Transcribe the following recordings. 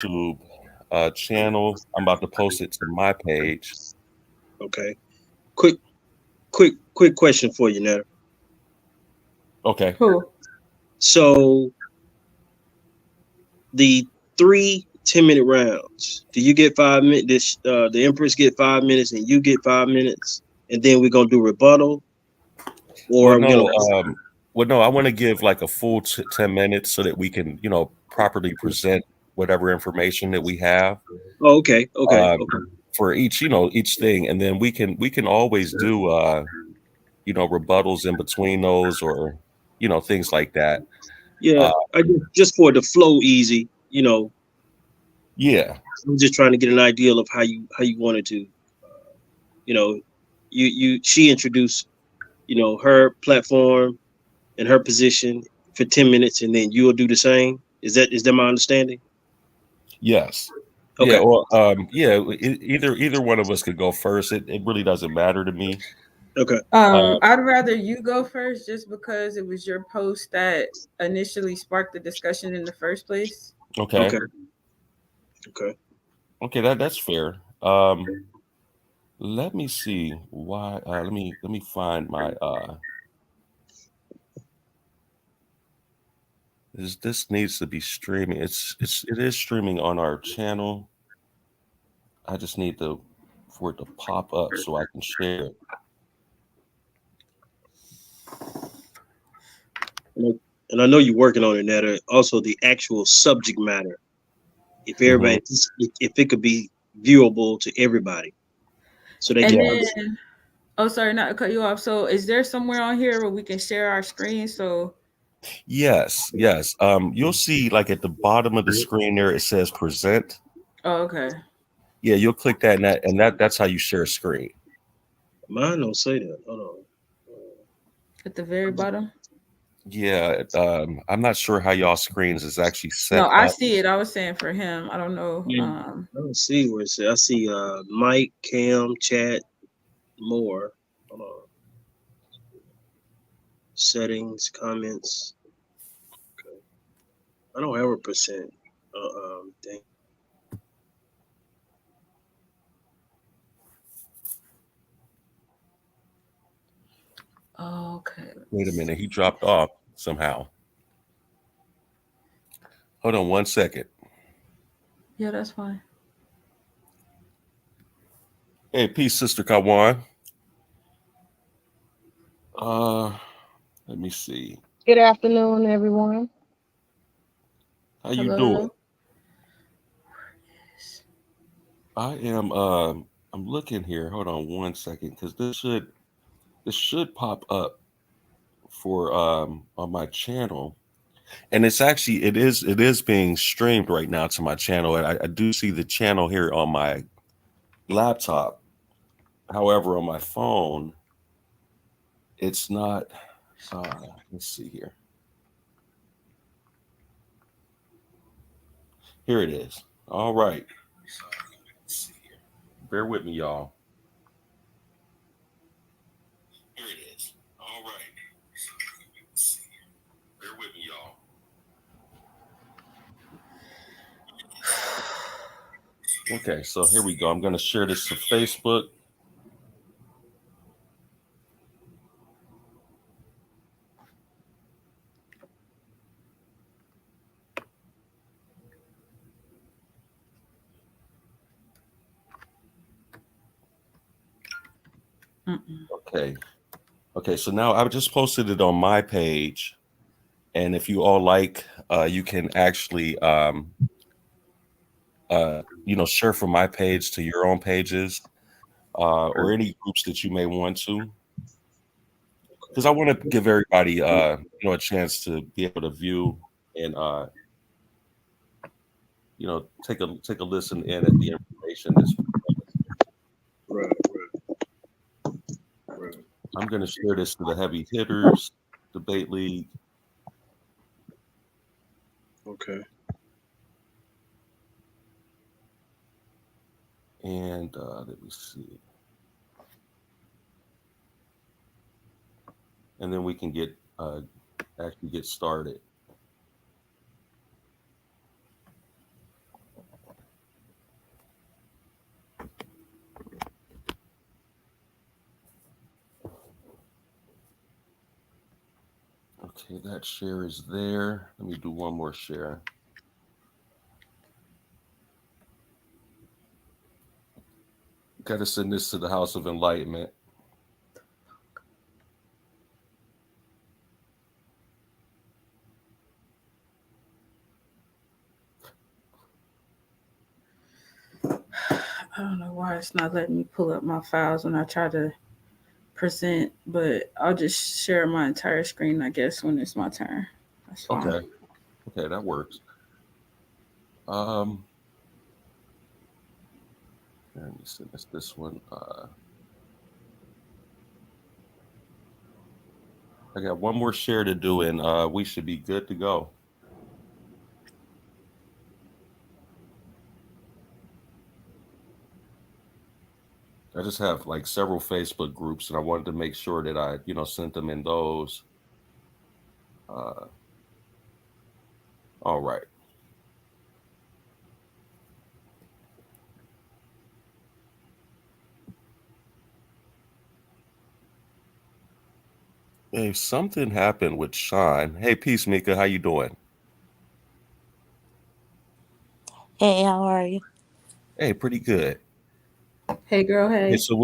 YouTube channel. I'm about to post it to my page. Okay. Quick, quick question for you now. Okay. Who? So the 3 10-minute rounds. Do you get 5 minutes? The Empress get 5 minutes, and you get 5 minutes, and then we're gonna do rebuttal, or Well, are we gonna? no. No. I want to give like a full 10 minutes so that we can, properly present whatever information that we have Oh, okay, okay, uh, okay. for each thing, and then we can always do rebuttals in between those, or things like that. Yeah, Uh, just for the flow easy. yeah. I'm just trying to get an idea of how you wanted to. You know, she introduced her platform and her position for 10 minutes, and then you'll do the same. Is that my understanding? Yes. Yeah. Okay. Or yeah. Either one of us could go first. It really doesn't matter to me. Okay. Uh, I'd rather you go first just because it was your post that initially sparked the discussion in the first place. okay. Okay. Okay. Okay. That's fair. Let me see why. Let me find my. This needs to be streaming. It is streaming on our channel. I just need for it to pop up so I can share it. And I know you're working on it, Netta. Also, the actual subject matter. If Hmm. everybody, if it could be viewable to everybody, so they And can Yes. understand. then, oh, sorry, not to cut you off. So, is there somewhere on here where we can share our screen? So, Yes. Yes. You'll see like at the bottom of the screen there it says present. oh, okay. Yeah, you'll click that, and that's how you share a screen. Mine don't say that. Hold on. At the very bottom. Yeah, I'm not sure how y'all screens is actually No, set I up. see it. I was saying for him. I don't know. Yeah. I don't see where it says. I see Mike, Cam, chat, more. Hold on. Settings, comments. Okay. I don't have a percent. Thing. Okay. Wait a minute, he dropped off somehow. Hold on one second. Yeah, that's fine. Hey, peace, Sister Kawan. Uh, Let me see. Good afternoon, everyone. How you Hello, doing? hello. I am. I'm looking here. Hold on one second, because this should pop up for on my channel, and it is being streamed right now to my channel, and I do see the channel here on my laptop. However, on my phone, it's not. Let's see here. Here it is. All right. Bear with me, y'all. Here it is. All right. Bear with me, y'all. Okay, so here we go. I'm going to share this to Facebook. Mm-mm. Okay. Okay, so now I just posted it on my page. And if you all like, you can actually, share from my page to your own pages, or any groups that you may want to. Because I want to give everybody, a chance to be able to view and, take a listen in at the information that's. Right, right, right. I'm going to share this to the Heavy Hitters Debate League. Okay. And let me see. And then we can actually get started. Okay, that share is there. Let me do one more share. Got to send this to the House of Enlightenment. I don't know why it's not letting me pull up my files when I try to present, but I'll just share my entire screen, I guess, when it's my turn. That's fine. Okay, okay, that works. Um, let me send this one. I got one more share to do, and we should be good to go. I just have like several Facebook groups, and I wanted to make sure that I, sent them in those. Uh, all right. Hey, something happened with Sean. Hey, peace, Mika. How you doing? Hey, how are you? Hey, pretty good. Hey, girl, Hey, hey. so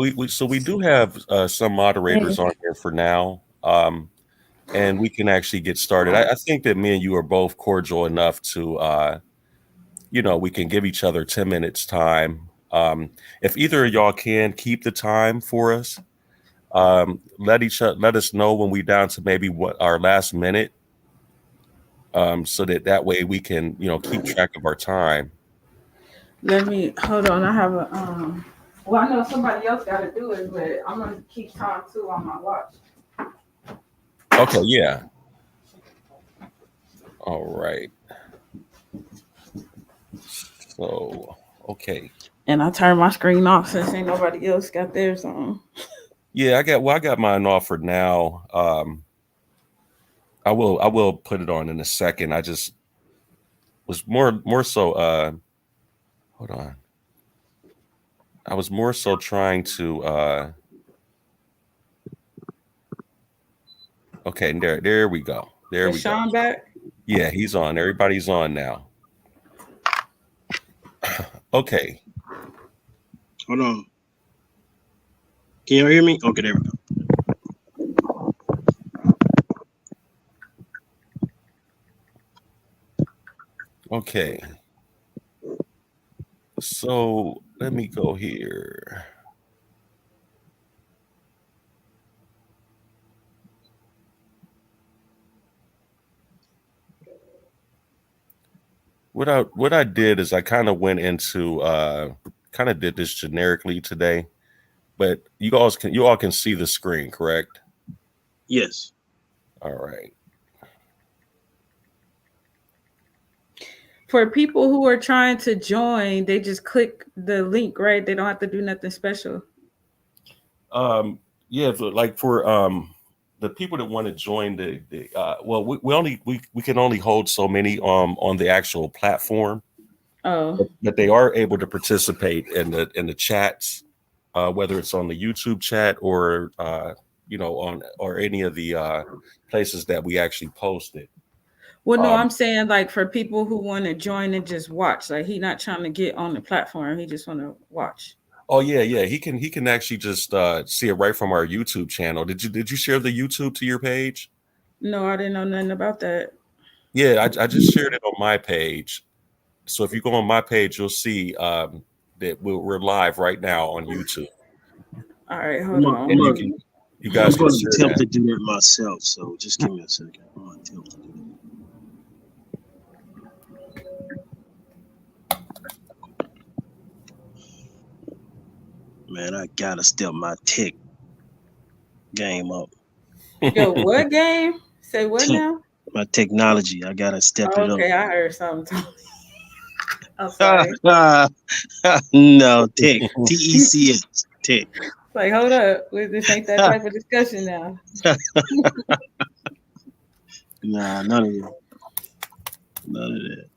we do have some moderators Hey. on here for now, and we can actually get started. I think that me and you are both cordial enough to, we can give each other 10 minutes time. If either of y'all can keep the time for us, let us know when we're down to maybe what our last minute, so that way we can keep track of our time. Let me hold on. I have a. Well, I know somebody else got to do it, but I'm gonna keep time too on my watch. Okay, yeah. All right. So, okay. And I turned my screen off since ain't nobody else got theirs on. Yeah, I got mine offered now. I will put it on in a second. I just was more so hold on. I was more so trying to okay, there we go. There Is we go. Sean back? Yeah, he's on. Everybody's on now. Okay. Hold on. Can you hear me? Okay, there we go. Okay. So let me go here. What I did is I kind of went into kind of did this generically today, but you all can see the screen, correct? Yes. All right. For people who are trying to join, they just click the link, right? They don't have to do nothing special. Yeah, like for the people that want to join the well, we can only hold so many on the actual platform, Oh, but they are able to participate in the chats, whether it's on the YouTube chat or on or any of the places that we actually posted. well, no, Um, I'm saying like for people who want to join and just watch. Like he not trying to get on the platform. He just want to watch. oh yeah, he can actually just see it right from our YouTube channel. Did you share the YouTube to your page? No, I didn't know nothing about that. Yeah, I just shared it on my page. So if you go on my page, you'll see that we're live right now on YouTube, All right, I'm hold a, on. and I'm a, you I'm guys can going to share attempt that. to do that myself. So just give me a second. I'm going to attempt to do that. Man, I gotta step my tech game up. Yo, what game? Say what now? My technology, I gotta step it up. Okay, I heard something. I'm sorry. No, tech. TECH. Tech. Like, hold up. This ain't that type of discussion now. Nah, none of that. None of that.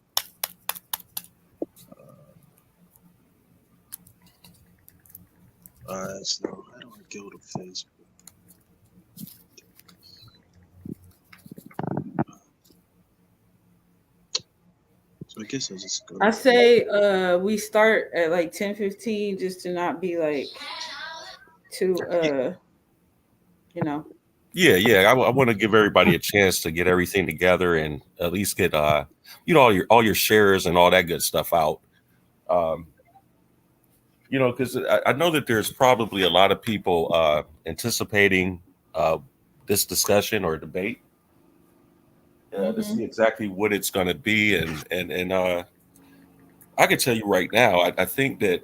All right, so how do I go to Facebook? guess I'll just go. I say we start at like 10:15 just to not be like too you know. Yeah. I want to give everybody a chance to get everything together and at least get all your shares and all that good stuff out. Um, because I know that there's probably a lot of people anticipating this discussion or debate to see exactly what it's going to be, and I can tell you right now, I think that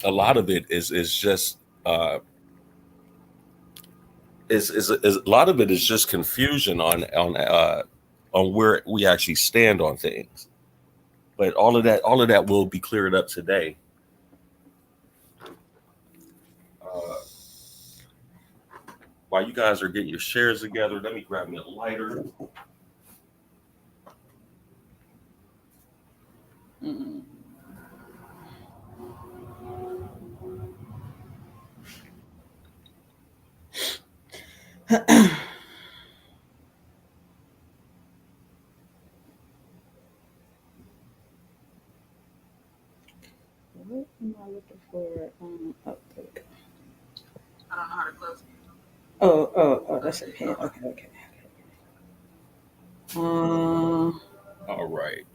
a lot of it is just is a lot of it is just confusion on where we actually stand on things. But all of that will be cleared up today. While you guys are getting your shares together, let me grab me a lighter. Mm. What am I looking for? Oh, there we go. I don't know how to close it. Oh, that's a pen. Okay. All right.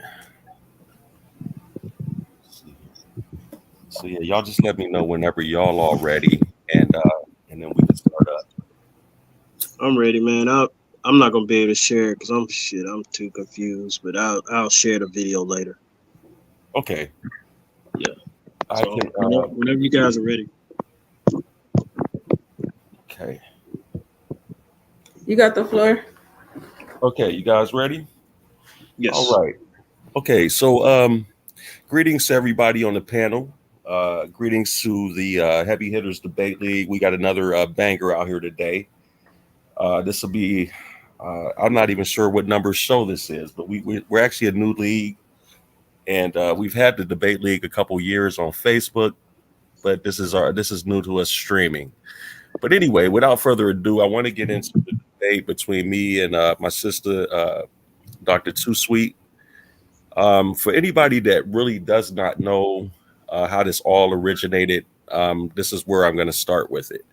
So yeah, y'all just let me know whenever y'all all ready, and then we can start up. I'm ready, man. I'm not gonna be able to share it because I'm too confused. But I'll share the video later. Okay. Yeah. I So can. whenever you guys are ready. Okay. You got the floor? Okay, you guys ready? Yes. All right. Okay, so greetings to everybody on the panel. Greetings to the Heavy Hitters Debate League. We got another banger out here today. This will be, I'm not even sure what number show this is, but we're actually a new league. And we've had the Debate League a couple years on Facebook, but this is new to us streaming. But anyway, without further ado, I want to get into the debate between me and my sister, Dr. TooSweet. For anybody that really does not know how this all originated, this is where I'm going to start with it.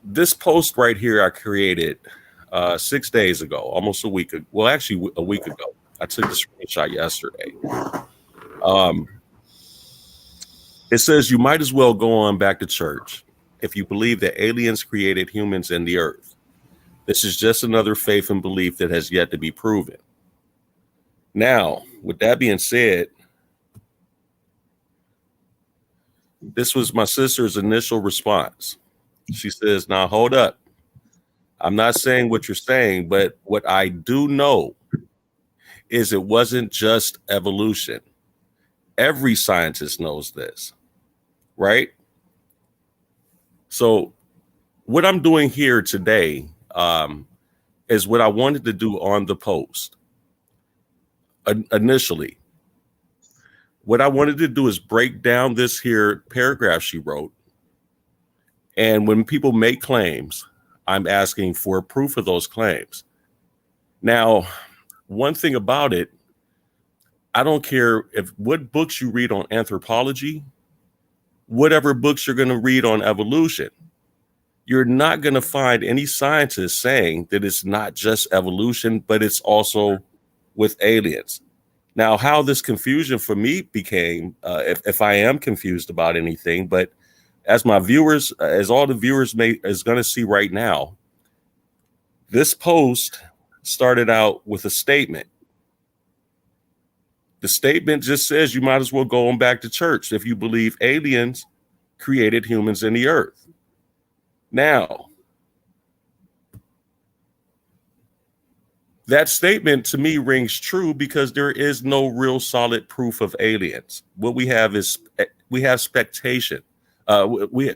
This post right here I created 6 days ago, almost a week ago. Well, actually, a week ago. I took the screenshot yesterday. It says you might as well go on back to church if you believe that aliens created humans and the earth. This is just another faith and belief that has yet to be proven. Now, with that being said, this was my sister's initial response. She says, now hold up. I'm not saying what you're saying, but what I do know is it wasn't just evolution. Every scientist knows this, right? So what I'm doing here today is what I wanted to do on the post. Initially, what I wanted to do is break down this here paragraph she wrote. And when people make claims, I'm asking for proof of those claims. Now, one thing about it, I don't care what books you read on anthropology, whatever books you're going to read on evolution, you're not going to find any scientists saying that it's not just evolution, but it's also with aliens. Now, how this confusion for me became, if I am confused about anything, but as my viewers, as all the viewers is going to see right now, this post started out with a statement. The statement just says you might as well go on back to church if you believe aliens created humans in the earth. Now, that statement to me rings true because there is no real solid proof of aliens. What we have is we have speculation. We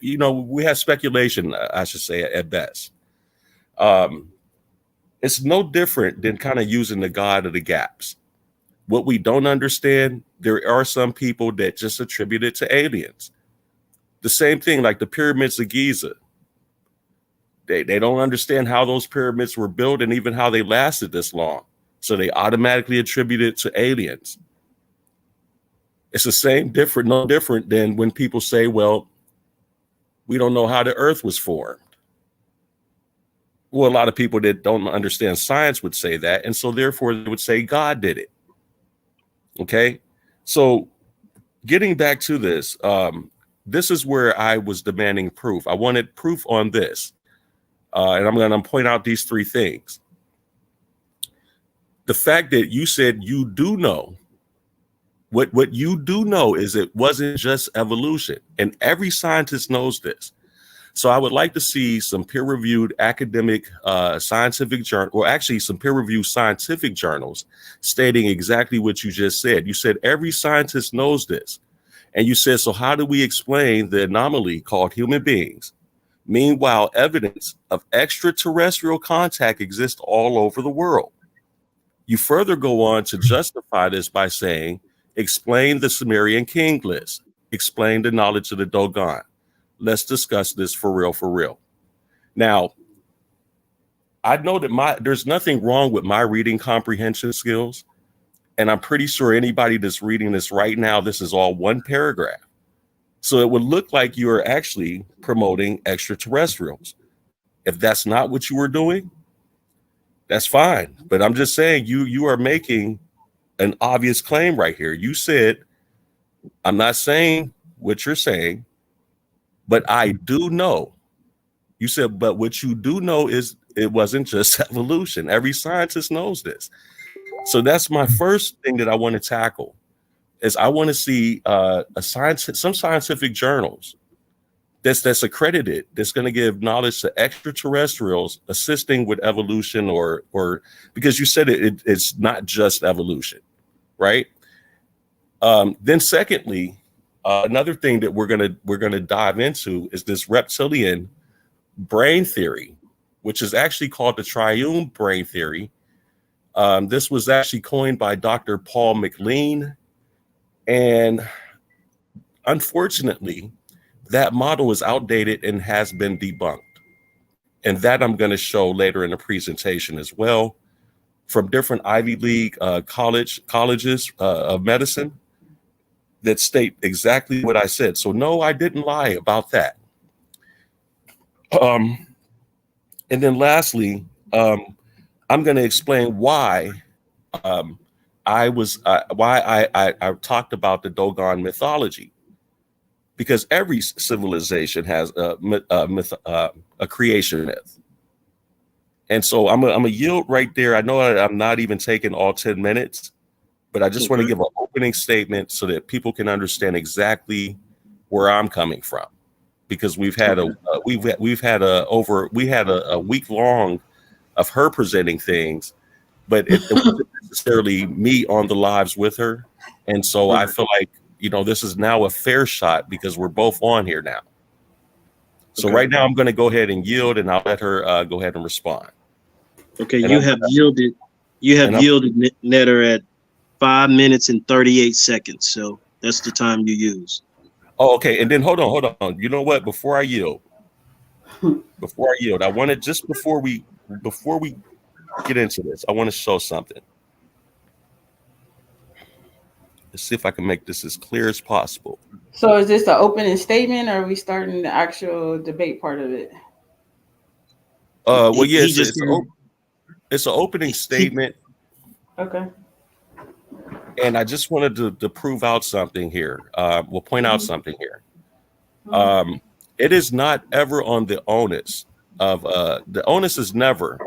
have speculation, I should say, at best. It's no different than kind of using the God of the gaps. What we don't understand, there are some people that just attribute it to aliens. The same thing like the pyramids of Giza. They don't understand how those pyramids were built and even how they lasted this long. So they automatically attribute it to aliens. It's the same, no different than when people say, well, we don't know how the earth was formed. Well, a lot of people that don't understand science would say that. And so therefore they would say God did it. Okay. So getting back to this, this is where I was demanding proof. I wanted proof on this. And I'm going to point out these three things. The fact that you said you do know, what you do know is it wasn't just evolution. And every scientist knows this. So I would like to see some peer-reviewed academic scientific journal, or actually some peer-reviewed scientific journals stating exactly what you just said. You said every scientist knows this. And you said, so how do we explain the anomaly called human beings? Meanwhile, evidence of extraterrestrial contact exists all over the world. You further go on to justify this by saying, explain the Sumerian king list, explain the knowledge of the Dogon. Let's discuss this for real, for real. Now, I know that there's nothing wrong with my reading comprehension skills. And I'm pretty sure anybody that's reading this right now, this is all one paragraph. So it would look like you are actually promoting extraterrestrials. If that's not what you were doing, that's fine. But I'm just saying you are making an obvious claim right here. You said, I'm not saying what you're saying, but I do know. You said, but what you do know is it wasn't just evolution. Every scientist knows this. So that's my first thing that I want to tackle is I want to see some scientific journals that's accredited, that's going to give knowledge to extraterrestrials assisting with evolution or because you said it's not just evolution, right? Then secondly, another thing that we're gonna dive into is this reptilian brain theory, which is actually called the triune brain theory. This was actually coined by Dr. Paul MacLean, and unfortunately, that model is outdated and has been debunked. And that I'm going to show later in the presentation as well from different Ivy League colleges of medicine that state exactly what I said. So no, I didn't lie about that. And then lastly, I'm going to explain why I talked about the Dogon mythology, because every civilization has a creation myth. And so I'm a yield right there. I know I'm not even taking all 10 minutes, but I just want to give an opening statement so that people can understand exactly where I'm coming from, because we've had a week long of her presenting things, but it wasn't necessarily me on the lives with her. And so I feel like, this is now a fair shot because we're both on here now. So right now I'm going to go ahead and yield, and I'll let her go ahead and respond. Okay, and you have yielded Netter at 5 minutes and 38 seconds. So that's the time you use. Oh, okay. And then hold on. You know what? Before I yield, I want to before we get into this, I want to show something. Let's see if I can make this as clear as possible. So is this the opening statement, or are we starting the actual debate part of it? Well, yes, it's an opening statement. Okay. And I just wanted to prove out something here. We'll point out something here. It is not ever on the onus of the onus is never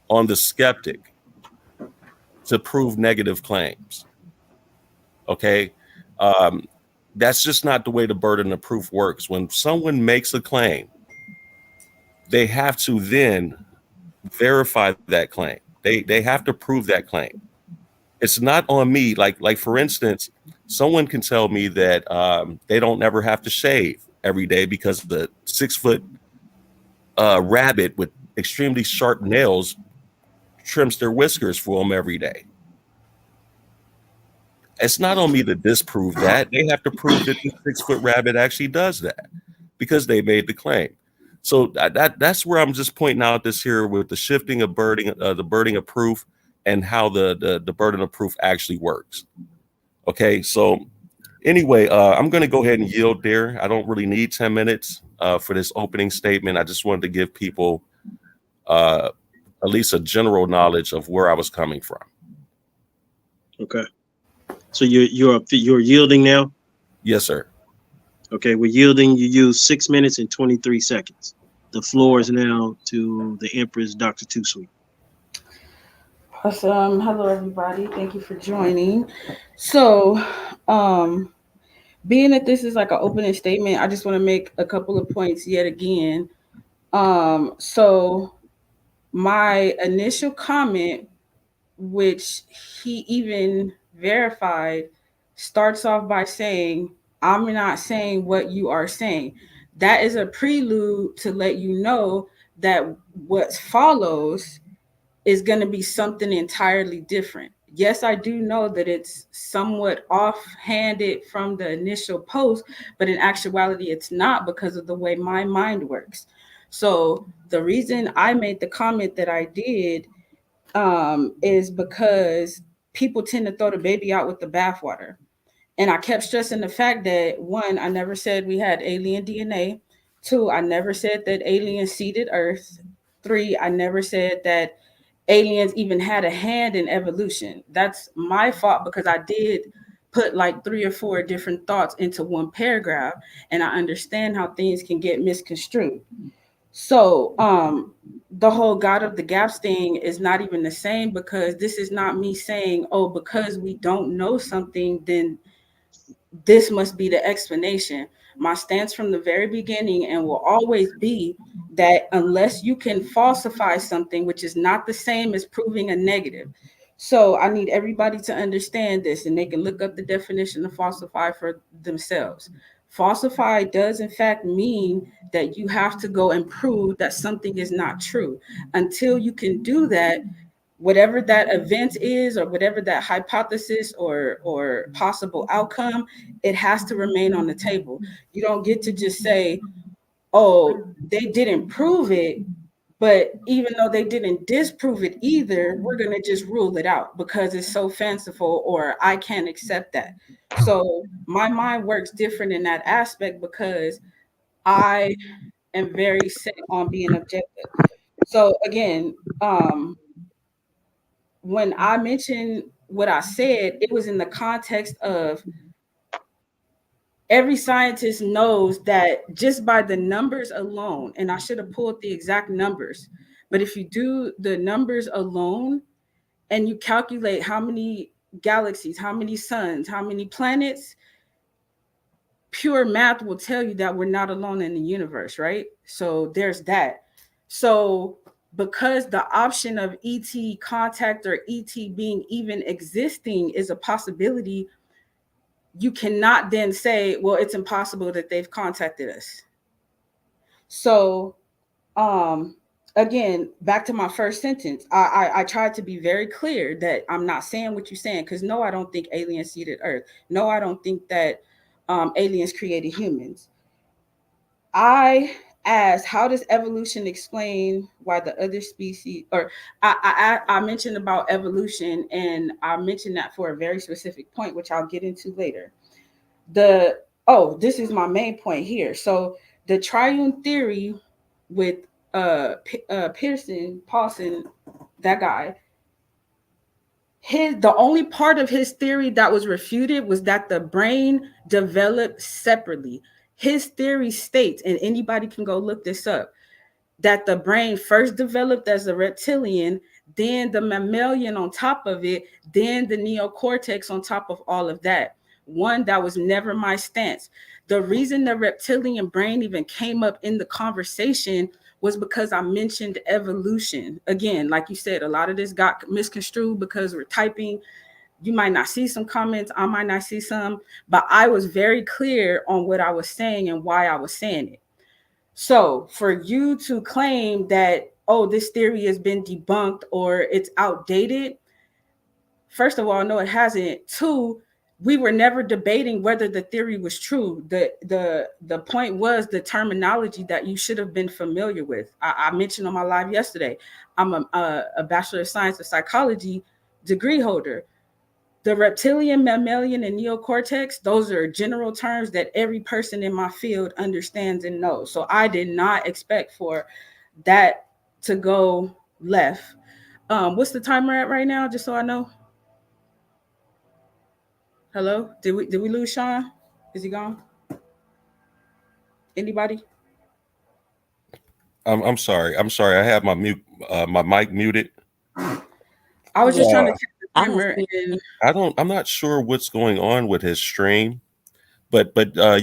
on the skeptic to prove negative claims. Okay. That's just not the way the burden of proof works. When someone makes a claim, they have to then verify that claim. They have to prove that claim. It's not on me. Like for instance, someone can tell me that they don't ever have to shave every day because the 6-foot rabbit with extremely sharp nails trims their whiskers for them every day. It's not on me to disprove that. They have to prove that the 6-foot rabbit actually does that because they made the claim. So that's where I'm just pointing out this here with the shifting of the burden of proof and how the burden of proof actually works. Okay, so anyway, I'm going to go ahead and yield there. I don't really need 10 minutes for this opening statement. I just wanted to give people at least a general knowledge of where I was coming from. Okay. So you're yielding now? Yes, sir. Okay, we're yielding. You use 6 minutes and 23 seconds. The floor is now to the Empress, Dr. TooSweet. Awesome. Hello, everybody. Thank you for joining. So, being that this is like an opening statement, I just want to make a couple of points yet again. So my initial comment, which he even verified, starts off by saying, I'm not saying what you are saying. That is a prelude to let you know that what follows is going to be something entirely different. Yes, I do know that it's somewhat offhanded from the initial post, but in actuality, it's not because of the way my mind works. So the reason I made the comment that I did is because people tend to throw the baby out with the bathwater. And I kept stressing the fact that one, I never said we had alien DNA. Two, I never said that aliens seeded Earth. Three, I never said that aliens even had a hand in evolution. That's my fault because I did put like three or four different thoughts into one paragraph, and I understand how things can get misconstrued. So, the whole God of the Gaps thing is not even the same because this is not me saying, oh, because we don't know something, then this must be the explanation. My stance from the very beginning and will always be that unless you can falsify something, which is not the same as proving a negative. So I need everybody to understand this and they can look up the definition of falsify for themselves. Falsify does in fact mean that you have to go and prove that something is not true. Until you can do that, whatever that event is or whatever that hypothesis or possible outcome, it has to remain on the table. You don't get to just say, oh, they didn't prove it, but even though they didn't disprove it either, we're going to just rule it out because it's so fanciful or I can't accept that. So my mind works different in that aspect because I am very set on being objective. So again, when I mentioned what I said, it was in the context of every scientist knows that just by the numbers alone, and I should have pulled the exact numbers, but if you do the numbers alone and you calculate how many galaxies, how many suns, how many planets, pure math will tell you that we're not alone in the universe, right? So there's that. So because the option of ET contact or ET being even existing is a possibility, you cannot then say, well, it's impossible that they've contacted us. So again, back to my first sentence, I tried to be very clear that I'm not saying what you're saying because no, I don't think aliens seeded Earth. No, I don't think that aliens created humans. I asked, how does evolution explain why the other species, or I mentioned about evolution, and I mentioned that for a very specific point, which I'll get into later. This is my main point here. So the triune theory with Paulson, that guy, the only part of his theory that was refuted was that the brain developed separately. His theory states, and anybody can go look this up, that the brain first developed as a reptilian, then the mammalian on top of it, then the neocortex on top of all of that. One, that was never my stance. The reason the reptilian brain even came up in the conversation was because I mentioned evolution. Again, like you said, a lot of this got misconstrued because we're typing. You might not see some comments, I might not see some, but I was very clear on what I was saying and why I was saying it. So for you to claim that, oh, this theory has been debunked or it's outdated, first of all, no, it hasn't. Two, we were never debating whether the theory was true. The point was the terminology that you should have been familiar with. I mentioned on my live yesterday, I'm a Bachelor of Science of Psychology. degree holder. The reptilian, mammalian, and neocortex, those are general terms that every person in my field understands and knows. So I did not expect for that to go left. What's the timer at right now? Just so I know. Hello? Did we lose Sean? Is he gone? Anybody? I'm sorry. I'm sorry. I have my mic muted. I was just trying to Uh, check the I don't timer see. and I'm not sure what's going on with his stream, but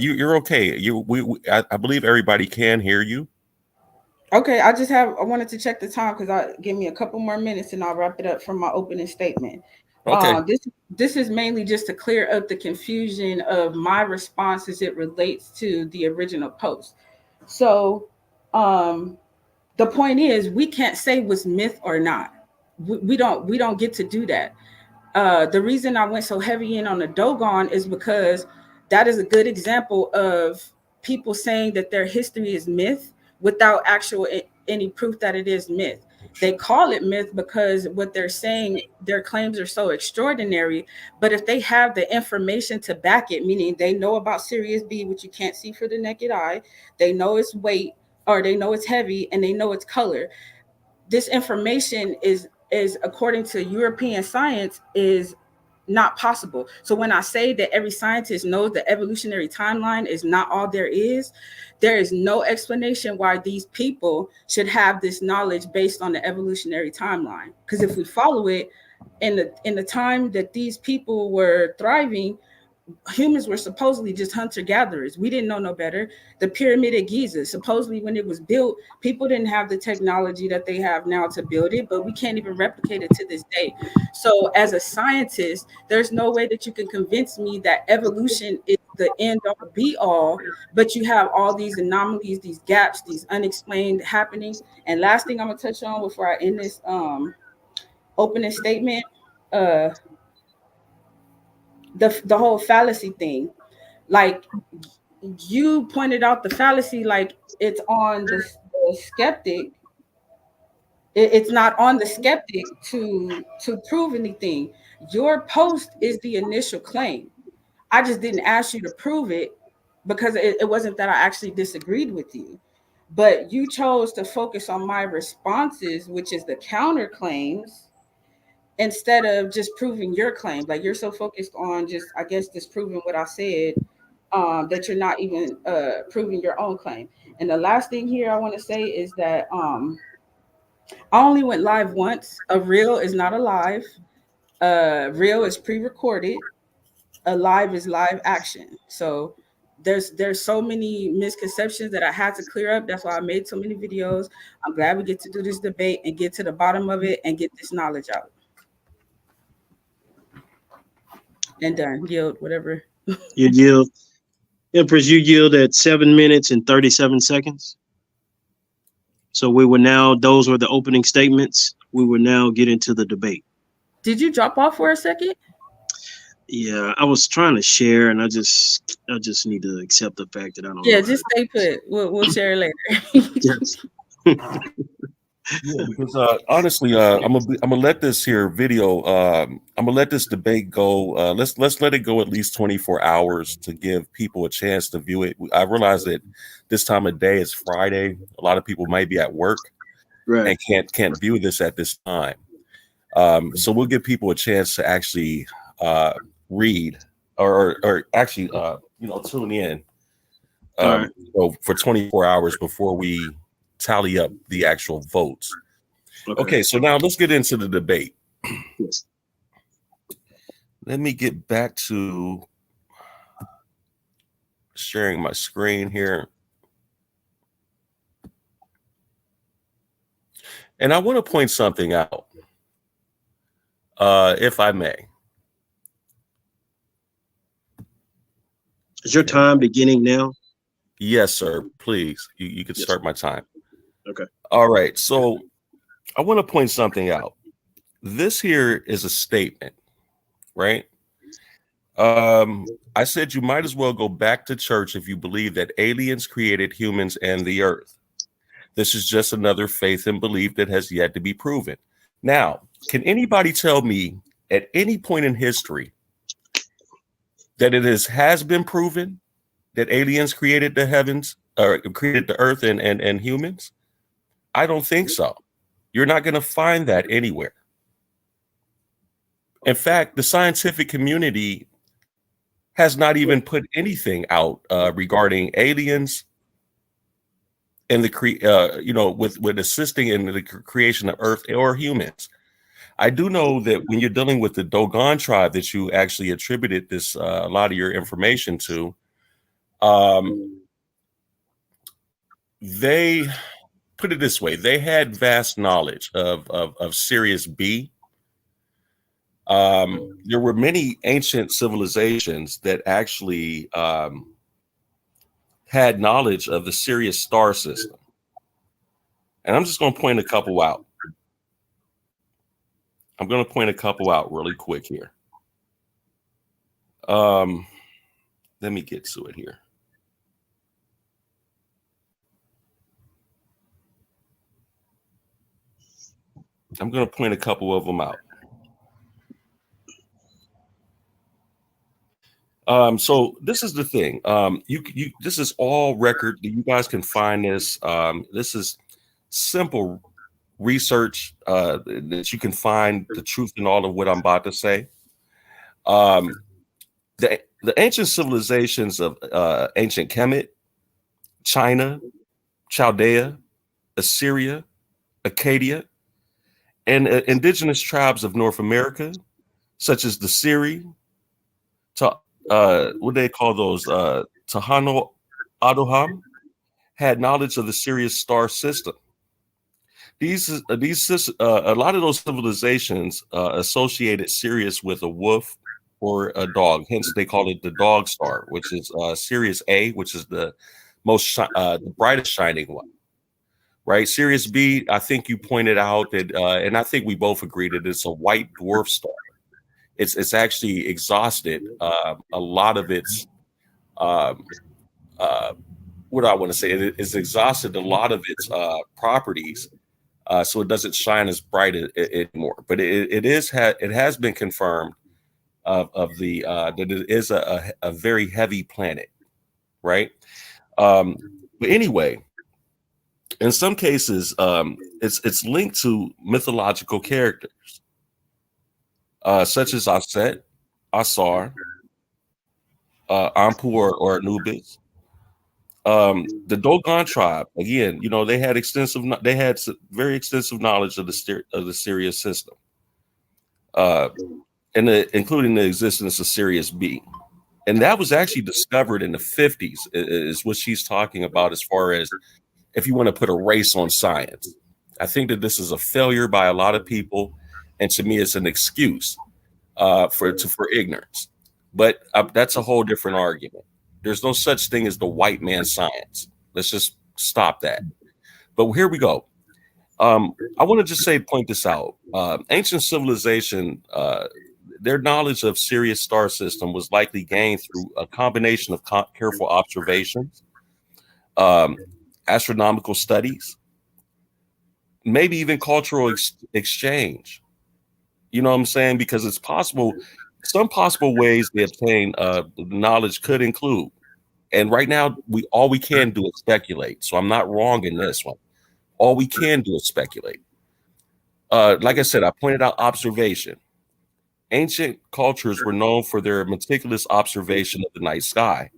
you're okay. I believe everybody can hear you. okay, I wanted to check the time because I give me a couple more minutes and I'll wrap it up from my opening statement. Okay. This is mainly just to clear up the confusion of my response as it relates to the original post. So um the point is we can't say what's myth or not. We don't get to do that. The reason I went so heavy in on the Dogon is because that is a good example of people saying that their history is myth without actual any proof that it is myth. They call it myth because what they're saying, their claims are so extraordinary. But if they have the information to back it, meaning they know about Sirius B, which you can't see for the naked eye, they know its weight, or they know it's heavy, and they know its color. This information is according to European science is not possible. So when I say that every scientist knows the evolutionary timeline is not all there is no explanation why these people should have this knowledge based on the evolutionary timeline. Because if we follow it, in the time that these people were thriving, humans were supposedly just hunter gatherers. We didn't know no better. The pyramid of Giza, supposedly when it was built, people didn't have the technology that they have now to build it, but we can't even replicate it to this day. So as a scientist, there's no way that you can convince me that evolution is the end all be all, but you have all these anomalies, these gaps, these unexplained happenings. And last thing I'm gonna touch on before I end this opening statement, uh the whole fallacy thing. Like, you pointed out the fallacy, like it's on the skeptic. It's not on the skeptic to prove anything. Your post is the initial claim. I just didn't ask you to prove it because it wasn't that I actually disagreed with you, but you chose to focus on my responses, which is the counterclaims, instead of just proving your claim. Like, you're so focused on just, I guess, disproving what I said, that you're not even proving your own claim. And the last thing here I want to say is that I only went live once. A reel is not a live. Reel is pre-recorded. A live is live action. So there's so many misconceptions that I had to clear up. That's why I made so many videos. I'm glad we get to do this debate and get to the bottom of it and get this knowledge out. And done. Yield, whatever. You yield, Empress. You yield at 7 minutes and 37 seconds. So we will now. Those were the opening statements. We will now get into the debate. Did you drop off for a second? Yeah, I was trying to share, and I just need to accept the fact that I don't. Yeah, know just stay put. We'll share later. Yes. Yeah, because honestly, I'm gonna let this here video. I'm gonna let this debate go. Let's let it go at least 24 hours to give people a chance to view it. I realize that this time of day is Friday. A lot of people might be at work Right. and can't view this at this time. So we'll give people a chance to actually read or actually tune in All right. for 24 hours before we tally up the actual votes. Okay, so now let's get into the debate. Yes. Let me get back to sharing my screen here. And I want to point something out, if I may. Is your time beginning now? Yes, sir. Please, you can start my time. Okay. All right. So I want to point something out. This here is a statement, right? I said you might as well go back to church if you believe that aliens created humans and the earth. This is just another faith and belief that has yet to be proven. Now, can anybody tell me at any point in history that it has been proven that aliens created the heavens or created the earth and humans? I don't think so. You're not going to find that anywhere. In fact, the scientific community has not even put anything out regarding aliens and with assisting in the creation of Earth or humans. I do know that when you're dealing with the Dogon tribe that you actually attributed this a lot of your information to, they put it this way: they had vast knowledge of Sirius B. There were many ancient civilizations that actually had knowledge of the Sirius star system. And I'm just going to point a couple out. I'm going to point a couple out really quick here. Let me get to it here. I'm going to point a couple of them out. So this is the thing. This is all record. You guys can find this. This is simple research that you can find the truth in all of what I'm about to say. The ancient civilizations of ancient Kemet, China, Chaldea, Assyria, Acadia, and indigenous tribes of North America, such as the Siri, what they call those, Tahano Adoham, had knowledge of the Sirius star system. A lot of those civilizations associated Sirius with a wolf or a dog. Hence, they call it the dog star, which is Sirius A, which is the the brightest shining one. Right, Sirius B. I think you pointed out that, and I think we both agreed that it's a white dwarf star. It's actually exhausted a lot of its what I want to say. It's exhausted a lot of its properties. So it doesn't shine as bright anymore. But it has been confirmed that it is a very heavy planet, right? But anyway, in some cases, it's linked to mythological characters, such as Aset, Asar, Ampu or Anubis. The Dogon tribe, again, they had very extensive knowledge of the Sirius system, including the existence of Sirius B, and that was actually discovered in the 50s. Is what she's talking about as far as if you want to put a race on science. I think that this is a failure by a lot of people, and to me, it's an excuse for ignorance. But that's a whole different argument. There's no such thing as the white man science. Let's just stop that. But here we go. I want to just point this out. Ancient civilization, their knowledge of Sirius star system was likely gained through a combination of careful observations, astronomical studies, maybe even cultural exchange. You know what I'm saying? Because it's possible. Some possible ways they obtain knowledge could include, and right now all we can do is speculate. So I'm not wrong in this one. All we can do is speculate. Like I said, I pointed out observation. Ancient cultures were known for their meticulous observation of the night sky.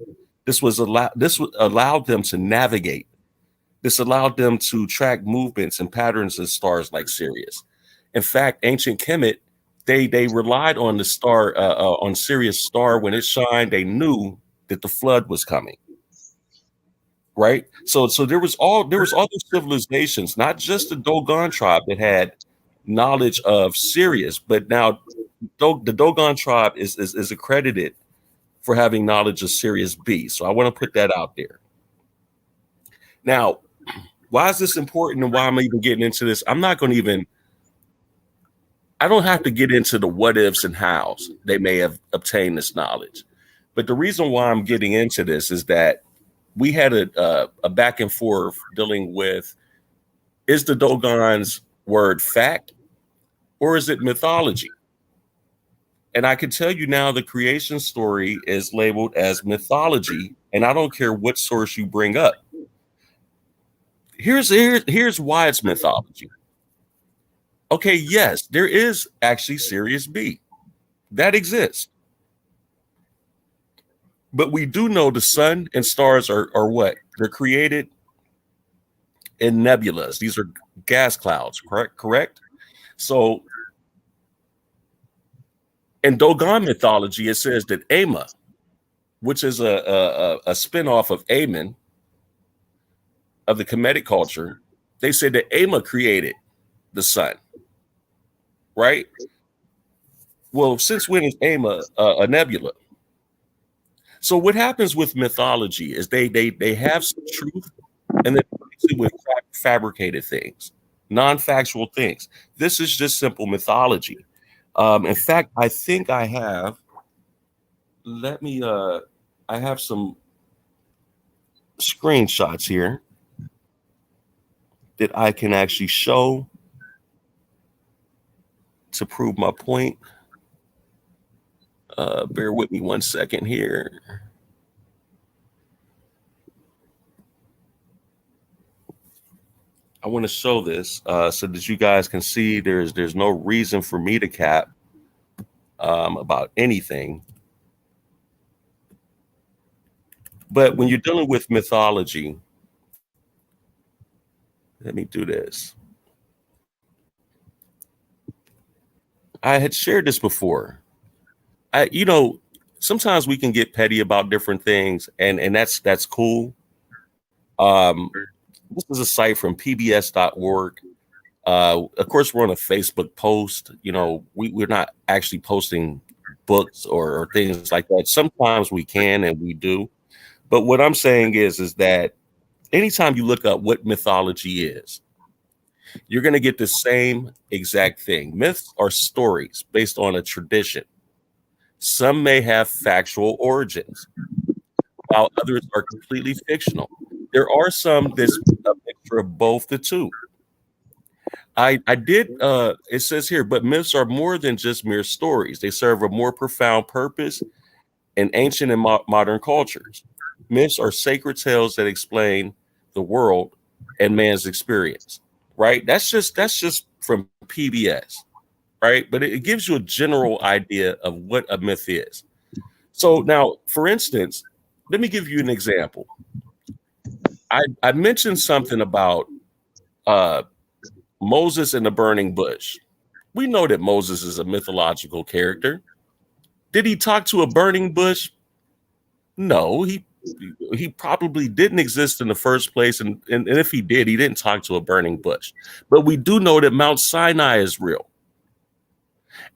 This allowed them to navigate. This allowed them to track movements and patterns of stars like Sirius. In fact, ancient Kemet, they relied on the star, on Sirius star. When it shined, they knew that the flood was coming. Right. So there was other civilizations, not just the Dogon tribe, that had knowledge of Sirius, but now the Dogon tribe is accredited for having knowledge of Sirius B. So I want to put that out there. Now, why is this important and why am I even getting into this? I don't have to get into the what ifs and hows they may have obtained this knowledge. But the reason why I'm getting into this is that we had a back and forth dealing with, is the Dogon's word fact or is it mythology? And I can tell you now the creation story is labeled as mythology, and I don't care what source you bring up. Here's why it's mythology. Okay, yes, there is actually Sirius B. That exists. But we do know the sun and stars are what? They're created in nebulas. These are gas clouds, correct? So in Dogon mythology, it says that Ama, which is a spinoff of Amen of the Kemetic culture, they said that Ama created the sun, right? Well, since when is Ama a nebula? So what happens with mythology is they have some truth and then mix it with fabricated things, non-factual things. This is just simple mythology. In fact, I think I have. Let me. I have some screenshots here that I can actually show to prove my point. Bear with me 1 second here. I want to show this so that you guys can see there's no reason for me to cap about anything. But when you're dealing with mythology, let me do this. I had shared this before. Sometimes we can get petty about different things, and that's cool. This is a site from pbs.org. Of course, we're on a Facebook post. We're not actually posting books or things like that. Sometimes we can and we do. But what I'm saying is that anytime you look up what mythology is, you're going to get the same exact thing. Myths are stories based on a tradition. Some may have factual origins, while others are completely fictional. There are some that's a mixture of both the two. I did, it says here, but myths are more than just mere stories. They serve a more profound purpose in ancient and modern cultures. Myths are sacred tales that explain the world and man's experience, right? That's just from PBS, right? But it gives you a general idea of what a myth is. So now, for instance, let me give you an example. I mentioned something about Moses and the burning bush. We know that Moses is a mythological character. Did he talk to a burning bush? No, he probably didn't exist in the first place, and if he did, he didn't talk to a burning bush. But we do know that Mount Sinai is real.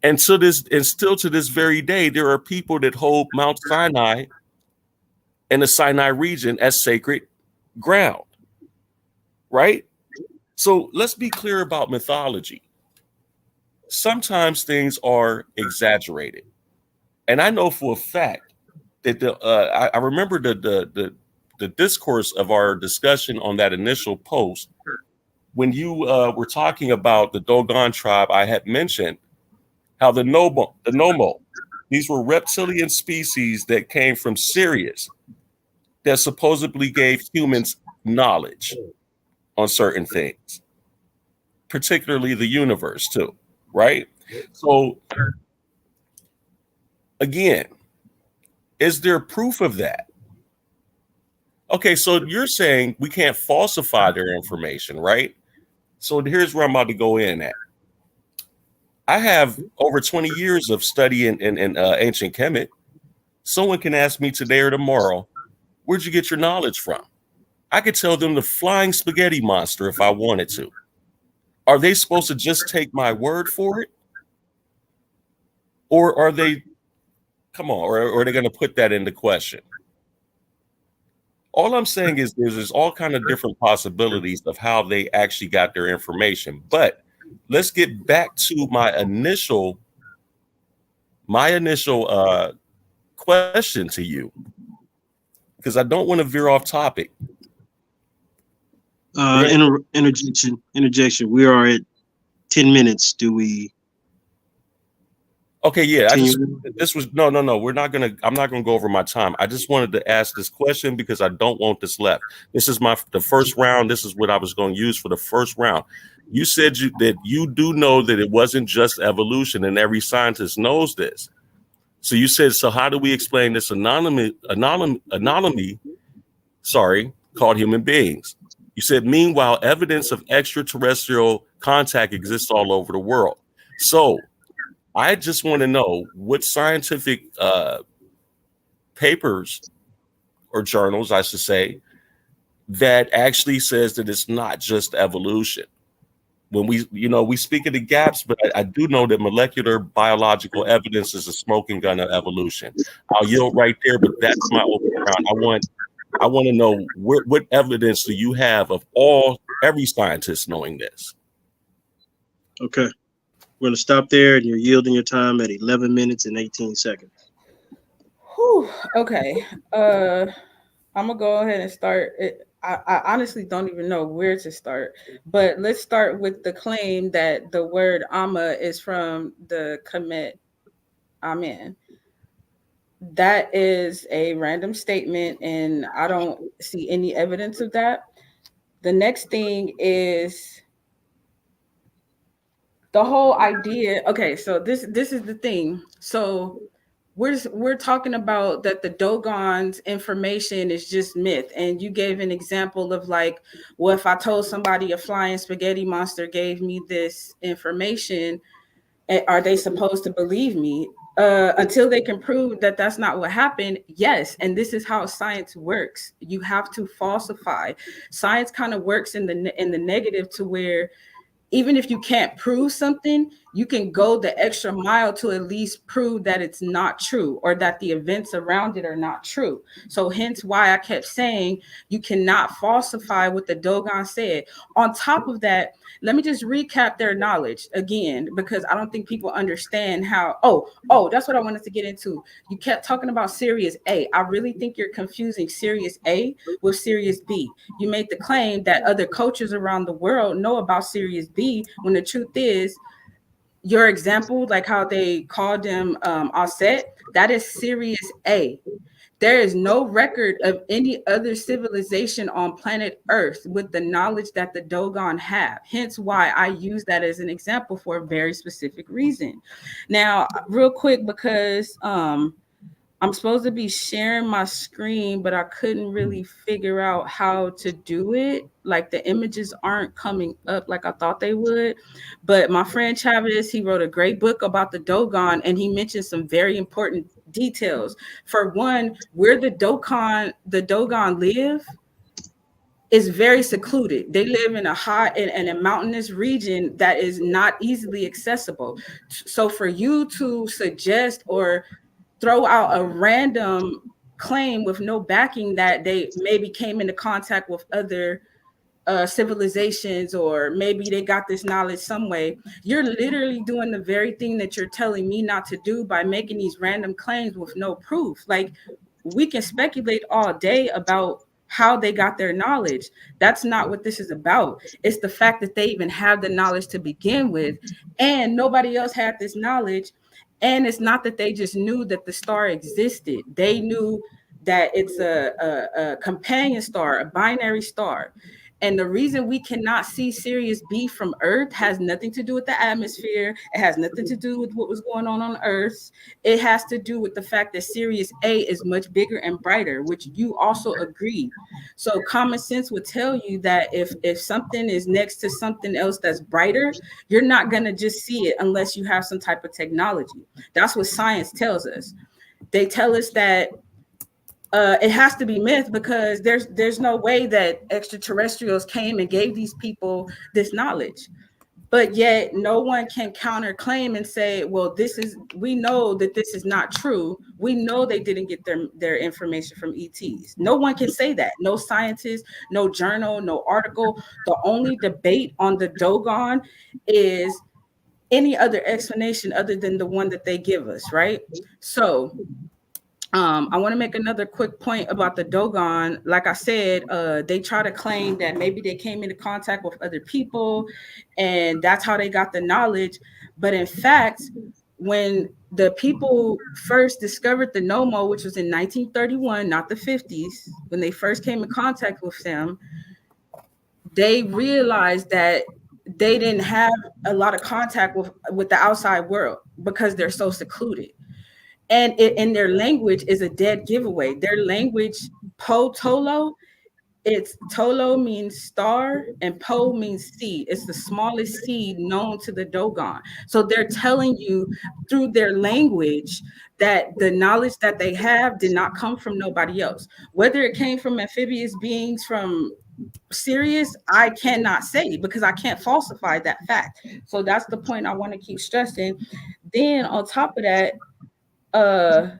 And still to this very day, there are people that hold Mount Sinai and the Sinai region as sacred ground, right? So let's be clear about mythology. Sometimes things are exaggerated, and I know for a fact that I remember the discourse of our discussion on that initial post when you were talking about the Dogon tribe. I had mentioned how the Nomo, these were reptilian species that came from Sirius that supposedly gave humans knowledge on certain things, particularly the universe too, right? So again, is there proof of that? Okay, so you're saying we can't falsify their information, right? So here's where I'm about to go in at. I have over 20 years of study in ancient Kemet. Someone can ask me today or tomorrow, where'd you get your knowledge from? I could tell them the flying spaghetti monster if I wanted to. Are they supposed to just take my word for it? Or are they, come on, or are they going to put that into question? All I'm saying is there's all kind of different possibilities of how they actually got their information. But let's get back to my initial question to you, because I don't want to veer off topic. Interjection. We are at 10 minutes. Do we Okay, yeah. Continue. This was no. I'm not gonna go over my time. I just wanted to ask this question because I don't want this left. This is the first round. This is what I was going to use for the first round. You said that you do know that it wasn't just evolution, and every scientist knows this. So you said, so how do we explain this anomaly, called human beings? You said, meanwhile, evidence of extraterrestrial contact exists all over the world. So I just want to know what scientific papers or journals, I should say, that actually says that it's not just evolution. When we speak of the gaps, but I do know that molecular biological evidence is a smoking gun of evolution. I'll yield right there, but that's my open round. I want to know what evidence do you have of every scientist knowing this? Okay. We're going to stop there, and you're yielding your time at 11 minutes and 18 seconds. Whew, okay. I'm gonna go ahead and start it. I honestly don't even know where to start, but let's start with the claim that the word Amma is from the Kemet Amen. That is a random statement, and I don't see any evidence of that. The next thing is the whole idea. Okay, so this is the thing. So we're talking about that the Dogon's information is just myth, and you gave an example of like, well, if I told somebody a flying spaghetti monster gave me this information, are they supposed to believe me? Until they can prove that that's not what happened, yes. And this is how science works. You have to falsify. Science kind of works in the negative, to where even if you can't prove something, you can go the extra mile to at least prove that it's not true, or that the events around it are not true. So hence why I kept saying you cannot falsify what the Dogon said. On top of that, let me just recap their knowledge again, because I don't think people understand how. That's what I wanted to get into. You kept talking about Sirius A. I really think you're confusing Sirius A with Sirius B. You made the claim that other cultures around the world know about Sirius B, when the truth is, your example, like how they called them Osset, that is Sirius A. There is no record of any other civilization on planet Earth with the knowledge that the Dogon have. Hence why I use that as an example for a very specific reason. Now, real quick, because I'm supposed to be sharing my screen, but I couldn't really figure out how to do it. Like the images aren't coming up like I thought they would. But my friend Chavez, he wrote a great book about the Dogon, and he mentioned some very important details. For one, where the Dogon live is very secluded. They live in a hot and a mountainous region that is not easily accessible. So for you to suggest or throw out a random claim with no backing that they maybe came into contact with other civilizations, or maybe they got this knowledge some way, you're literally doing the very thing that you're telling me not to do by making these random claims with no proof. Like, we can speculate all day about how they got their knowledge. That's not what this is about. It's the fact that they even have the knowledge to begin with, and nobody else had this knowledge. And it's not that they just knew that the star existed. They knew that it's a companion star, a binary star. And the reason we cannot see Sirius B from Earth has nothing to do with the atmosphere. It has nothing to do with what was going on Earth. It has to do with the fact that Sirius A is much bigger and brighter, which you also agree. So common sense would tell you that if something is next to something else that's brighter, you're not going to just see it unless you have some type of technology. That's what science tells us. They tell us that it has to be myth, because there's no way that extraterrestrials came and gave these people this knowledge. But yet no one can counterclaim and say, well, we know that this is not true. We know they didn't get their information from ETs. No one can say that. No scientist, no journal, no article. The only debate on the Dogon is any other explanation other than the one that they give us, right? So I want to make another quick point about the Dogon. Like I said, they try to claim that maybe they came into contact with other people and that's how they got the knowledge. But in fact, when the people first discovered the Nomo, which was in 1931, not the 50s, when they first came in contact with them, they realized that they didn't have a lot of contact with the outside world because they're so secluded. And in their language is a dead giveaway. Their language, Po Tolo, it's Tolo means star and Po means seed. It's the smallest seed known to the Dogon. So they're telling you through their language that the knowledge that they have did not come from nobody else. Whether it came from amphibious beings from Sirius, I cannot say because I can't falsify that fact. So that's the point I want to keep stressing. Then on top of that, uh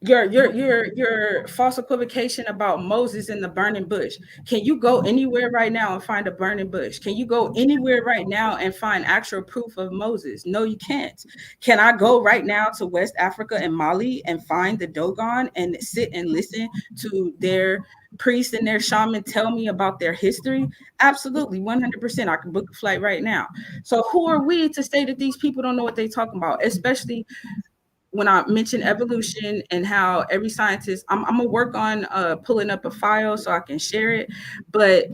your false equivocation about Moses in the burning bush. Can you go anywhere right now and find a burning bush? Can you go anywhere right now and find actual proof of Moses? No, you can't. Can I go right now to West Africa and Mali and find the Dogon and sit and listen to their priests and their shaman tell me about their history? Absolutely, 100%. I can book a flight right now. So who are we to say that these people don't know what they're talking about, especially when I mentioned evolution and how every scientist, I'm gonna work on pulling up a file so I can share it. But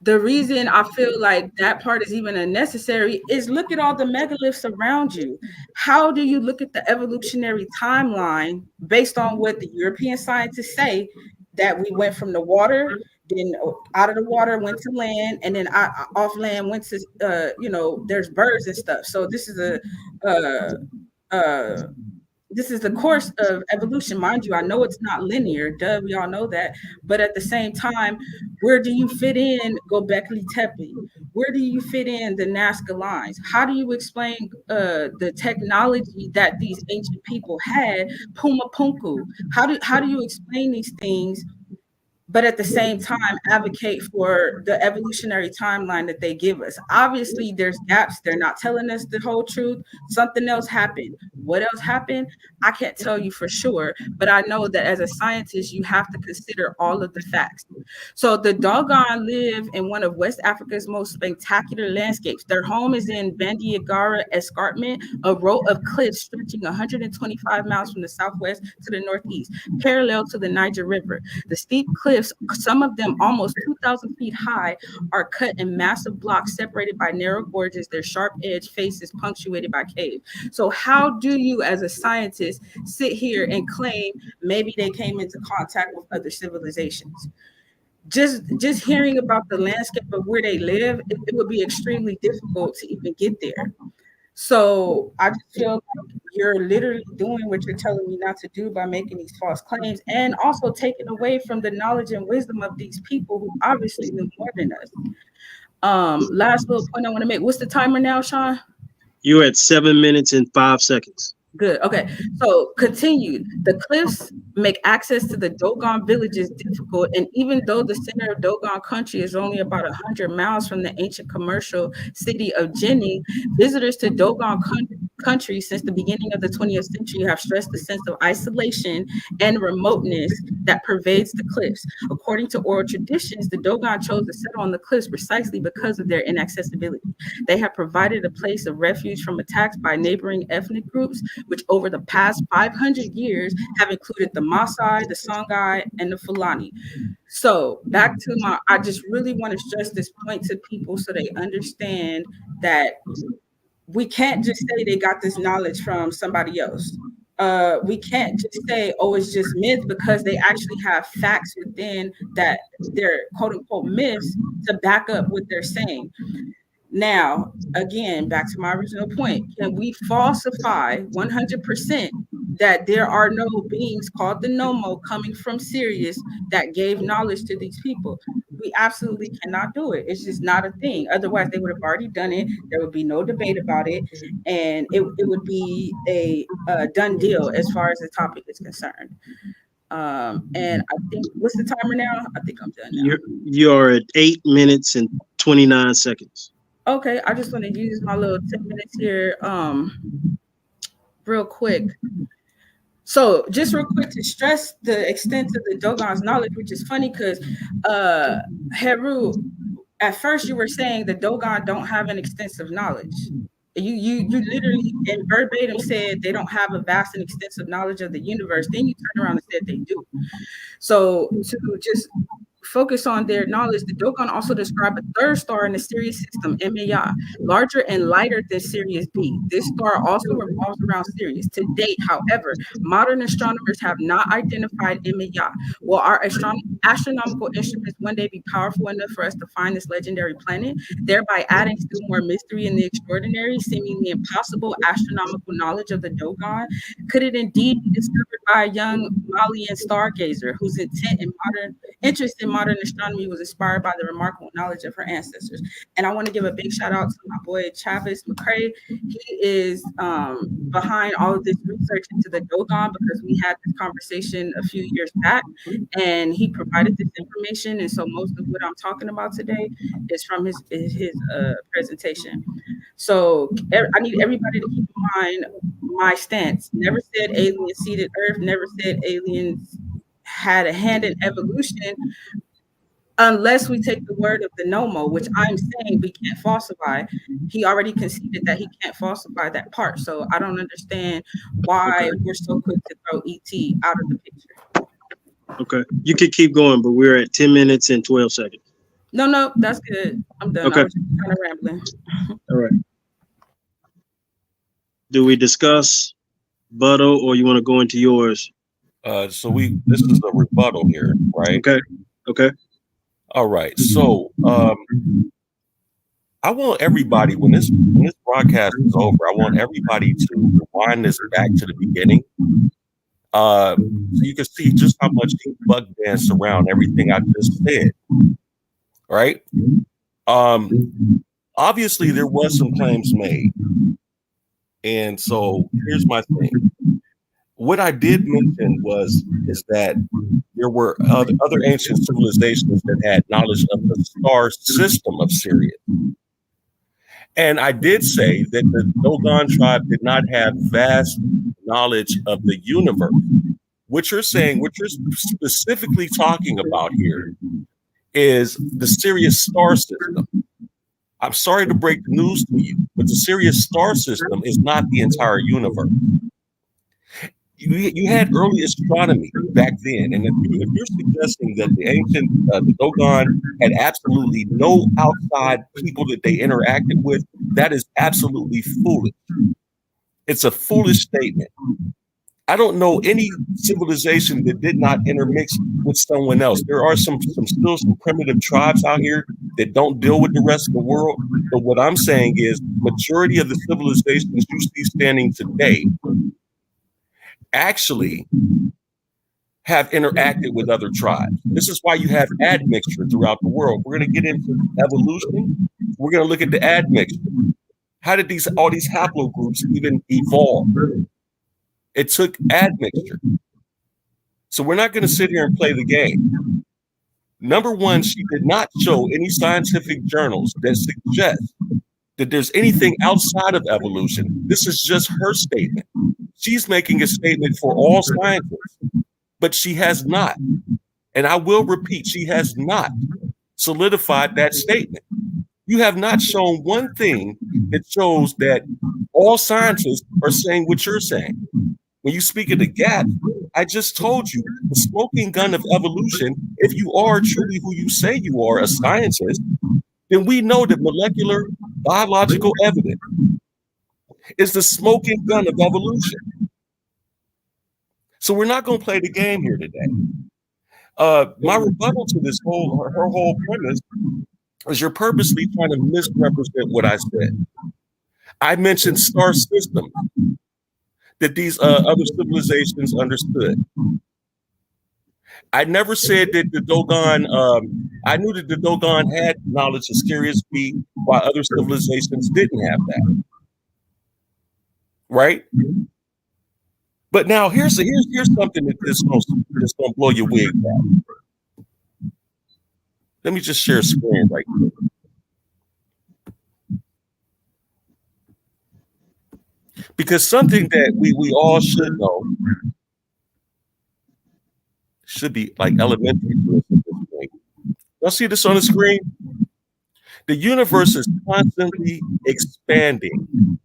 the reason I feel like that part is even unnecessary is look at all the megaliths around you. How do you look at the evolutionary timeline based on what the European scientists say that we went from the water, then out of the water went to land, and then off land went to there's birds and stuff. So uh, uh, this is the course of evolution. Mind you, I know it's not linear, duh, we all know that. But at the same time, where do you fit in Gobekli Tepe? Where do you fit in the Nazca lines? How do you explain the technology that these ancient people had, Puma Punku? How do you explain these things, but at the same time advocate for the evolutionary timeline that they give us? Obviously, there's gaps. They're not telling us the whole truth. Something else happened. What else happened? I can't tell you for sure, but I know that as a scientist, you have to consider all of the facts. So the Dogon live in one of West Africa's most spectacular landscapes. Their home is in Bandiagara Escarpment, a row of cliffs stretching 125 miles from the southwest to the northeast, parallel to the Niger River. The steep cliffs, some of them almost 2,000 feet high, are cut in massive blocks separated by narrow gorges, their sharp edged faces punctuated by caves. So how do you, as a scientist, sit here and claim maybe they came into contact with other civilizations? Just hearing about the landscape of where they live, it would be extremely difficult to even get there. So I just feel like you're literally doing what you're telling me not to do by making these false claims, and also taking away from the knowledge and wisdom of these people who obviously knew more than us. Last little point I want to make. What's the timer now, Sean? You're at 7 minutes and 5 seconds. Good. Okay. So continued. The cliffs make access to the Dogon villages difficult. And even though the center of Dogon country is only about 100 miles from the ancient commercial city of Jenny, visitors to Dogon country since the beginning of the 20th century have stressed the sense of isolation and remoteness that pervades the cliffs. According to oral traditions, the Dogon chose to settle on the cliffs precisely because of their inaccessibility. They have provided a place of refuge from attacks by neighboring ethnic groups, which over the past 500 years have included the Maasai, the Songhai, and the Fulani. So back to I just really want to stress this point to people so they understand that we can't just say they got this knowledge from somebody else. We can't just say, oh, it's just myth, because they actually have facts within that they're quote unquote myths to back up what they're saying. Now, again, back to my original point, can we falsify 100% that there are no beings called the Nomo coming from Sirius that gave knowledge to these people? We absolutely cannot do it. It's just not a thing. Otherwise, they would have already done it. There would be no debate about it. And it would be a done deal as far as the topic is concerned. And I think, what's the timer now? I think I'm done now. You're at 8 minutes and 29 seconds. Okay, I just want to use my little 10 minutes here real quick. So just real quick to stress the extent of the Dogon's knowledge, which is funny because Heru, at first you were saying the Dogon don't have an extensive knowledge. You literally in verbatim said they don't have a vast and extensive knowledge of the universe. Then you turned around and said they do. So to just focus on their knowledge, the Dogon also describe a third star in the Sirius system, Maya, larger and lighter than Sirius B. This star also revolves around Sirius. To date, however, modern astronomers have not identified Maya. Will our astronomical instruments one day be powerful enough for us to find this legendary planet, thereby adding still more mystery in the extraordinary, seemingly impossible astronomical knowledge of the Dogon? Could it indeed be discovered by a young Malian stargazer whose interest in modern astronomy was inspired by the remarkable knowledge of her ancestors? And I want to give a big shout out to my boy Travis McCrae. He is behind all of this research into the Dogon, because we had this conversation a few years back, and he provided this information. And so most of what I'm talking about today is from his presentation. So I need everybody to keep in mind my stance. Never said aliens seeded Earth. Never said aliens had a hand in evolution, unless we take the word of the Nomo, which I'm saying we can't falsify. He already conceded that he can't falsify that part. So I don't understand why we're so quick to throw ET out of the picture. Okay. You can keep going, but we're at 10 minutes and 12 seconds. No, that's good. I'm done. Okay. I was just kind of rambling. All right. Do we discuss rebuttal, or you want to go into yours? So this is a rebuttal here, right? Okay. All right. So I want everybody, when this broadcast is over, I want everybody to rewind this back to the beginning. So you can see just how much he bug danced around everything I just said. Right? Obviously there was some claims made. And so here's my thing. What I did mention is that there were other ancient civilizations that had knowledge of the star system of Sirius. And I did say that the Dogon tribe did not have vast knowledge of the universe. What you're specifically talking about here is the Sirius star system. I'm sorry to break the news to you, but the Sirius star system is not the entire universe. You had early astronomy back then, and if you're suggesting that the ancient the Dogon had absolutely no outside people that they interacted with, that is absolutely foolish. It's a foolish statement. I don't know any civilization that did not intermix with someone else. There are still some primitive tribes out here that don't deal with the rest of the world. But what I'm saying is, majority of the civilizations you see standing today actually have interacted with other tribes. This is why you have admixture throughout the world. We're going to get into evolution. We're going to look at the admixture. How did all these haplogroups even evolve? It took admixture. So we're not going to sit here and play the game. Number one, she did not show any scientific journals that suggest that there's anything outside of evolution. This is just her statement. She's making a statement for all scientists, but she has not. And I will repeat, she has not solidified that statement. You have not shown one thing that shows that all scientists are saying what you're saying. When you speak of the gap, I just told you the smoking gun of evolution, if you are truly who you say you are, a scientist, then we know that molecular biological evidence is the smoking gun of evolution. So we're not going to play the game here today. My rebuttal to her whole premise is you're purposely trying to misrepresent what I said. I mentioned star systems that these other civilizations understood. I never said that the Dogon, I knew that the Dogon had knowledge of Sirius B, while other civilizations didn't have that. Right? But now here's something that's gonna blow your wig back. Let me just share a screen right quick. Because something that we all should know, should be like elementary to us at this point. Y'all see this on the screen? The universe is constantly expanding.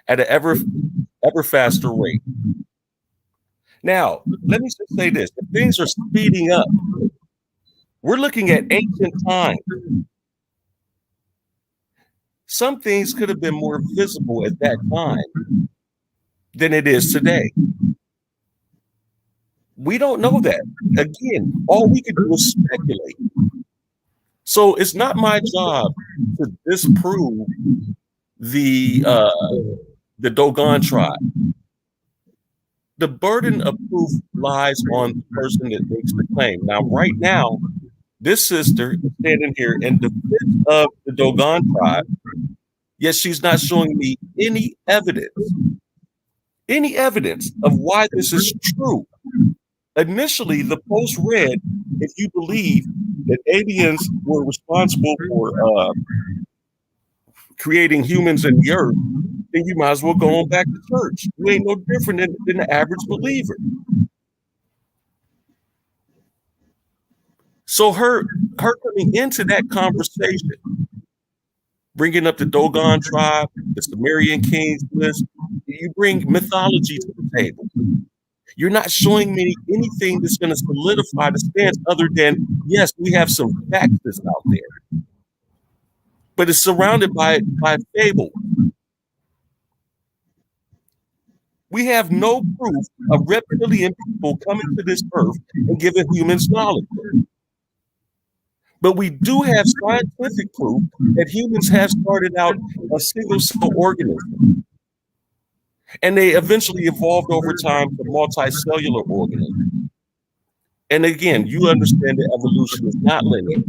at an ever faster rate. Now, let me just say this: if things are speeding up, we're looking at ancient times. Some things could have been more visible at that time than it is today. We don't know that. Again, all we can do is speculate. So it's not my job to disprove the Dogon tribe. The burden of proof lies on the person that makes the claim. Now, right now, this sister is standing here in defense of the Dogon tribe, yet she's not showing me any evidence of why this is true. Initially, the post read, if you believe that aliens were responsible for creating humans in the earth, then you might as well go on back to church. You ain't no different than the average believer. So her coming into that conversation, bringing up the Dogon tribe, the Sumerian kings list, you bring mythology to the table. You're not showing me anything that's going to solidify the stance other than, yes, we have some facts that's out there, but it's surrounded by fable. We have no proof of reptilian people coming to this earth and giving humans knowledge. But we do have scientific proof that humans have started out a single cell organism. And they eventually evolved over time to multicellular organisms. And again, you understand that evolution is not linear,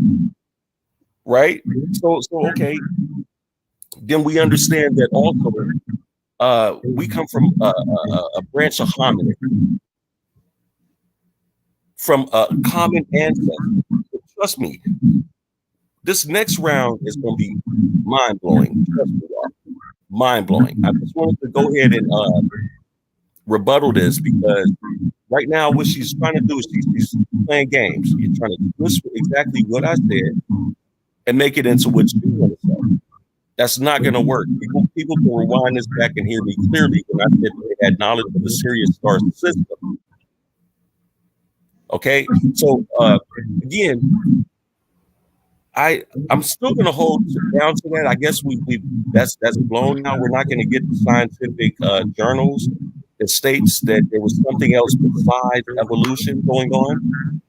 right? So okay. Then we understand that also we come from a branch of hominids, from a common ancestor. But trust me, this next round is going to be mind-blowing. Trust me, mind-blowing. I just wanted to go ahead and rebuttal this, because right now what she's trying to do is she's playing games. She's trying to twist exactly what I said and make it into what you want to say. That's not going to work. People can rewind this back and hear me clearly when I said they had knowledge of the Sirius star system. Okay, so again, I'm still going to hold down to that. I guess that's blown now. We're not going to get the scientific journals that states that there was something else besides evolution going on.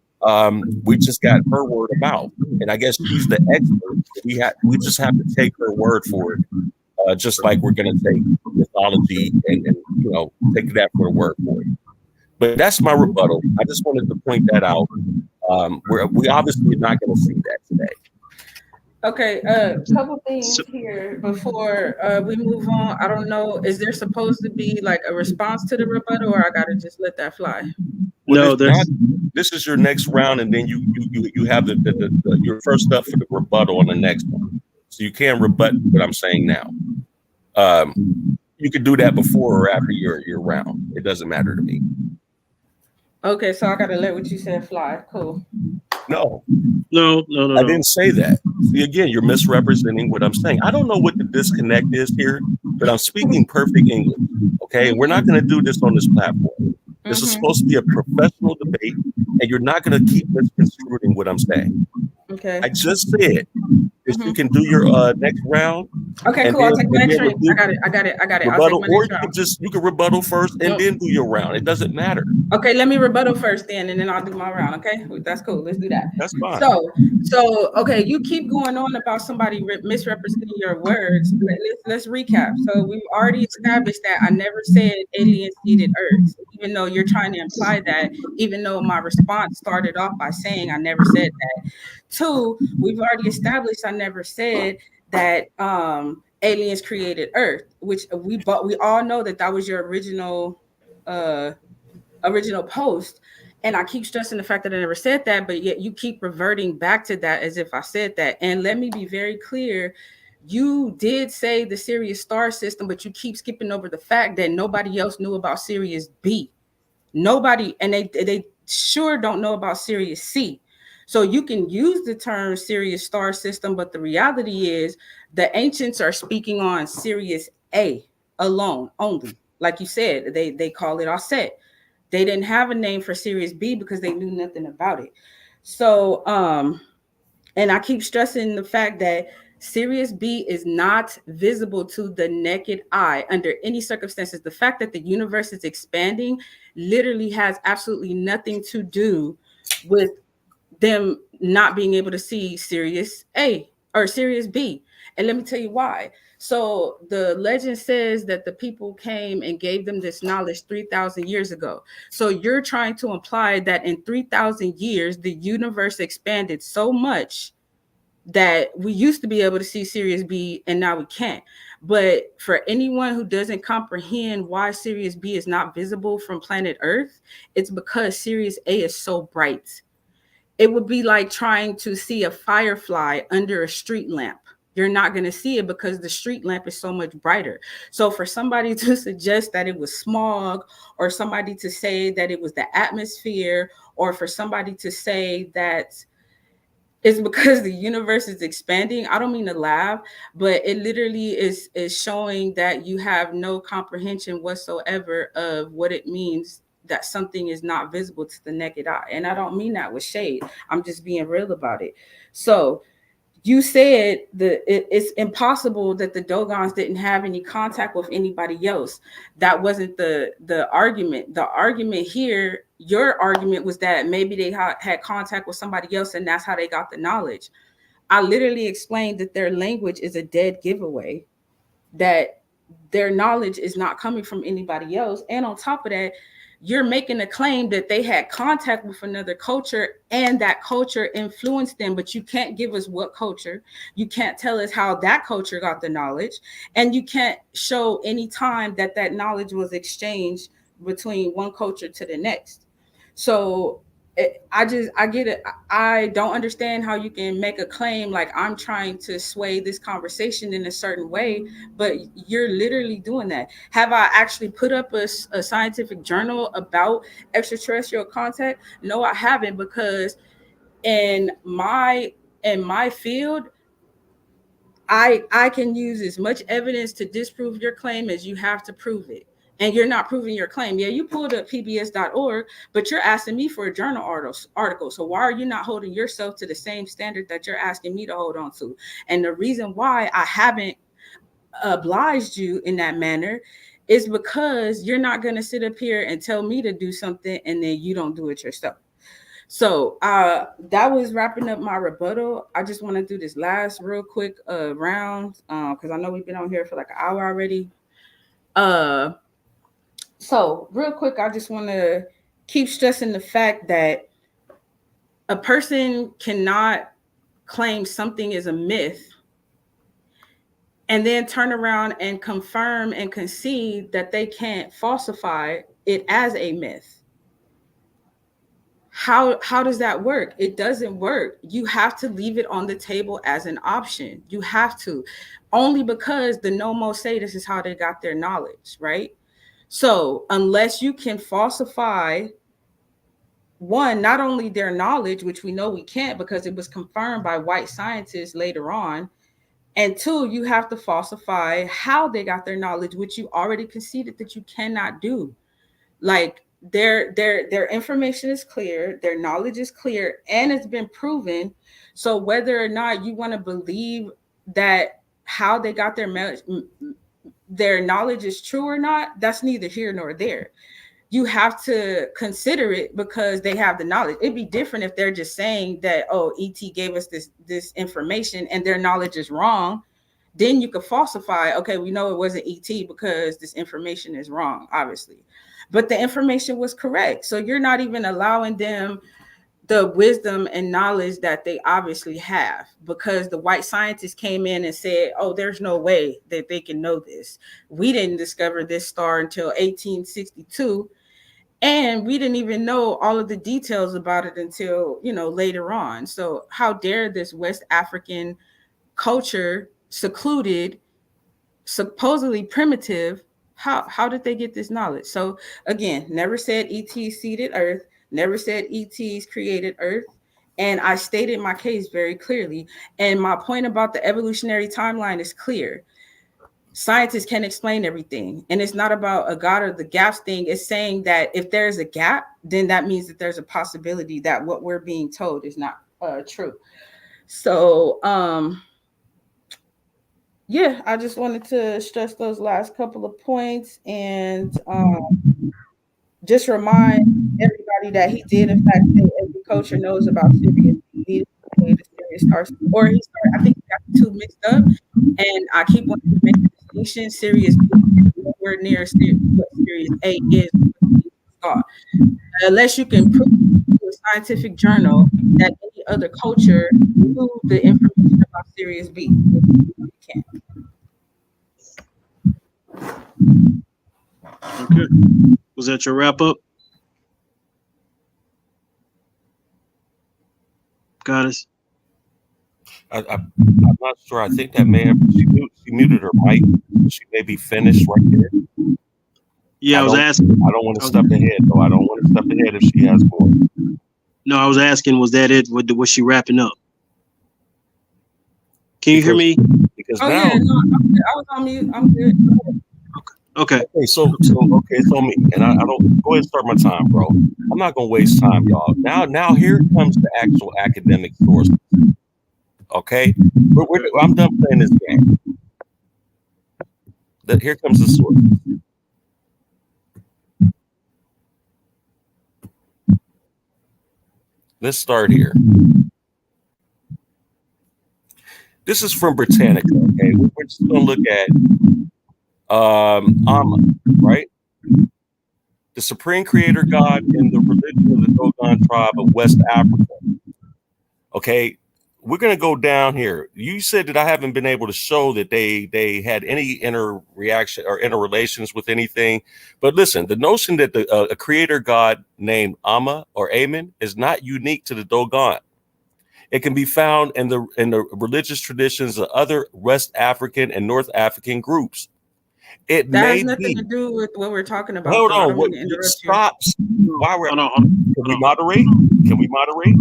We just got her word about, and I guess she's the expert. We just have to take her word for it, just like we're going to take mythology and take that for the word for it. But that's my rebuttal. I just wanted to point that out. We obviously not going to see that today. Okay, couple things here before we move on. I don't know, is there supposed to be like a response to the rebuttal, or I gotta just let that fly? Well, no, this is your next round, and then you have your first up for the rebuttal on the next one. So you can rebut what I'm saying now. You could do that before or after your round. It doesn't matter to me. Okay, so I gotta let what you said fly. Cool. No. I didn't say that. See, again, you're misrepresenting what I'm saying. I don't know what the disconnect is here, but I'm speaking perfect English. Okay, we're not going to do this on this platform. This is supposed to be a professional debate, and you're not going to keep misconstruing what I'm saying. Okay. I just said if you can do your next round. Okay, cool. I'll take the next round. I got it. Rebuttal, or you can rebuttal first and then do your round. It doesn't matter. Okay, let me rebuttal first then, and then I'll do my round. Okay, that's cool. Let's do that. That's fine. So okay, you keep going on about somebody misrepresenting your words. Let's recap. So we've already established that I never said aliens seeded Earth, even though you're trying to imply that, even though my response started off by saying I never said that. 2, we've already established I never said that aliens created Earth, which we all know that was your original post. And I keep stressing the fact that I never said that, but yet you keep reverting back to that as if I said that. And let me be very clear. You did say the Sirius star system, but you keep skipping over the fact that nobody else knew about Sirius B. Nobody, and they sure don't know about Sirius C. So you can use the term Sirius star system, but the reality is the ancients are speaking on Sirius A. alone only. Like you said, they call it offset. They didn't have a name for Sirius B because they knew nothing about it. So and I keep stressing the fact that Sirius B is not visible to the naked eye under any circumstances. The fact that the universe is expanding literally has absolutely nothing to do with them not being able to see Sirius A or Sirius B. And let me tell you why. So the legend says that the people came and gave them this knowledge 3,000 years ago. So you're trying to imply that in 3,000 years, the universe expanded so much that we used to be able to see Sirius B and now we can't. But for anyone who doesn't comprehend why Sirius B is not visible from planet Earth, it's because Sirius A is so bright. It would be like trying to see a firefly under a street lamp. You're not going to see it because the street lamp is so much brighter. So for somebody to suggest that it was smog, or somebody to say that it was the atmosphere, or for somebody to say that it's because the universe is expanding, I don't mean to laugh, but it literally is showing that you have no comprehension whatsoever of what it means that something is not visible to the naked eye. And I don't mean that with shade. I'm just being real about it. So you said it's impossible that the Dogons didn't have any contact with anybody else. That wasn't the argument. The argument here, your argument was that maybe they had contact with somebody else and that's how they got the knowledge. I literally explained that their language is a dead giveaway, that their knowledge is not coming from anybody else. And on top of that, you're making a claim that they had contact with another culture and that culture influenced them, but you can't give us what culture. You can't tell us how that culture got the knowledge, and you can't show any time that that knowledge was exchanged between one culture to the next. So I get it. I don't understand how you can make a claim like I'm trying to sway this conversation in a certain way, but you're literally doing that. Have I actually put up a scientific journal about extraterrestrial contact? No, I haven't, because in my field, I can use as much evidence to disprove your claim as you have to prove it. And you're not proving your claim. Yeah, you pulled up pbs.org, but you're asking me for a journal article. So why are you not holding yourself to the same standard that you're asking me to hold on to? And the reason why I haven't obliged you in that manner is because you're not going to sit up here and tell me to do something and then you don't do it yourself. So that was wrapping up my rebuttal. I just want to do this last real quick round because I know we've been on here for like an hour already. So real quick, I just want to keep stressing the fact that a person cannot claim something is a myth and then turn around and confirm and concede that they can't falsify it as a myth. How does that work? It doesn't work. You have to leave it on the table as an option. You have to, only because the Nomo say this is how they got their knowledge, right? So unless you can falsify, one, not only their knowledge, which we know we can't because it was confirmed by white scientists later on, and two, you have to falsify how they got their knowledge, which you already conceded that you cannot do. Like their information is clear, their knowledge is clear, and it's been proven. So whether or not you want to believe that how they got their knowledge is true or not, that's neither here nor there. You have to consider it because they have the knowledge. It'd be different if they're just saying that, oh, ET gave us this information and their knowledge is wrong. Then you could falsify, okay, we know it wasn't ET because this information is wrong, obviously. But the information was correct. So you're not even allowing them the wisdom and knowledge that they obviously have, because the white scientists came in and said, oh, there's no way that they can know this. We didn't discover this star until 1862. And we didn't even know all of the details about it until, later on. So how dare this West African culture, secluded, supposedly primitive, how did they get this knowledge? So again, never said ETs seeded Earth, never said ETs created Earth. And I stated my case very clearly. And my point about the evolutionary timeline is clear. scientists can't explain everything. And it's not about a God or the gaps thing. It's saying that if there's a gap, then that means that there's a possibility that what we're being told is not true. So, yeah, I just wanted to stress those last couple of points and just remind everybody that he did, in fact, say every culture knows about Sirius. He did the Sirius stars, or he started, I think he got the two mixed up. And I keep wanting to make the distinction. Sirius B is nowhere near what Sirius A is. Unless you can prove to a scientific journal that any other culture knew the information about Sirius B. You can't. Okay. Was that your wrap up? Goddess? I'm not sure. I think that she muted her mic. She may be finished right there. Yeah, I was asking. I don't want to step ahead, though. I don't want to step ahead if she has more. No, I was asking, was that it? Was she wrapping up? Can you hear me? Because Oh, now, yeah, no, I was on mute. I'm good. Okay. So it's on me, and I don't go ahead and start my time, bro. I'm not gonna waste time, y'all. Now here comes the actual academic source. Okay, I'm done playing this game. Here comes the source. Let's start here. This is from Britannica. Okay, we're just gonna look at Amma, right? The supreme creator god in the religion of the Dogon tribe of West Africa. Okay, we're going to go down here. You said that I haven't been able to show that they had any interreaction or interrelations with anything. But listen, the notion that a creator god named Amma or Amen is not unique to the Dogon. It can be found in the religious traditions of other West African and North African groups. That has nothing to do with what we're talking about. Hold on. What stops? Why we're Hold on. Can we moderate? Can we moderate?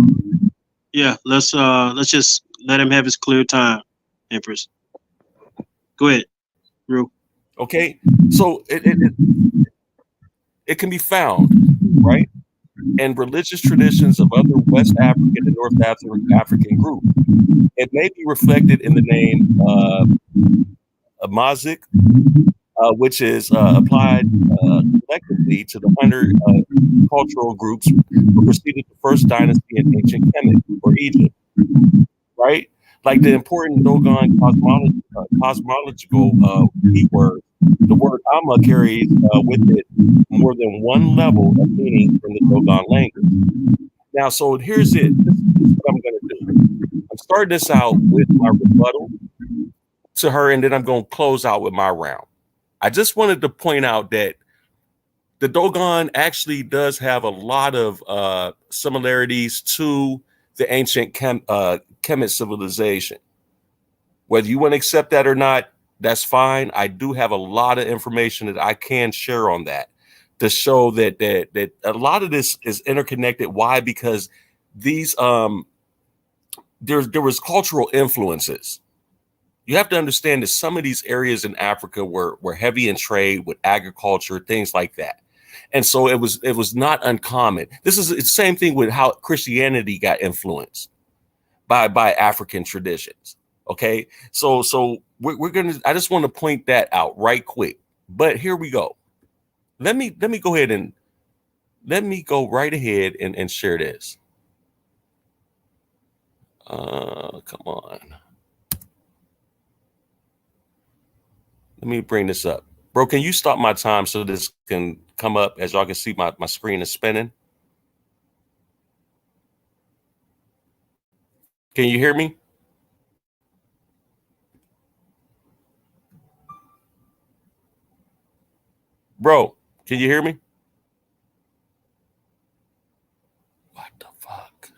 Yeah, let's just let him have his clear time, Empress. Go ahead, Heru. Okay, so it can be found, right, in religious traditions of other West African and North African groups. It may be reflected in the name Mazik, which is applied collectively to the 100 cultural groups who preceded the first dynasty in ancient Kemet or Egypt, right? Like the important Dogon cosmological keyword, the word Amma carries with it more than one level of meaning from the Dogon language. Now, so here's it. This is what I'm going to do. I'm starting this out with my rebuttal to her, and then I'm going to close out with my round. I just wanted to point out that the Dogon actually does have a lot of similarities to the ancient Kemet civilization. Whether you want to accept that or not, that's fine. I do have a lot of information that I can share on that to show that a lot of this is interconnected. Why? Because these there was cultural influences. You have to understand that some of these areas in Africa were heavy in trade with agriculture, things like that. And so it was not uncommon. It's the same thing with how Christianity got influenced by African traditions. Okay, so we're gonna. I just want to point that out right quick. But here we go. Let me go ahead and let me go right ahead and share this. Come on. Let me bring this up. Bro, can you stop my time so this can come up? As y'all can see, my screen is spinning. Can you hear me? Bro, can you hear me? What the fuck?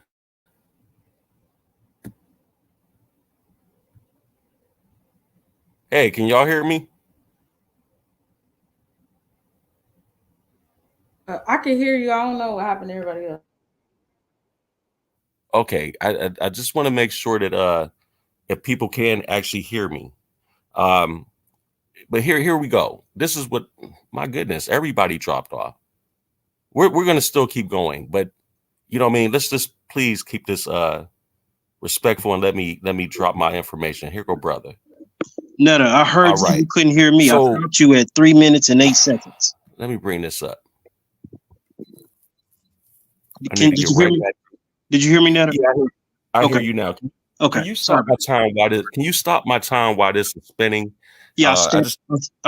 Hey, can y'all hear me? I can hear you. I don't know what happened to everybody else. Okay, I just want to make sure that if people can actually hear me. but here we go. This is what, my goodness, everybody dropped off. We're gonna still keep going, but you know what I mean. Let's just please keep this respectful and let me drop my information. Here go, brother. No, I heard All right. you couldn't hear me. So, I stopped you at 3 minutes and 8 seconds. Let me bring this up. Did you hear me? Did you hear me, Netta? Yeah, I hear you now. Okay. Can you stop my time while this? Can you stop my time while this is spinning? Yeah, I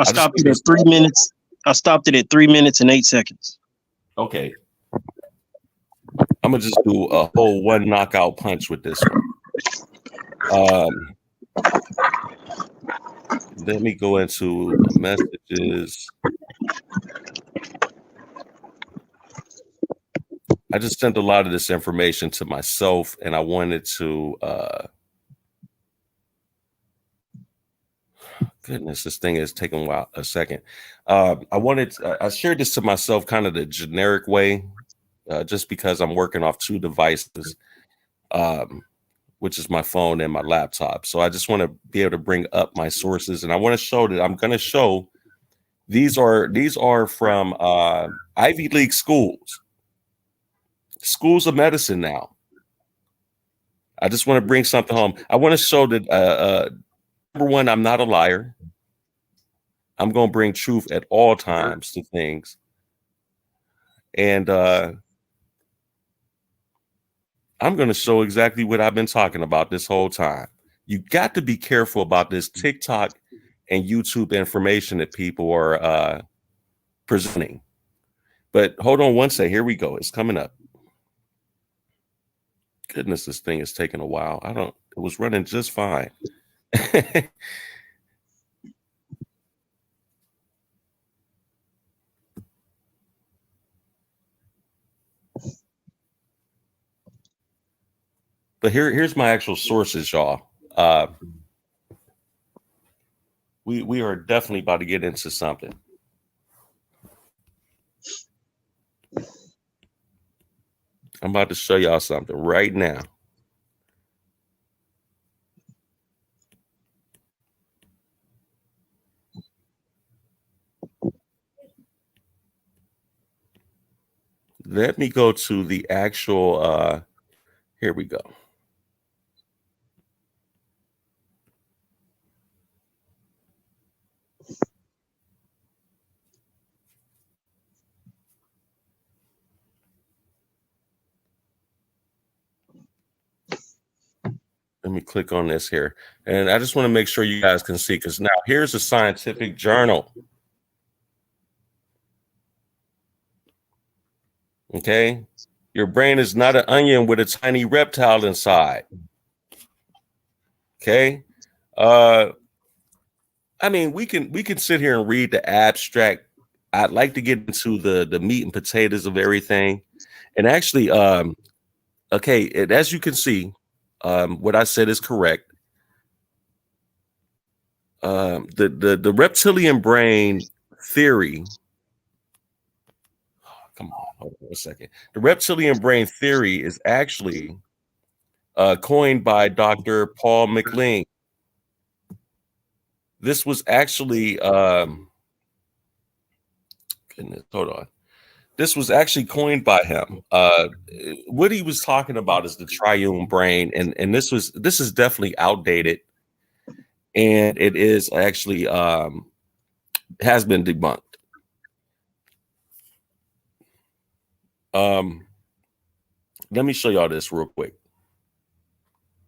stopped it at 3 minutes. I stopped it at 3 minutes and 8 seconds. Okay. I'm gonna just do a whole one knockout punch with this one. Let me go into messages. I just sent a lot of this information to myself, and I wanted to. Goodness, this thing is taking a second. I shared this to myself kind of the generic way, just because I'm working off 2 devices, which is my phone and my laptop. So I just want to be able to bring up my sources, and I want to show that I'm going to show these are from Ivy League schools of medicine now. I just want to bring something home. I want to show that number one, I'm not a liar. I'm going to bring truth at all times to things. And I'm going to show exactly what I've been talking about this whole time. You got to be careful about this TikTok and YouTube information that people are presenting. But hold on one second. Here we go. It's coming up. Goodness, this thing is taking a while. It was running just fine. But here's my actual sources, y'all. We are definitely about to get into something. I'm about to show y'all something right now. Let me go to the actual, here we go. Let me click on this here. And I just want to make sure you guys can see, because now here's a scientific journal. Okay. Your brain is not an onion with a tiny reptile inside. Okay. I mean, we can sit here and read the abstract. I'd like to get into the meat and potatoes of everything. And actually, okay, as you can see, what I said is correct. The reptilian brain theory. Come on, hold on a second. The reptilian brain theory is actually coined by Dr. Paul McLean. This was actually goodness, hold on. This was actually coined by him. What he was talking about is the triune brain, and this is definitely outdated, and it is actually has been debunked. Let me show y'all this real quick.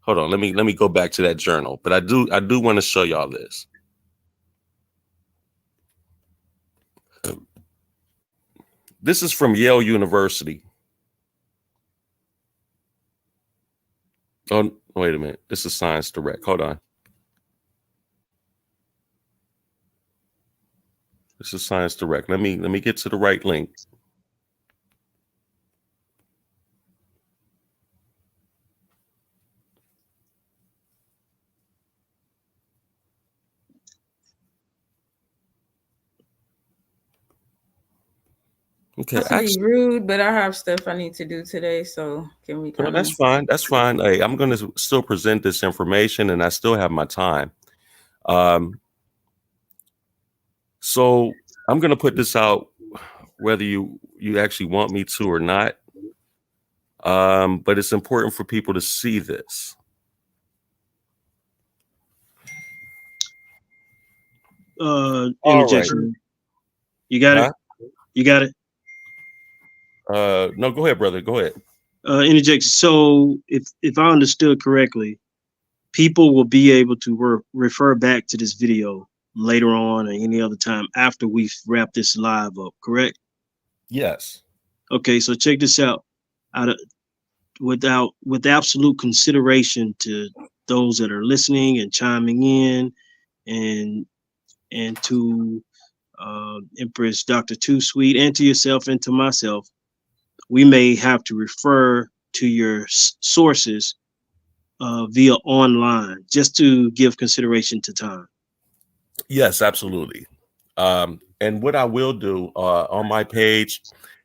Hold on, let me go back to that journal, but I do want to show y'all this. This is from Yale University. Oh, wait a minute. This is Science Direct. Hold on. This is Science Direct. Let me get to the right link. Okay, not to be rude, but I have stuff I need to do today, so can we? No, that's fine. That's fine. Hey, I'm going to still present this information, and I still have my time. So I'm going to put this out whether you actually want me to or not. But it's important for people to see this. Interjection. Right. You got it? You got it? No, go ahead, brother. Go ahead. Interjection. So if I understood correctly, people will be able to refer back to this video later on or any other time after we've wrapped this live up, correct? Yes. Okay, so check this out. With absolute consideration to those that are listening and chiming in, and to Empress Dr. TooSweet, and to yourself and to myself, we may have to refer to your sources via online, just to give consideration to time. Yes, absolutely. And what I will do on my page,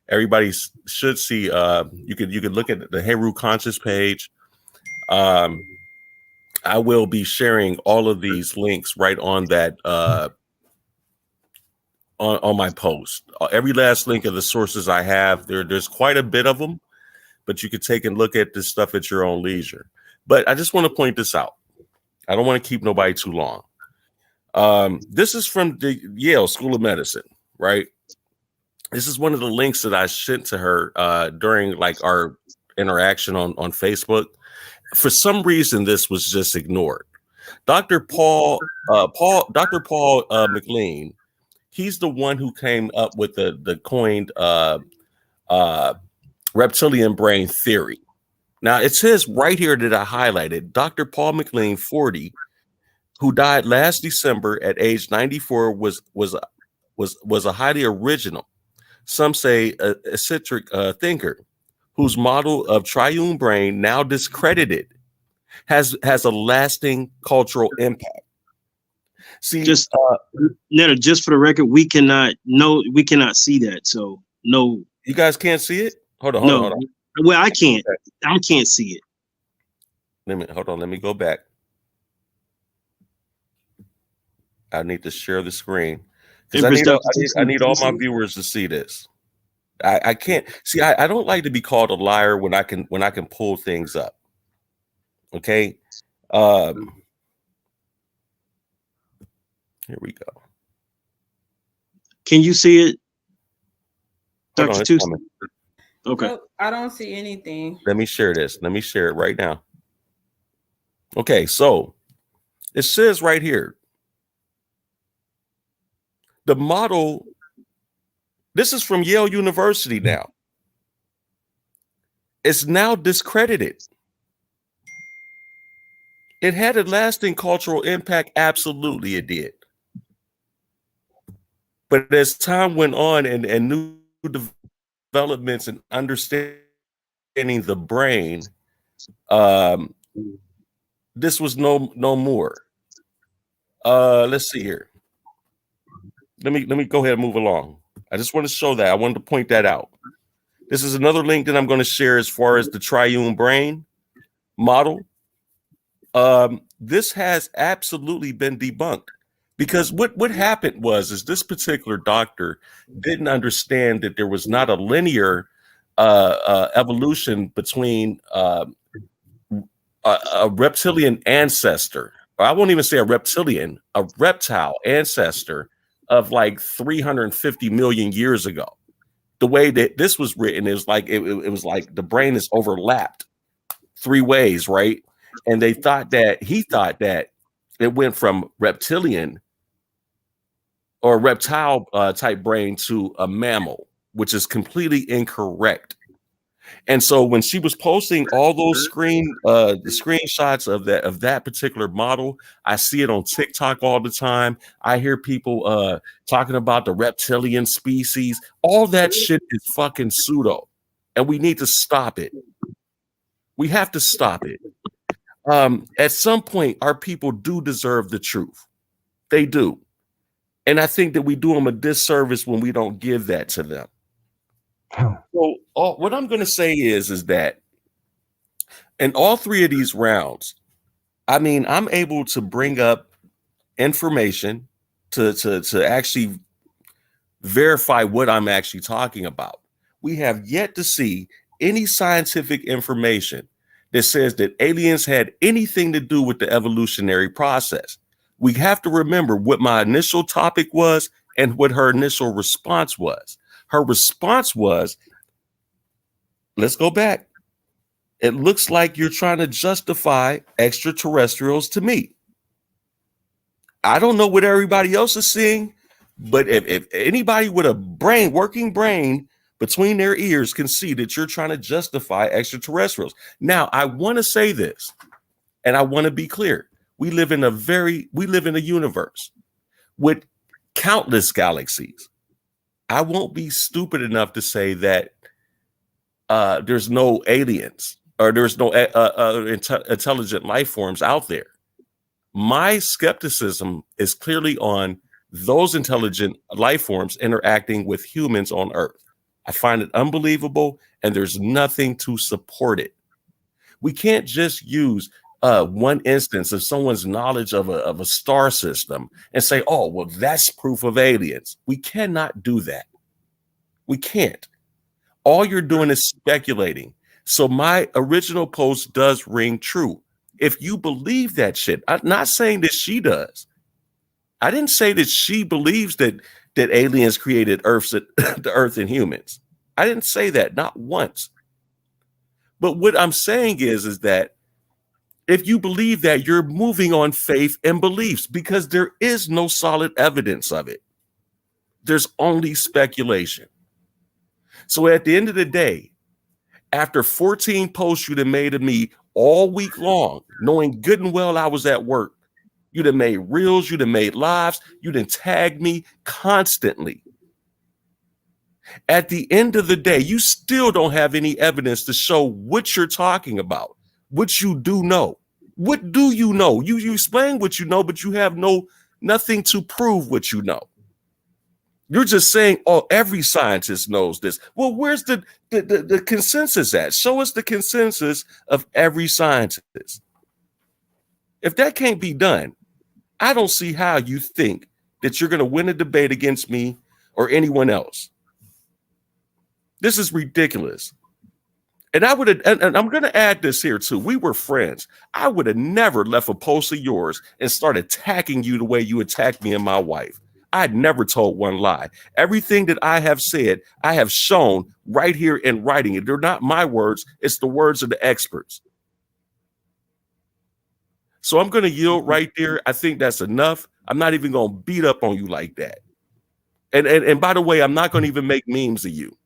everybody should see. You could look at the Heru Conscious page. I will be sharing all of these links right on that on my post. Every last link of the sources I have there's quite a bit of them, but you could take and look at this stuff at your own leisure. But I just want to point this out. I don't want to keep nobody too long. This is from the Yale School of Medicine, right? This is one of the links that I sent to her during like our interaction on Facebook. For some reason, this was just ignored. Dr. Paul McLean, he's the one who came up with the coined reptilian brain theory. Now it says right here that I highlighted Dr. Paul McLean, 40, who died last December at age 94, was a highly original, some say eccentric thinker, whose model of triune brain, now discredited, has a lasting cultural impact. See, just Netta, just for the record, we cannot see that. So no, you guys can't see it. Hold on. Well, I can't see it. Let me go back. I need to share the screen because I need all my viewers to see this. I can't see. I don't like to be called a liar when I can pull things up. Okay. Here we go. Can you see it, Dr. Tooth? Okay. Nope, I don't see anything. Let me share this. Let me share it right now. Okay, so it says right here, the model, this is from Yale University now. It's now discredited. It had a lasting cultural impact. Absolutely, it did. But as time went on and new developments and understanding the brain, this was no more. Let's see here. Let me go ahead and move along. I just want to show that. I wanted to point that out. This is another link that I'm going to share as far as the triune brain model. This has absolutely been debunked, because what happened was this particular doctor didn't understand that there was not a linear evolution between a reptilian ancestor, or I won't even say a reptile ancestor of like 350 million years ago. The way that this was written is like it was like the brain is overlapped 3 ways, right? And he thought that it went from reptilian or reptile type brain to a mammal, which is completely incorrect. And so when she was posting all those the screenshots of that particular model, I see it on TikTok all the time. I hear people talking about the reptilian species. All that shit is fucking pseudo, and we need to stop it. We have to stop it. At some point, our people do deserve the truth. They do. And I think that we do them a disservice when we don't give that to them. So what I'm going to say is that in all 3 of these rounds, I mean, I'm able to bring up information to actually verify what I'm actually talking about. We have yet to see any scientific information that says that aliens had anything to do with the evolutionary process. We have to remember what my initial topic was and what her initial response was. Her response was, let's go back. It looks like you're trying to justify extraterrestrials to me. I don't know what everybody else is seeing, but if anybody with a working brain between their ears can see that you're trying to justify extraterrestrials. Now, I want to say this, and I want to be clear. We live in a universe with countless galaxies. I won't be stupid enough to say that there's no aliens or there's no intelligent life forms out there. My skepticism is clearly on those intelligent life forms interacting with humans on Earth. I find it unbelievable, and there's nothing to support it. We can't just use one instance of someone's knowledge of a star system and say, oh, well, that's proof of aliens. We cannot do that. We can't. All you're doing is speculating. So my original post does ring true. If you believe that shit, I'm not saying that she does. I didn't say that she believes that aliens created the Earth and humans. I didn't say that, not once. But what I'm saying is that if you believe that, you're moving on faith and beliefs because there is no solid evidence of it. There's only speculation. So at the end of the day, after 14 posts you'd have made of me all week long, knowing good and well I was at work, you'd have made reels, you'd have made lives, you'd have tagged me constantly. At the end of the day, you still don't have any evidence to show what you're talking about, what you do know. What do you know? You explain what you know, but you have nothing to prove what you know. You're just saying, oh, every scientist knows this. Well, where's the consensus at? Show us the consensus of every scientist. If that can't be done, I don't see how you think that you're going to win a debate against me or anyone else. This is ridiculous. And I would have, and I'm going to add this here too. We were friends. I would have never left a post of yours and started attacking you the way you attacked me and my wife. I'd never told one lie. Everything that I have said, I have shown right here in writing it. They're not my words. It's the words of the experts. So I'm going to yield right there. I think that's enough. I'm not even going to beat up on you like that. And by the way, I'm not going to even make memes of you.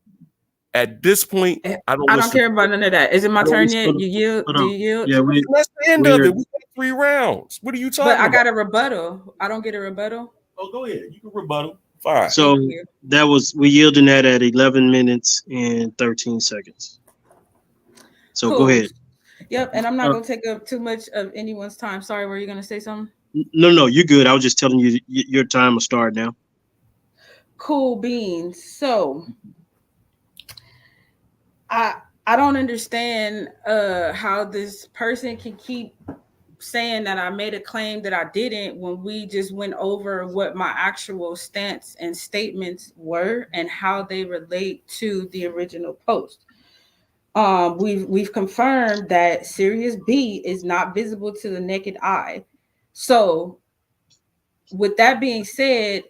At this point, I don't care about none of that. Is it my turn yet? You yield? Do you yield? Yeah, that's the end of it. We got 3 rounds. What are you talking about? But I got a rebuttal. I don't get a rebuttal. Oh, go ahead. You can rebuttal. Fine. So we yielding that at 11 minutes and 13 seconds. So cool. Go ahead. Yep, and I'm not going to take up too much of anyone's time. Sorry, were you going to say something? No, you're good. I was just telling you your time will start now. Cool beans. So I don't understand how this person can keep saying that I made a claim that I didn't when we just went over what my actual stance and statements were and how they relate to the original post. We've confirmed that Sirius B is not visible to the naked eye. So with that being said,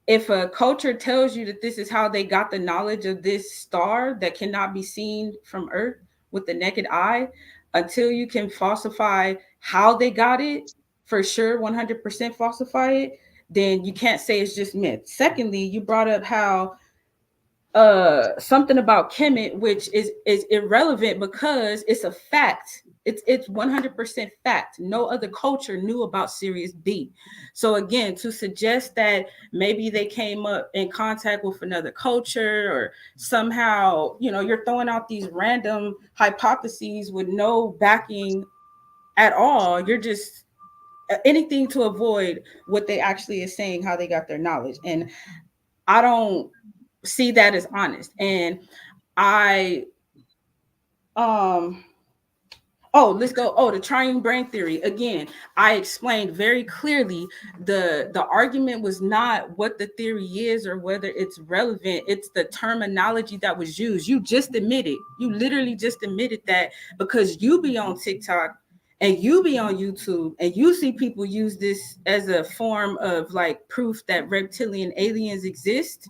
if a culture tells you that this is how they got the knowledge of this star that cannot be seen from Earth with the naked eye, until you can falsify how they got it, for sure, 100% falsify it, then you can't say it's just myth. Secondly, you brought up how something about Kemet, which is irrelevant because it's a fact. It's 100% fact. No other culture knew about Sirius B. So again, to suggest that maybe they came up in contact with another culture or somehow, you're throwing out these random hypotheses with no backing at all. You're just anything to avoid what they actually is saying, how they got their knowledge. And I don't see that as honest. And Oh, let's go. Oh, the triune brain theory. Again, I explained very clearly the argument was not what the theory is or whether it's relevant. It's the terminology that was used. You just admitted, you literally just admitted that because you be on TikTok and you be on YouTube and you see people use this as a form of like proof that reptilian aliens exist.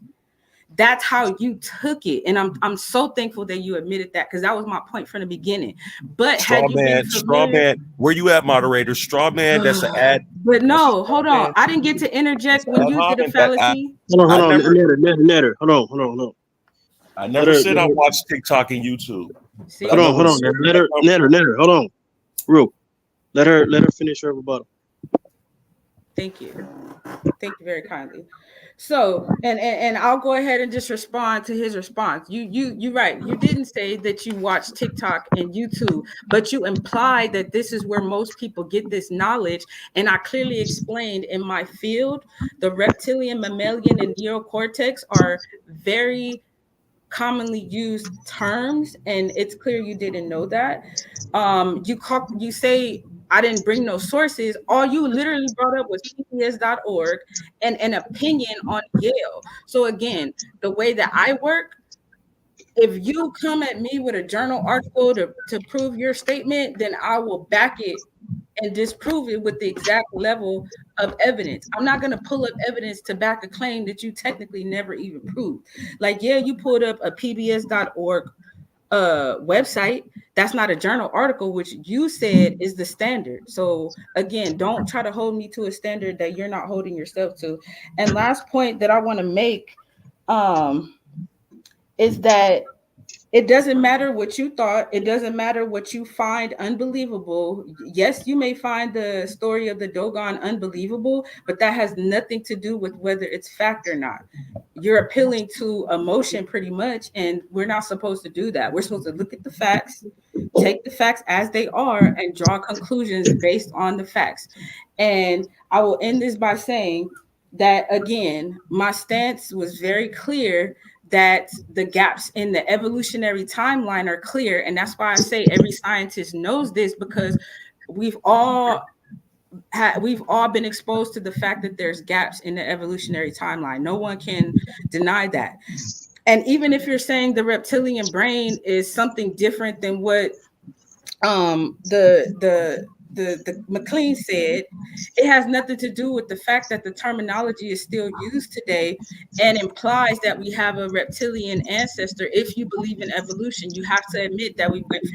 That's how you took it, and I'm so thankful that you admitted that, because that was my point from the beginning. But Straw had you been familiar, man. Where you at, moderator? Straw man. That's an ad. but That's a no, straw hold on, man. I didn't get to That's interject an when ad you did a hominem. That fallacy. Hold I on, never, Netter. Hold on. I Let never her, said I watched TikTok and YouTube, but I See, know what hold on, source Netter, that come from. hold on, real. Let her finish her rebuttal. thank you. Thank you very kindly. So, and I'll go ahead and just respond to his response. You right. You didn't say that you watch TikTok and YouTube, but you implied that this is where most people get this knowledge. And I clearly explained in my field, the reptilian, mammalian, and neocortex are very commonly used terms, and it's clear you didn't know that. You say I didn't bring no sources. All you literally brought up was pbs.org and an opinion on Yale. So again, the way that I work, if you come at me with a journal article to prove your statement, then I will back it and disprove it with the exact level of evidence. I'm not going to pull up evidence to back a claim that you technically never even proved. Like, yeah, you pulled up a pbs.org website. That's not a journal article, which you said is the standard. So again, don't try to hold me to a standard that you're not holding yourself to. And last point that I want to make um, is that it doesn't matter what you thought. It doesn't matter what you find unbelievable. Yes, you may find the story of the Dogon unbelievable, but that has nothing to do with whether it's fact or not. You're appealing to emotion pretty much, and we're not supposed to do that. We're supposed to look at the facts, take the facts as they are, and draw conclusions based on the facts. And I will end this by saying that again, my stance was very clear that the gaps in the evolutionary timeline are clear. And that's why I say every scientist knows this, because we've all been exposed to the fact that there's gaps in the evolutionary timeline. No one can deny that. And even if you're saying the reptilian brain is something different than what the McLean said, it has nothing to do with the fact that the terminology is still used today and implies that we have a reptilian ancestor. If you believe in evolution, you have to admit that we went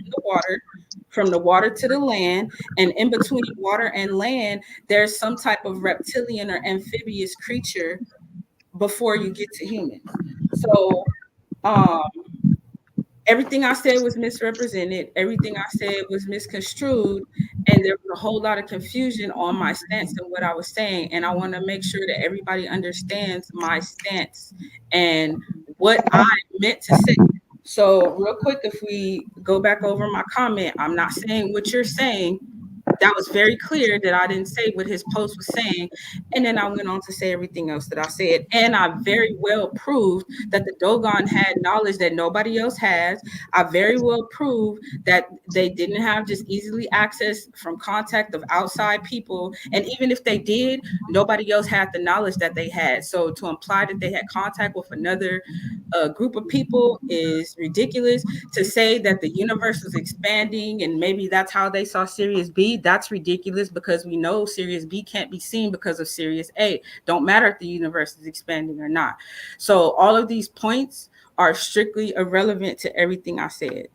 from the water to the land, and in between water and land, there's some type of reptilian or amphibious creature before you get to humans. So um everything I said was misrepresented. Everything I said was misconstrued. And there was a whole lot of confusion on my stance and what I was saying. And I want to make sure that everybody understands my stance and what I meant to say. So, real quick, if we go back over my comment, I'm not saying what you're saying. That was very clear that I didn't say what his post was saying. And then I went on to say everything else that I said. And I very well proved that the Dogon had knowledge that nobody else has. I very well proved that they didn't have just easily access from contact of outside people. And even if they did, nobody else had the knowledge that they had. So to imply that they had contact with another group of people is ridiculous. To say that the universe was expanding and maybe that's how they saw Sirius B, that's ridiculous, because we know Sirius B can't be seen because of Sirius A. Don't matter if the universe is expanding or not. So all of these points are strictly irrelevant to everything I said.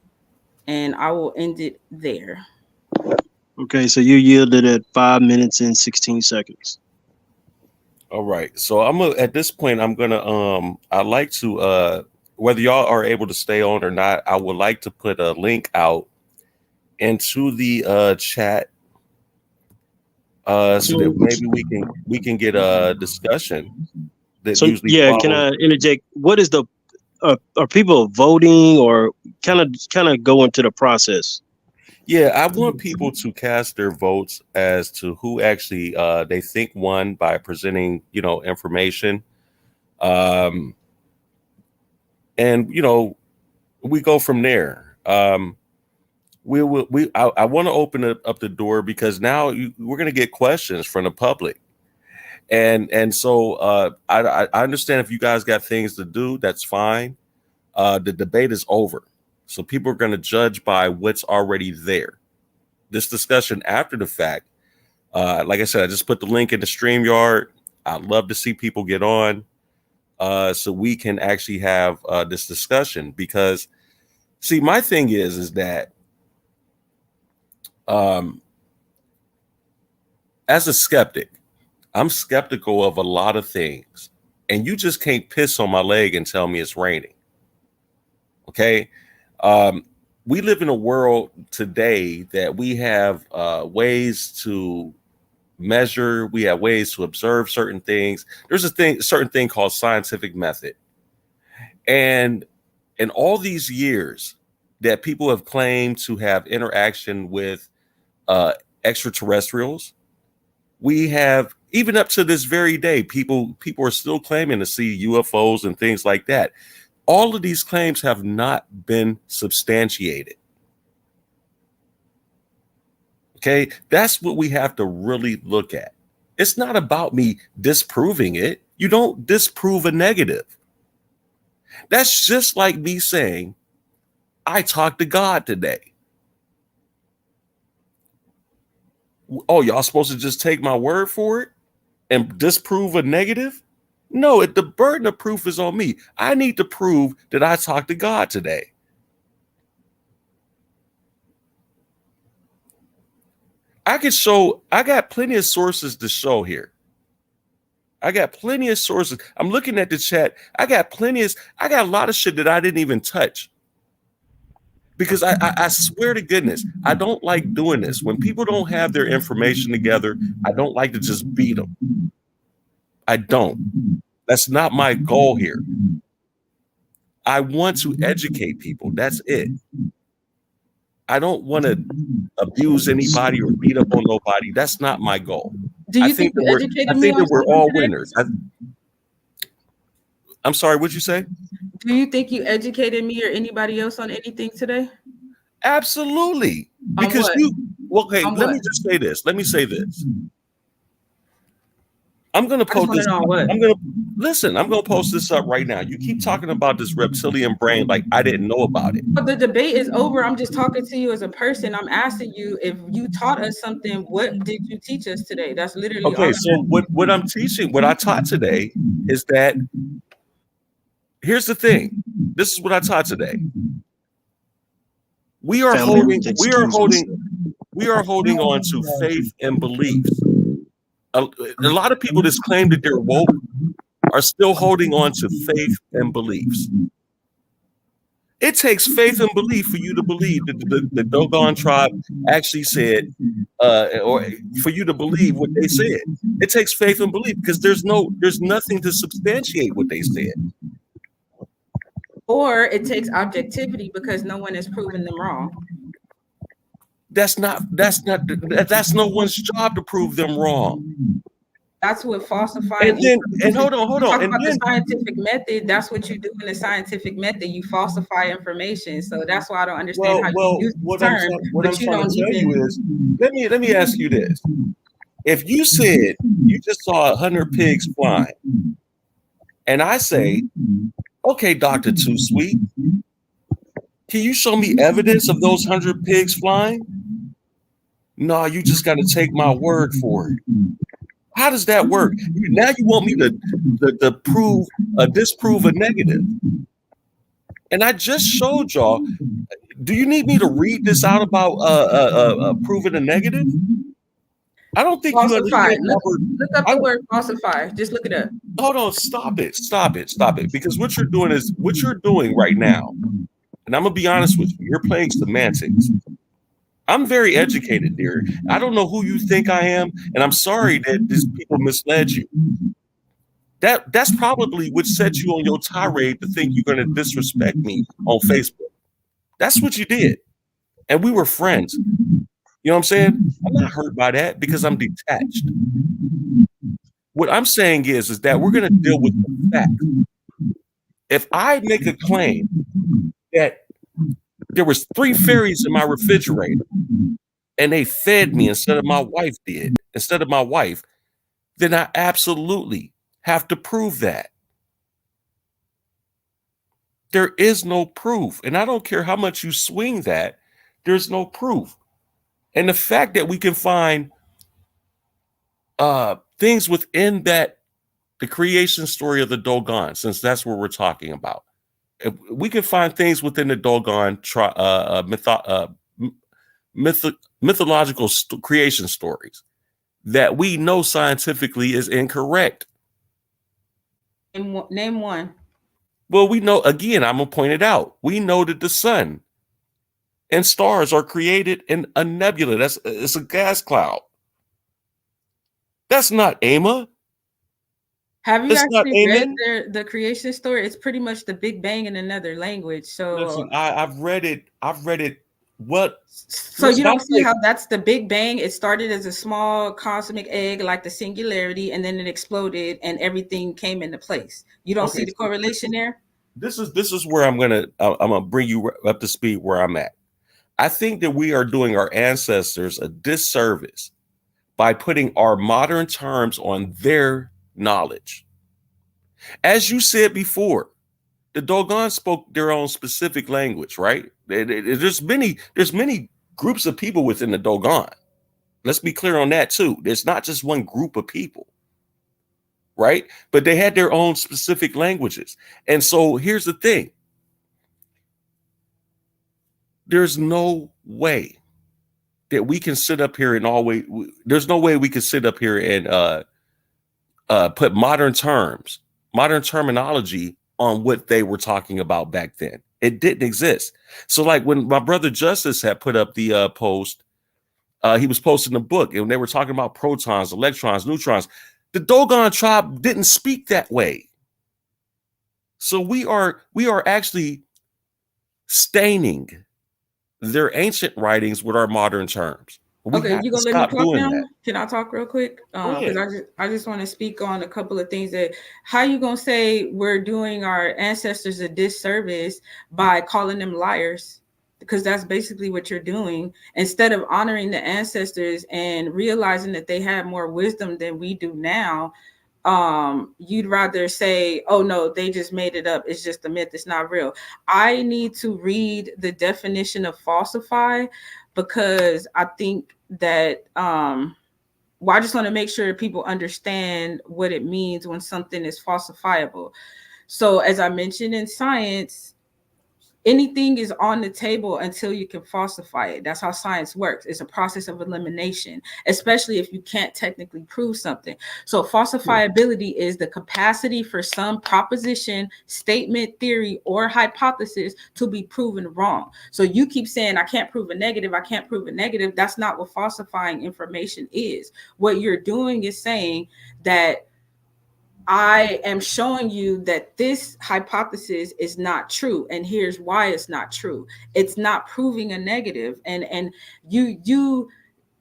And I will end it there. Okay, so you yielded at 5 minutes and 16 seconds. All right. So at this point, I'd like to whether y'all are able to stay on or not, I would like to put a link out into the chat so that maybe we can get a discussion that So usually yeah, can follows. I interject? What is the are people voting, or kind of go into the process? Yeah, I want people to cast their votes as to who actually they think won by presenting, information. Um, and we go from there. I want to open up the door because now we're going to get questions from the public. And so I understand if you guys got things to do, that's fine. The debate is over. So people are going to judge by what's already there. This discussion after the fact, like I said, I just put the link in the StreamYard. I'd love to see people get on so we can actually have this discussion. Because, see, my thing is that as a skeptic, I'm skeptical of a lot of things. And you just can't piss on my leg and tell me it's raining. Okay? We live in a world today that we have ways to measure, we have ways to observe certain things. There's a certain thing called scientific method. And in all these years that people have claimed to have interaction with extraterrestrials, we have, even up to this very day, people are still claiming to see UFOs and things like that. All of these claims have not been substantiated. Okay, that's what we have to really look at. It's not about me disproving it. You don't disprove a negative. That's just like me saying, I talked to God today. Oh, y'all supposed to just take my word for it and disprove a negative? No, the burden of proof is on me. I need to prove that I talked to God today. I got plenty of sources to show here. I got plenty of sources. I'm looking at the chat. I got a lot of shit that I didn't even touch. Because I swear to goodness, I don't like doing this. When people don't have their information together, I don't like to just beat them. I don't. That's not my goal here. I want to educate people. That's it. I don't want to abuse anybody or beat up on nobody. That's not my goal. Do you think you educated me? I think that we're all winners. I'm sorry, what'd you say? Do you think you educated me or anybody else on anything today? Absolutely. Because okay, let me just say this. Let me say this. I'm gonna post this. I'm gonna post this up right now. You keep talking about this reptilian brain like I didn't know about it. But the debate is over. I'm just talking to you as a person. I'm asking you if you taught us something. What did you teach us today? That's literally okay. So what I'm teaching, what I taught today is that here's the thing. This is what I taught today. We are holding on to faith and beliefs. A lot of people that claim that they're woke are still holding on to faith and beliefs. It takes faith and belief for you to believe that the Dogon tribe actually said, or for you to believe what they said. It takes faith and belief because there's nothing to substantiate what they said. Or it takes objectivity because no one has proven them wrong. That's no one's job to prove them wrong. That's what falsifying. And hold on. Talk about the scientific method. That's what you do in the scientific method. You falsify information. So that's why I don't understand how you use the term. What I'm trying to tell you is, let me ask you this: if you said you just saw 100 pigs flying, and I say, okay, Dr. TooSweet, can you show me evidence of those 100 pigs flying? No, you just got to take my word for it. How does that work? Now you want me to disprove a negative. And I just showed y'all. Do you need me to read this out about proving a negative? I don't think falsify. Look up the word falsify. Just look it up. Hold on, stop it. Because what you're doing right now, and I'm gonna be honest with you, you're playing semantics. I'm very educated, dear. I don't know who you think I am, and I'm sorry that these people misled you. That's probably what set you on your tirade to think you're gonna disrespect me on Facebook. That's what you did. And we were friends. You know what I'm saying? I'm not hurt by that because I'm detached. What I'm saying is that we're gonna deal with the facts. If I make a claim that there was 3 fairies in my refrigerator and they fed me instead of my wife did, instead of my wife, then I absolutely have to prove that. There is no proof. And I don't care how much you swing that, there's no proof. And the fact that we can find things within that, the creation story of the Dogon, since that's what we're talking about. If we can find things within the Dogon mythological creation stories that we know scientifically is incorrect. Name one. Well, we know, again, I'm going to point it out. We know that the sun and stars are created in a nebula. It's a gas cloud. That's not Ama. Have you It's not actually read Amen. the creation story? It's pretty much the Big Bang in another language. So Listen, I've read it. What? so you Listen, don't see how that's the Big Bang. It started as a small cosmic egg, like the singularity, and then it exploded, and everything came into place. You don't see the correlation there. This is where I'm gonna bring you up to speed where I'm at. I think that we are doing our ancestors a disservice by putting our modern terms on their knowledge. As you said before, the Dogon spoke their own specific language, right? There's many groups of people within the Dogon. Let's be clear on that too. There's not just one group of people, right? But they had their own specific languages. And so here's the thing. There's no way that we can sit up here and always, there's no way we can sit up here and put modern terminology on what they were talking about back then. It didn't exist. So like when my brother Justice had put up the post, he was posting a book and they were talking about protons, electrons, neutrons. The Dogon tribe didn't speak that way. So we are actually staining their ancient writings with our modern terms. We Okay, have you to gonna let me stop talk doing now? that. Can I talk real quick? Go ahead. Because I just want to speak on a couple of things that how you gonna say we're doing our ancestors a disservice by calling them liars? Because that's basically what you're doing. Instead of honoring the ancestors and realizing that they had more wisdom than we do now, you'd rather say, oh no, they just made it up, it's just a myth, it's not real. I need to read the definition of falsify because I think that well, I just want to make sure people understand what it means when something is falsifiable. So as I mentioned in science, anything is on the table until you can falsify it. That's how science works. It's a process of elimination, especially if you can't technically prove something. So falsifiability is the capacity for some proposition, statement, theory, or hypothesis to be proven wrong. So you keep saying, I can't prove a negative, I can't prove a negative. That's not what falsifying information is. What you're doing is saying that I am showing you that this hypothesis is not true, and here's why it's not true. It's not proving a negative, and you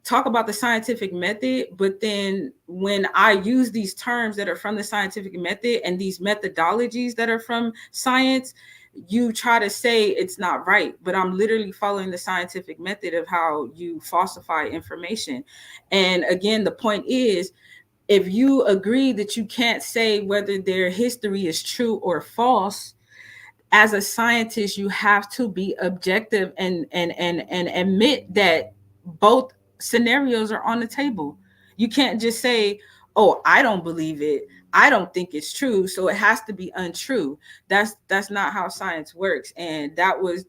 talk about the scientific method, but then when I use these terms that are from the scientific method and these methodologies that are from science, you try to say it's not right, but I'm literally following the scientific method of how you falsify information. And again, the point is, if you agree that you can't say whether their history is true or false, as a scientist, you have to be objective and admit that both scenarios are on the table. You can't just say, "Oh, I don't believe it. I don't think it's true, so it has to be untrue." That's not how science works, and that was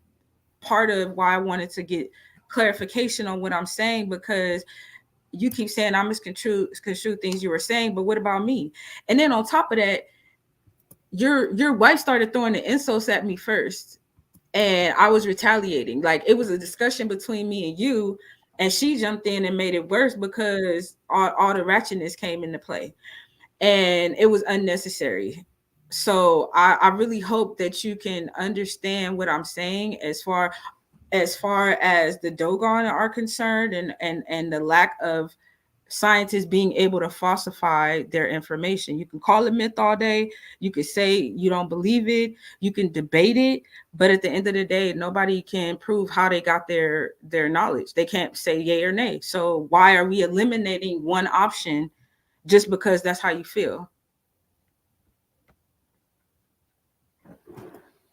part of why I wanted to get clarification on what I'm saying, because you keep saying I misconstrue things you were saying, but what about me? And then on top of that, your wife started throwing the insults at me first, and I was retaliating. Like it was a discussion between me and you, and she jumped in and made it worse because all the ratchetness came into play, and it was unnecessary. So I really hope that you can understand what I'm saying as far as the Dogon are concerned, and the lack of scientists being able to falsify their information. You can call it myth all day. You could say you don't believe it. You can debate it. But at the end of the day, nobody can prove how they got their knowledge. They can't say yay or nay. So why are we eliminating one option just because that's how you feel?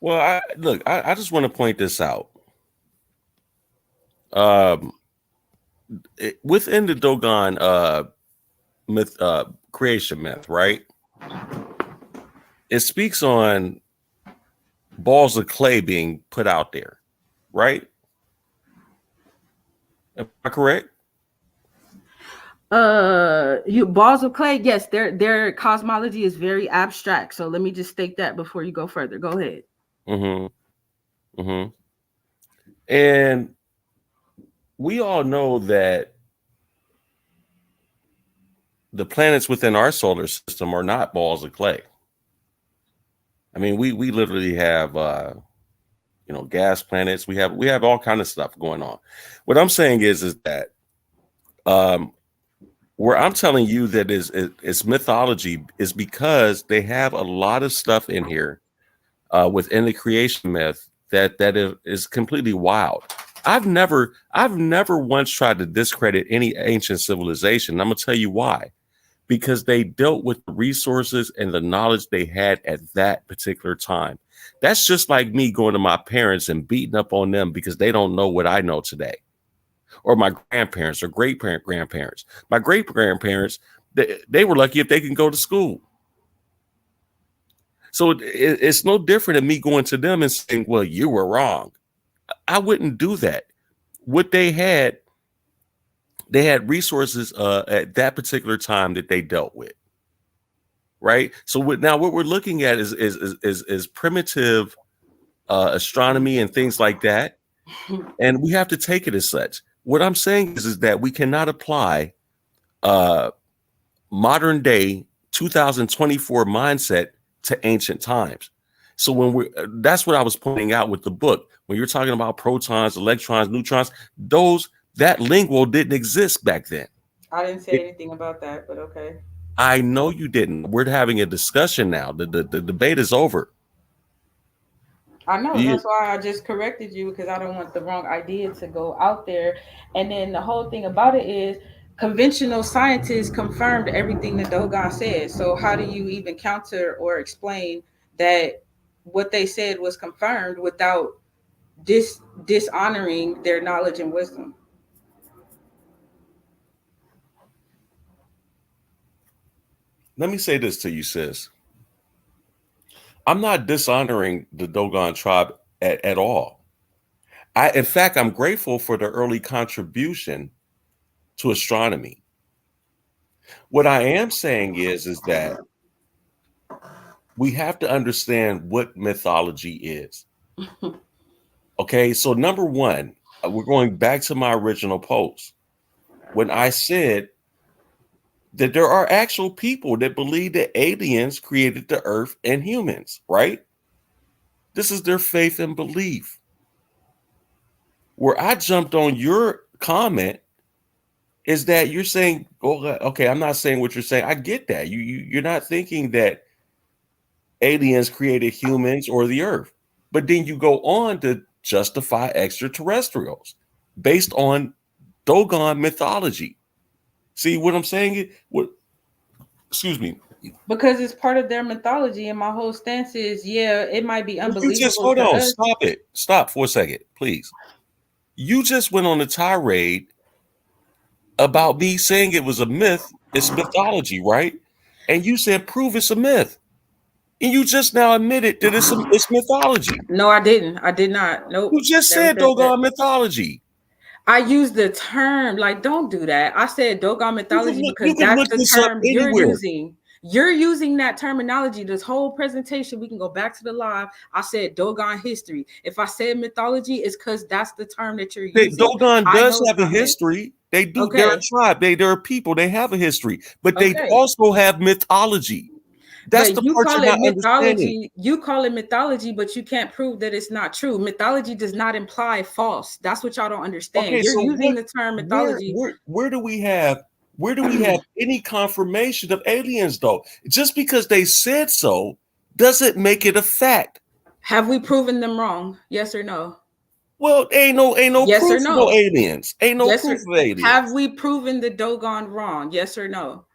Well, I just want to point this out. Within the Dogon myth, creation myth, right? It speaks on balls of clay being put out there, right? Am I correct? You balls of clay, yes, their cosmology is very abstract. So let me just state that before you go further. Go ahead. And we all know that the planets within our solar system are not balls of clay. I mean, we literally have gas planets. We have all kind of stuff going on. What I'm saying is that where I'm telling you that is mythology is because they have a lot of stuff in here within the creation myth that is completely wild. I've never once tried to discredit any ancient civilization. I'm gonna tell you why. Because they dealt with the resources and the knowledge they had at that particular time. That's just like me going to my parents and beating up on them because they don't know what I know today. Or my grandparents or grandparents. My great-grandparents, they were lucky if they can go to school. So it's no different than me going to them and saying, well, you were wrong. I wouldn't do that. What they had resources at that particular time that they dealt with. Right. So what we're looking at is primitive astronomy and things like that. And we have to take it as such. What I'm saying is that we cannot apply modern day 2024 mindset to ancient times. So that's what I was pointing out with the book. When you're talking about protons, electrons, neutrons, that lingo didn't exist back then. I didn't say anything about that, but okay. I know you didn't. We're having a discussion now. The debate is over. I know. That's why I just corrected you, because I don't want the wrong idea to go out there. And then the whole thing about it is conventional scientists confirmed everything that Dogon said. So how do you even counter or explain that what they said was confirmed without dishonoring their knowledge and wisdom? Let me say this to you, sis. I'm not dishonoring the Dogon tribe at all. In fact, I'm grateful for the early contribution to astronomy. What I am saying is that we have to understand what mythology is. Okay, so number one, we're going back to my original post when I said that there are actual people that believe that aliens created the earth and humans, right? This is their faith and belief. Where I jumped on your comment is that you're saying, oh, okay, I'm not saying what you're saying. I get that. You're not thinking that aliens created humans or the earth. But then you go on to justify extraterrestrials based on Dogon mythology. See what I'm saying? Excuse me. Because it's part of their mythology, and my whole stance is, yeah, it might be unbelievable. You just hold on. Stop it. Stop for a second, please. You just went on a tirade about me saying it was a myth. It's mythology, right? And you said, prove it's a myth. And you just now admitted that it's mythology. No, I didn't. I did not. Nope. You just said Dogon mythology. I used the term, like, don't do that. I said Dogon mythology because that's the term you're using. You're using that terminology. This whole presentation, we can go back to the live. I said Dogon history. If I said mythology, it's because that's the term that you're using. Dogon does have a history. They do. Okay. They're a tribe. They're a people. They have a history, but they also have mythology. That's the part you're not understanding. You call it mythology, but you can't prove that it's not true. Mythology does not imply false. That's what y'all don't understand. Okay, you're using the term mythology. Where do we have Where do we have any confirmation of aliens, though? Just because they said so doesn't make it a fact. Have we proven them wrong? Yes or no? Well, ain't no Yes or proof of no no? aliens. Ain't no Yes proof or of aliens. have we proven the Dogon wrong? Yes or no?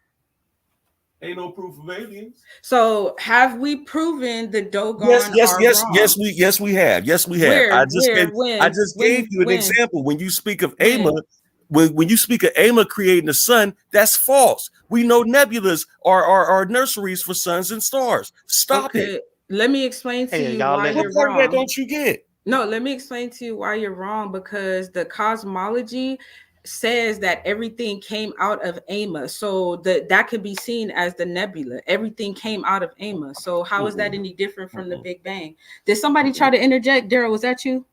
Ain't no proof of aliens. So have we proven the Yes, Dogon yes, are yes, wrong? yes, we have. Yes, we have. Where, where, I when, just gave when, you an when, example. When you speak of Ama, when? when you speak of Ama creating the sun, that's false. We know nebulas are nurseries for suns and stars. Stop it. Okay, let me explain to Hey, you y'all why let What you're him. part of that wrong. don't you get? No, let me explain to you why you're wrong, because the cosmology says that everything came out of Ama. So that could be seen as the nebula. Everything came out of Ama. So how is that Mm-mm, any different from the mm-mm, Big Bang? Did somebody try mm-mm. to interject? Daryl, was that you?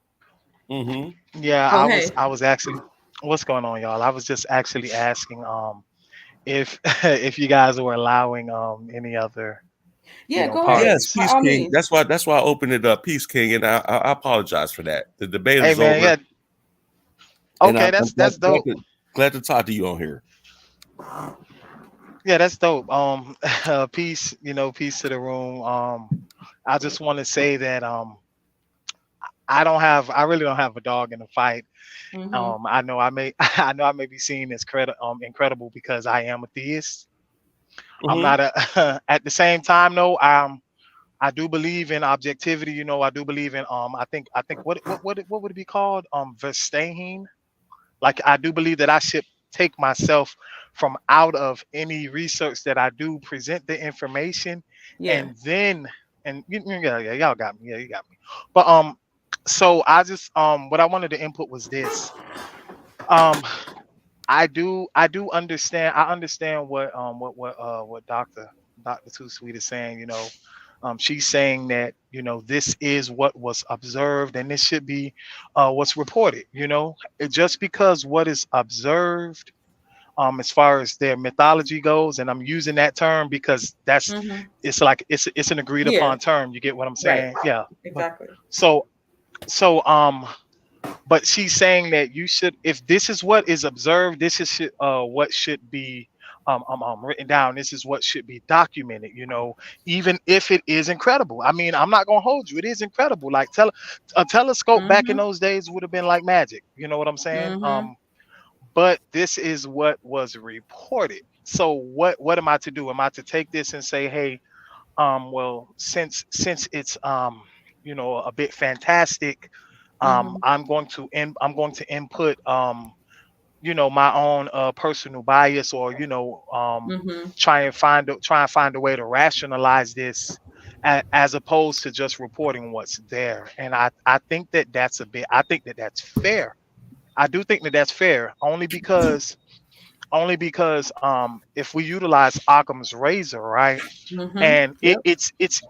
Mm-hmm. Yeah, Oh, I was hey. I was actually. What's going on, y'all? I was just actually asking if if you guys were allowing any other Yeah, go ahead. Yes, By parties. Peace all King. means. That's why I opened it up, Peace King, and I apologize for that. The debate Hey is man, over, yeah, and okay, I'm that's dope. glad to talk to you on here. Yeah, that's dope. Peace, peace to the room. I just want to say that I really don't have a dog in the fight. Mm-hmm. I know I may I know I may be seen as incredible because I am a theist. I'm Mm-hmm. not a at the same time though, I do believe in objectivity, I do believe in I think what would it be called? Verstehen. Like I do believe that I should take myself from out of any research that I do, present the information, Yeah. and then yeah, y'all got me. Yeah, you got me. But so I just what I wanted to input was this. Um I do understand. I understand what Doctor TooSweet is saying. She's saying that this is what was observed and this should be what's reported. Just because what is observed, as far as their mythology goes, and I'm using that term because Mm-hmm. it's like it's an agreed Yeah. upon term. You get what I'm Right. saying? Yeah. But Exactly. so so but she's saying that you should, if this is what is observed, this is what should be written down, this is what should be documented, even if it is incredible. I mean, I'm not gonna hold you, it is incredible. Like a telescope back in Mm-hmm. those days would have been like magic, you know what I'm saying? Mm-hmm. But this is what was reported. So what am I to do? Am I to take this and say, hey, well, since it's a bit fantastic, Mm-hmm. I'm going to input my own personal bias, or Mm-hmm. try and find a way to rationalize this, as opposed to just reporting what's there. And I think that that's fair. I do think that that's fair, only because if we utilize Occam's razor, right? Mm-hmm. And Yep. it's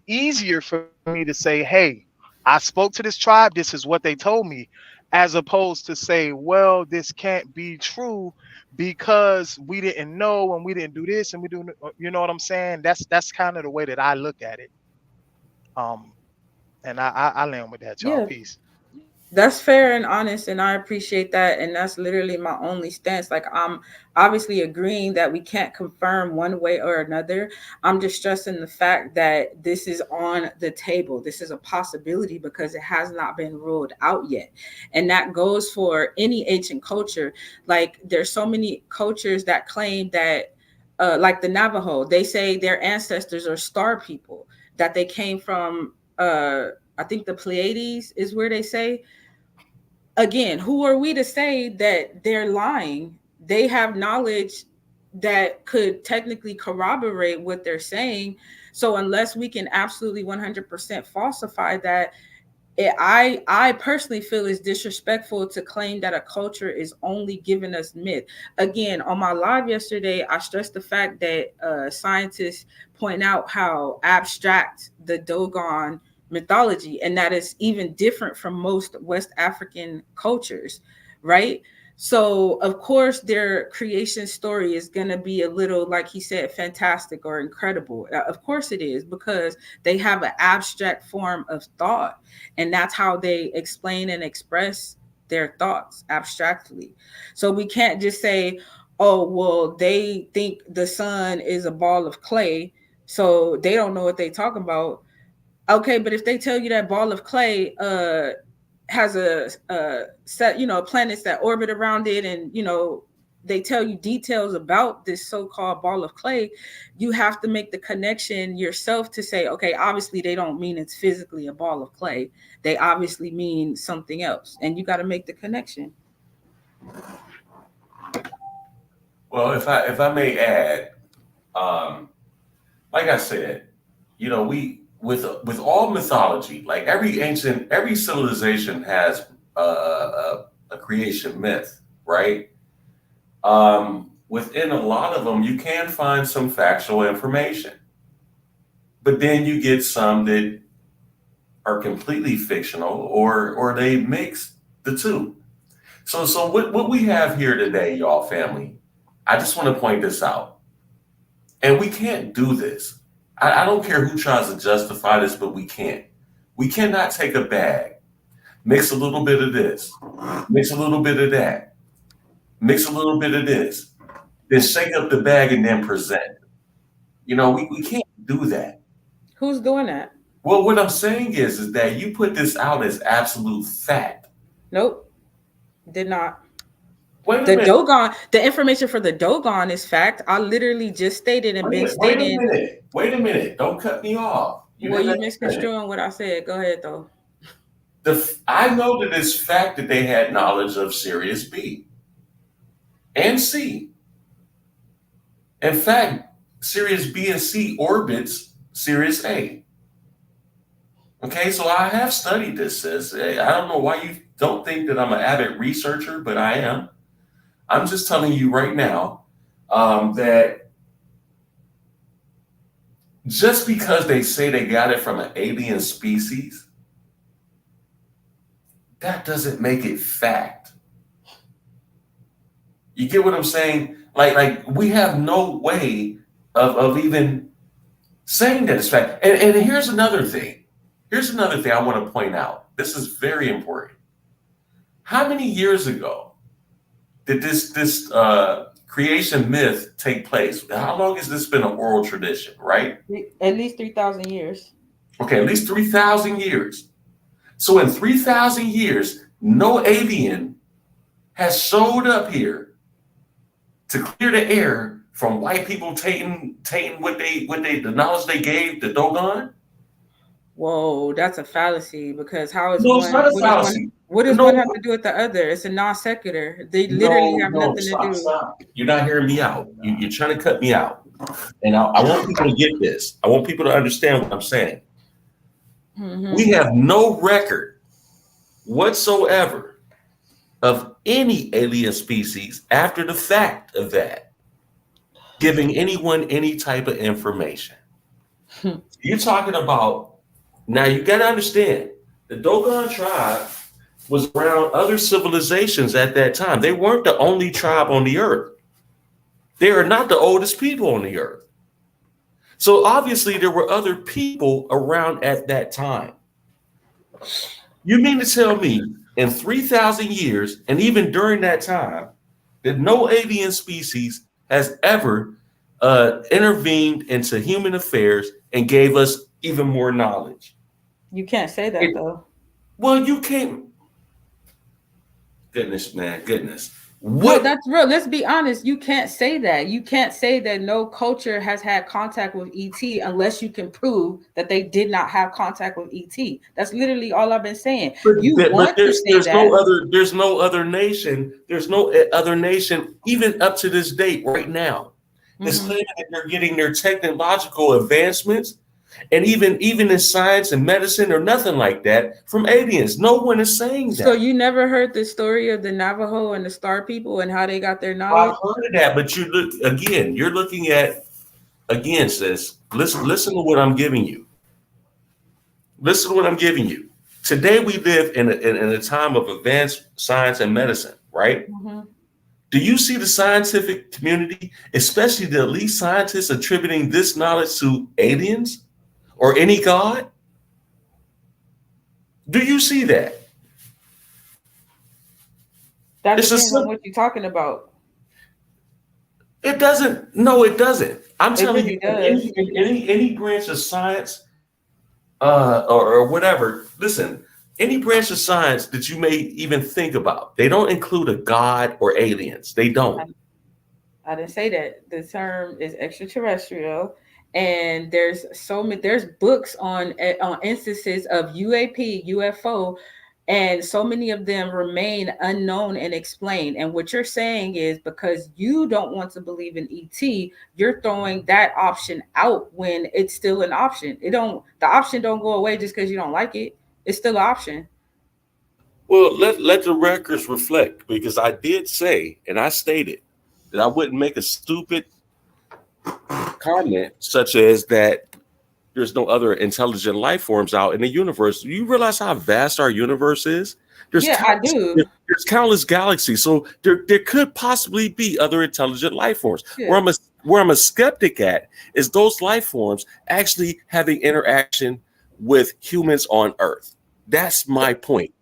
easier for me to say, hey, I spoke to this tribe, this is what they told me, as opposed to say, well, this can't be true because we didn't know and we didn't do this and we do, you know what I'm saying? That's kind of the way that I look at it. um and I land with that, y'all. Yeah. Peace. That's fair and honest, and I appreciate that. And that's literally my only stance. Like, I'm obviously agreeing that we can't confirm one way or another. I'm just stressing the fact that this is on the table. This is a possibility because it has not been ruled out yet. And that goes for any ancient culture. Like, there's so many cultures that claim that, like the Navajo, they say their ancestors are star people, that they came from, I think the Pleiades is where they say. Again, who are we to say that they're lying? They have knowledge that could technically corroborate what they're saying. So unless we can absolutely 100% falsify that, I personally feel it's disrespectful to claim that a culture is only giving us myth. Again, on my live yesterday, I stressed the fact that scientists point out how abstract the Dogon mythology, and that is even different from most West African cultures, right? So of course their creation story is going to be a little, like he said, fantastic or incredible. Of course it is, because they have an abstract form of thought, and that's how they explain and express their thoughts abstractly. So we can't just say, oh, well, they think the sun is a ball of clay, so they don't know what they talk about. Okay, but if they tell you that ball of clay has a set, planets that orbit around it, and they tell you details about this so-called ball of clay, you have to make the connection yourself to say, okay, obviously they don't mean it's physically a ball of clay. They obviously mean something else, and you got to make the connection. Well, if I may add, um, like I said, we with all mythology, like every civilization has a creation myth, right? Within a lot of them, you can find some factual information, but then you get some that are completely fictional, or they mix the two. So what we have here today, y'all family, I just want to point this out. And we can't do this. I don't care who tries to justify this, but we can't. We cannot take a bag, mix a little bit of this, mix a little bit of that, mix a little bit of this, then shake up the bag and then present. We can't do that. Who's doing that? Well, what I'm saying is that you put this out as absolute fact. Nope, did not. Wait a The minute. Dogon, the information for the Dogon is fact. I literally just stated and been stating. Wait a minute. Don't cut me off. Well, you misconstruing what I said. Go ahead, though. I know that it's fact that they had knowledge of Sirius B and C. In fact, Sirius B and C orbits Sirius A. Okay, so I have studied this, sis. I don't know why you don't think that I'm an avid researcher, but I am. I'm just telling you right now that just because they say they got it from an alien species, that doesn't make it fact. You get what I'm saying? Like we have no way of even saying that it's fact. And here's another thing. Here's another thing I want to point out. This is very important. How many years ago did this creation myth take place? How long has this been an oral tradition, right? At least 3,000 years. Okay, at least 3,000 years. So in 3,000 years, no alien has showed up here to clear the air from white people taking the knowledge they gave the Dogon. Whoa, that's a fallacy, because how is No, one? it's not a fallacy. What does No. one have to do with the other? It's a non sequitur. They literally have nothing to do. Stop. You're not hearing me out. You're trying to cut me out. And I want people to get this. I want people to understand what I'm saying. Mm-hmm. We have no record whatsoever of any alien species after the fact of that giving anyone any type of information. You're talking about, now you got to understand, the Dogon tribe was around other civilizations at that time. They weren't the only tribe on the earth. They are not the oldest people on the earth. So obviously there were other people around at that time. You mean to tell me in 3,000 years, and even during that time, that no alien species has ever intervened into human affairs and gave us even more knowledge? You can't say that, though. Well, you can't. Goodness, man, goodness. No, that's real. Let's be honest. You can't say that. You can't say that no culture has had contact with ET unless you can prove that they did not have contact with ET. That's literally all I've been saying. There's no other nation. There's no other nation, even up to this date, right now, that's claiming that they're getting their technological advancements, and even in science and medicine or nothing like that, from aliens. No one is saying that. So you never heard the story of the Navajo and the Star people and how they got their knowledge? I've heard of that, but you're looking at, again, sis, listen to what I'm giving you. Listen to what I'm giving you. Today we live in a time of advanced science and medicine, right? Mm-hmm. Do you see the scientific community, especially the elite scientists, attributing this knowledge to aliens or any god? Do you see that? That depends on what you're talking about. It doesn't. No, it doesn't. I'm It telling you, really does. any branch of science, or whatever. Listen, any branch of science that you may even think about, they don't include a god or aliens. They don't. I didn't say that. The term is extraterrestrial, and there's so many. There's books on instances of UAP, UFO, and so many of them remain unknown and explained. And what you're saying is because you don't want to believe in ET, you're throwing that option out when it's still an option. It don't. The option don't go away just because you don't like it. It's still an option. Well, let the records reflect because I did say and I stated that I wouldn't make a stupid comment such as that there's no other intelligent life forms out in the universe. You realize how vast our universe is? There's Yeah, I countless, do. there's countless galaxies. So there could possibly be other intelligent life forms. Yeah. Where I'm a skeptic at is those life forms actually having interaction with humans on Earth. That's my point.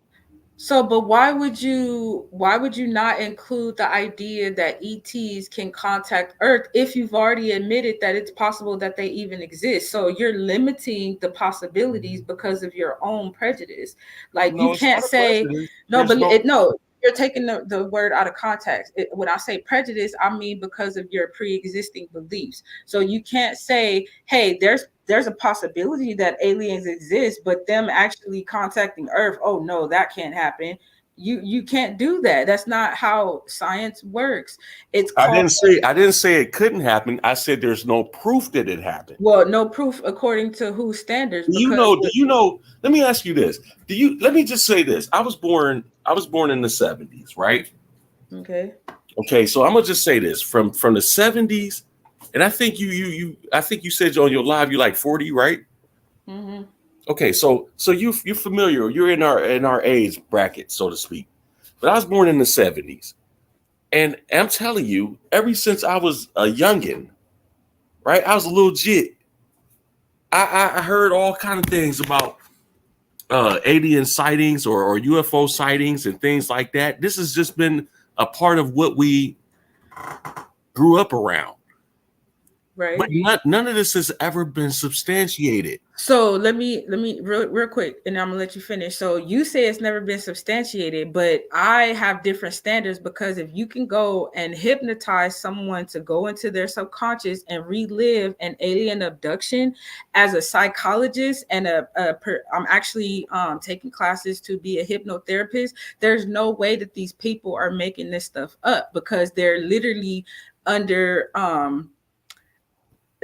So, but why would you not include the idea that ETs can contact Earth if you've already admitted that it's possible that they even exist? So you're limiting the possibilities because of your own prejudice. Like you No, it's can't not a say prejudice. no, There's but no. no, you're taking the word out of context. When I say prejudice, I mean because of your pre-existing beliefs. So you can't say, hey, there's a possibility that aliens exist, but them actually contacting Earth, oh no, that can't happen. You can't do that. That's not how science works. It's I called, didn't say I didn't say it couldn't happen. I said there's no proof that it happened. well, no proof according to whose standards, Do you because know? Do you know? Let me ask you this. Do you? Let me just say this. I was born. I was born in the '70s, right? okay. Okay, so I'm gonna just say this from the '70s, and I think I think you said on your live you're like 40, right? Hmm. Okay, so you're familiar. You're in our age bracket, so to speak. But I was born in the '70s, and I'm telling you, ever since I was a youngin, right? I was a little jit. I heard all kind of things about alien sightings or UFO sightings and things like that. This has just been a part of what we grew up around. But Right. none of this has ever been substantiated. So let me real quick, and I'm gonna let you finish. So you say it's never been substantiated, but I have different standards because if you can go and hypnotize someone to go into their subconscious and relive an alien abduction, as a psychologist and I'm actually taking classes to be a hypnotherapist. There's no way that these people are making this stuff up because they're literally under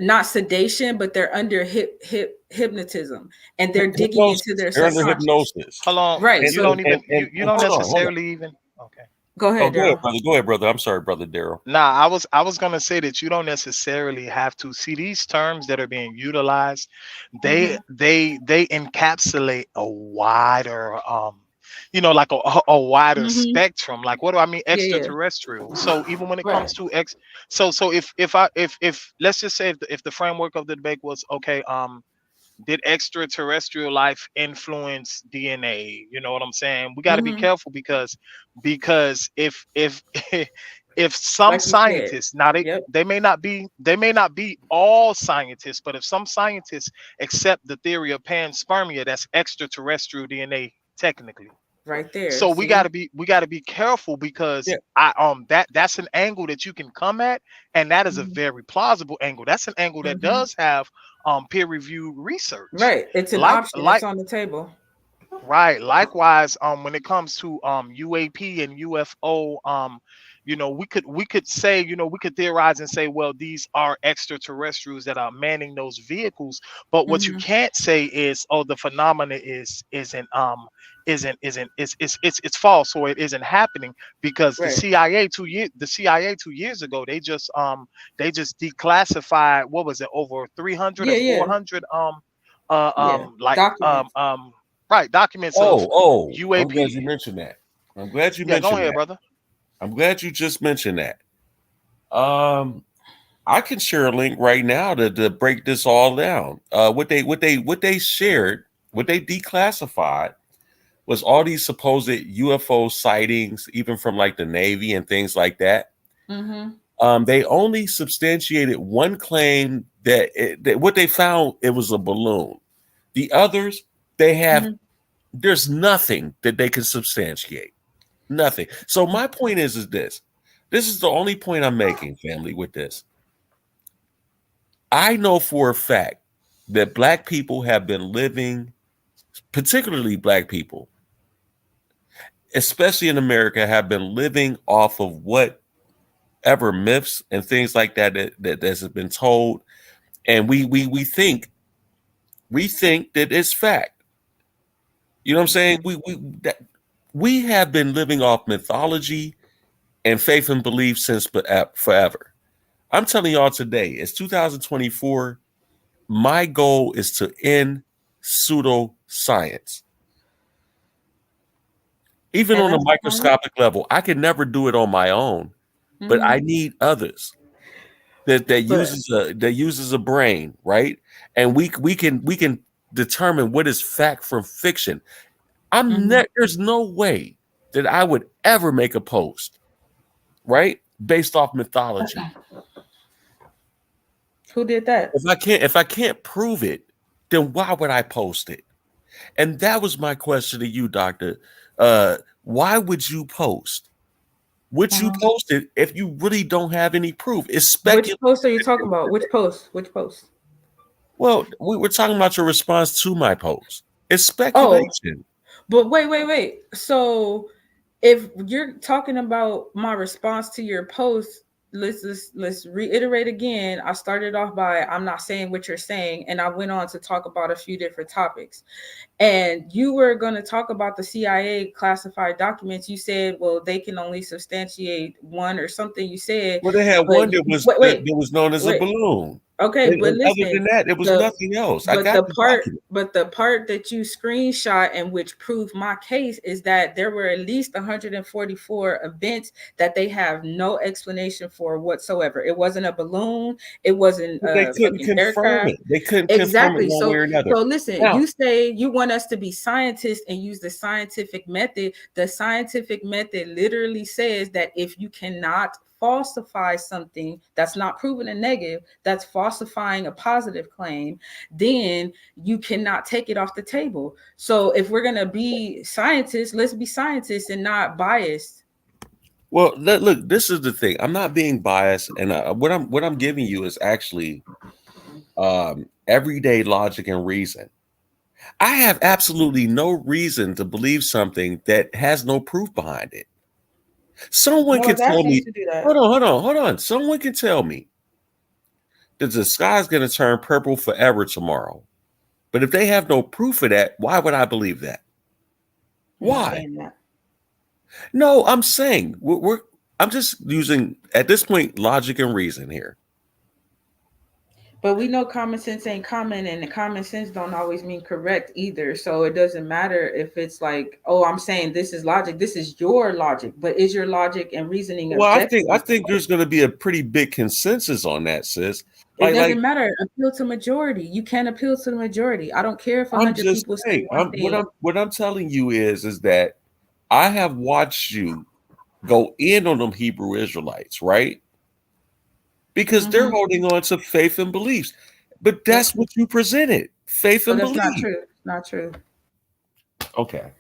not sedation, but they're under hypnotism, and they're digging into Hypnosis. their They're under subconscious. hypnosis. Hold on. Right. You So don't even you And don't hold on. necessarily even okay. go Oh, ahead, Daryl. go ahead, brother. I'm sorry, brother Daryl. Nah, I was gonna say that you don't necessarily have to see these terms that are being utilized. Hmm. They encapsulate a wider like a wider Hmm. spectrum. Like what do I mean? Yeah, yeah. Extraterrestrial. So even when it Right. comes to so if let's just say if the framework of the debate was okay, did extraterrestrial life influence DNA? You know what I'm saying? We got to be Hmm. careful because if if some Like you said. scientists now Yep. they may not be all scientists, but if some scientists accept the theory of panspermia, that's extraterrestrial DNA technically. Right there. So See. we got to be careful because Yeah. that's an angle that you can come at, and that is a Hmm. very plausible angle. That's an angle that Hmm. does have peer reviewed research. Right. It's an Like option. It's like on the table. Right. Likewise, when it comes to UAP and UFO, we could say, we could theorize and say, well, these are extraterrestrials that are manning those vehicles. But what you Hmm. can't say is, oh, the phenomena isn't it's false, or it isn't happening because Right. the CIA 2 years ago they just declassified, what was it, over 300 or Yeah. Yeah. 400 Yeah. like Documents. right, documents of I'm glad UAP. you mentioned that. I'm glad you Yeah, go mentioned ahead, that. brother. I'm glad you just mentioned that. Um, I can share a link right now to break this all down. What they shared, what they declassified was all these supposed UFO sightings, even from like the Navy and things like that. Hmm. They only substantiated one claim that what they found, it was a balloon. The others, they have there's nothing that they can substantiate. Nothing. So my point is this. This is the only point I'm making, family, with this. I know for a fact that black people have been living, particularly black people, especially in America, have been living off of whatever myths and things like that has been told, and we think that it's fact. You know what I'm saying? We have been living off mythology and faith and belief since forever. I'm telling y'all today, it's 2024. My goal is to end pseudoscience. Even on a microscopic level, I can never do it on my own, but I need others that uses a brain, right? And we can determine what is fact from fiction. There's no way that I would ever make a post, right, based off mythology. Who did that? If I can't prove it, then why would I post it? And that was my question to you, Doctor. Why would you post? Would you post it if you really don't have any proof? It's speculation. Which post are you talking about? Which post? Which post? Well, we were talking about your response to my post. It's speculation. But wait. So if you're talking about my response to your post, let's reiterate again. I started off by I'm not saying what you're saying, and I went on to talk about a few different topics. And you were going to talk about the CIA classified documents. You said, well, they can only substantiate one or something. You said, well, they had one that was known as a balloon. Okay, but listen, other than that, it was nothing else. But the part that you screenshot and which proved my case is that there were at least 144 events that they have no explanation for whatsoever. It wasn't a balloon. It wasn't they couldn't confirm aircraft. it. They couldn't exactly. confirm it one way or another. So listen, you say you want us to be scientists and use the scientific method. The scientific method literally says that if you cannot falsify something that's not proven a negative, that's falsifying a positive claim, then you cannot take it off the table. So if we're going to be scientists, let's be scientists and not biased. Well, look, this is the thing. I'm not being biased, and what I'm giving you is actually everyday logic and reason. I have absolutely no reason to believe something that has no proof behind it. Someone can tell me, hold on. Someone can tell me that the sky's going to turn purple forever tomorrow. But if they have no proof of that, why would I believe that? Why? No, I'm saying I'm just using at this point logic and reason here. But we know common sense ain't common, and the common sense don't always mean correct either. So it doesn't matter if it's like, oh, I'm saying this is logic. This is your logic, but is your logic and reasoning? Well, I think there's going to be a pretty big consensus on that, sis. It doesn't matter. Appeal to majority. You can't appeal to the majority. I don't care if 100 people say one thing. What I'm telling you is that I have watched you go in on them Hebrew Israelites, right? Because they're holding on to faith and beliefs. But that's what you presented. Faith and belief. That's not true. Not true. Okay.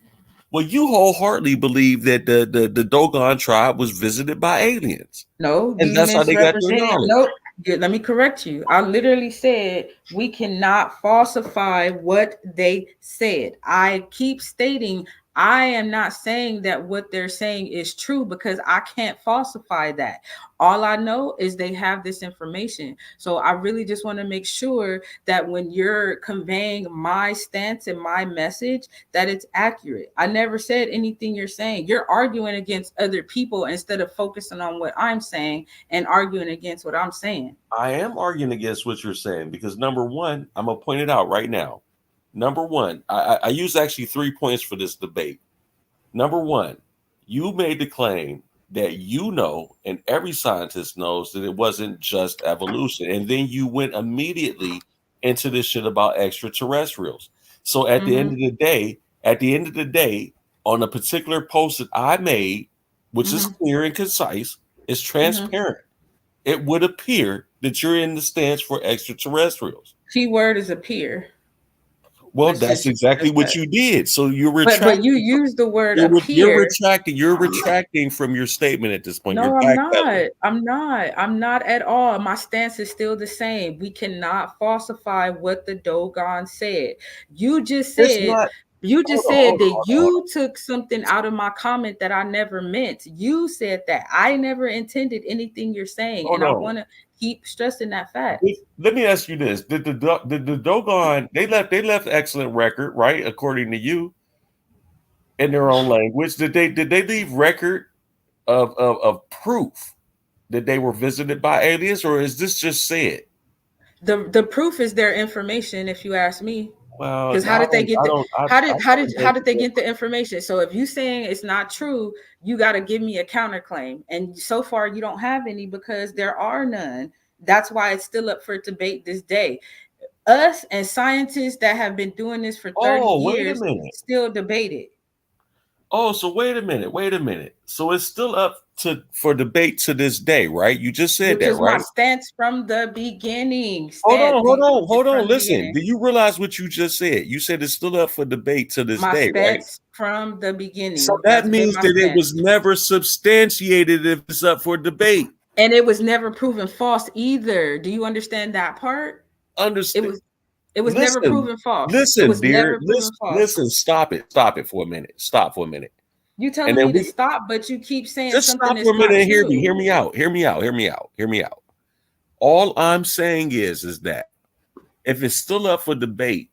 Well, you wholeheartedly believe that the Dogon tribe was visited by aliens. No, and that's how they got their knowledge. Nope. Let me correct you. I literally said we cannot falsify what they said. I keep stating I am not saying that what they're saying is true because I can't falsify that. All I know is they have this information. So I really just want to make sure that when you're conveying my stance and my message, that it's accurate. I never said anything you're saying. You're arguing against other people instead of focusing on what I'm saying and arguing against what I'm saying. I am arguing against what you're saying because number one, I'm going to point it out right now. Number one, I use actually 3 points for this debate. Number one, you made the claim that you know, and every scientist knows that it wasn't just evolution. And then you went immediately into this shit about extraterrestrials. So at the end of the day, on a particular post that I made, which is clear and concise, is transparent. it would appear that you're in the stance for extraterrestrials. Keyword is appear. Well, Let's that's just exactly discuss what that. you did. So you're But you retracting. use the word You're appear. retracting. You're retracting from your statement at this point. You're No, I'm not. backpedaling. I'm not at all. My stance is still the same. We cannot falsify what the Dogon said. You just It's said not. you Hold just on. said Hold on. that you took something out of my comment that I never meant. You said that. I never intended anything you're saying, Hold and I on. want to keep stressing that fact. Let me ask you this: Did the Dogon they left excellent record, right? According to you, in their own language, did they leave record of proof that they were visited by aliens, or is this just said? The proof is their information, if you ask me. Well, Because how did they get I the don't. how did they get the information? So if you saying it's not true, you got to give me a counterclaim. And so far you don't have any because there are none. That's why it's still up for debate this day. Us and scientists that have been doing this for 30 Oh, wait a years minute. still debate it. Oh, so wait a minute. So it's still up for debate to this day, right? You just said Which that, is my right? stance from the beginning. Hold on, hold From on. the Listen, beginning. do you realize what you just said? You said it's still up for debate to this My day, right? stance from the So beginning. that That's been means my that it was stance. never substantiated if it's up for debate. And it was never proven false either. Do you understand that part? It Understand? was it was never Listen, proven false. It listen, was dear. never proven Listen, false. listen. Stop it for a minute. Stop for a minute, You and telling then me to we stop, but you keep saying just something stop for that's a minute not and hear me. true. Hear me out. Hear me out. Hear me out. Hear me out. All I'm saying is that if it's still up for debate,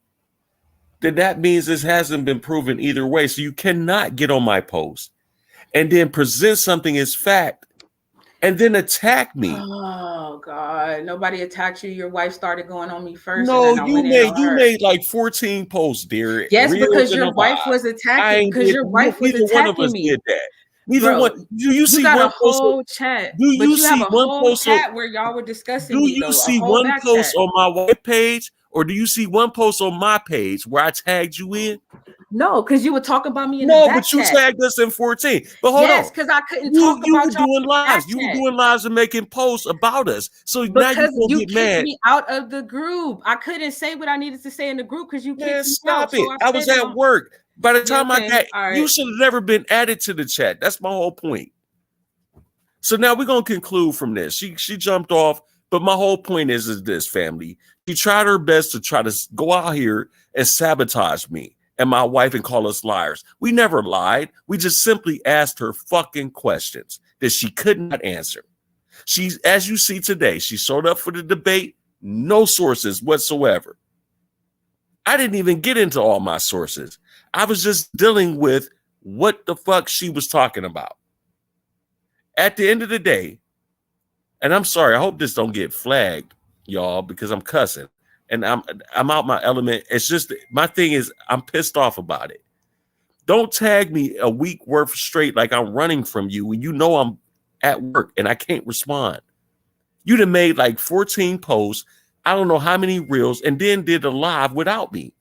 then that means this hasn't been proven either way. So you cannot get on my post and then present something as fact and then attack me. Oh God. Nobody attacked you. Your wife started going on me first, and No, then I went in on you her. made like 14 posts, dear, Yes, reels because and a your wife vibe. was attacking, because your wife was Neither one of attacking us me. did that. Neither one. Bro, Do you you see got one a post? whole chat, Do but you you have see a one whole post? chat where y'all were discussing Do me you though. A see whole one back chat. post on my web page, or do you see one post on my page where I tagged you in? No, because you would talk about me in the No, back but you chat. tagged us in 14. But hold Yes, on. because I couldn't You talk you were about y'all doing in the back lives. You were chat. doing lives and making posts about us. So now you Because gonna you get kicked mad. me out of the group. I couldn't say what I needed to say in the group because you Man, kicked me out. stop So it. I I said was in at my work. By the yeah, time I okay. got, All you right. should have never been added to the chat. That's my whole point. So now we're gonna conclude from this. She jumped off, but my whole point is this, family. She tried her best to try to go out here and sabotage me and my wife and call us liars. We never lied. We just simply asked her fucking questions that she could not answer. She's, as you see today, she showed up for the debate, no sources whatsoever. I didn't even get into all my sources. I was just dealing with what the fuck she was talking about. At the end of the day, and I'm sorry, I hope this don't get flagged, y'all, because I'm cussing and I'm out my element. It's just my thing is I'm pissed off about it. Don't tag me a week worth straight like I'm running from you when you know I'm at work and I can't respond. You'd have made like 14 posts, I don't know how many reels, and then did a live without me.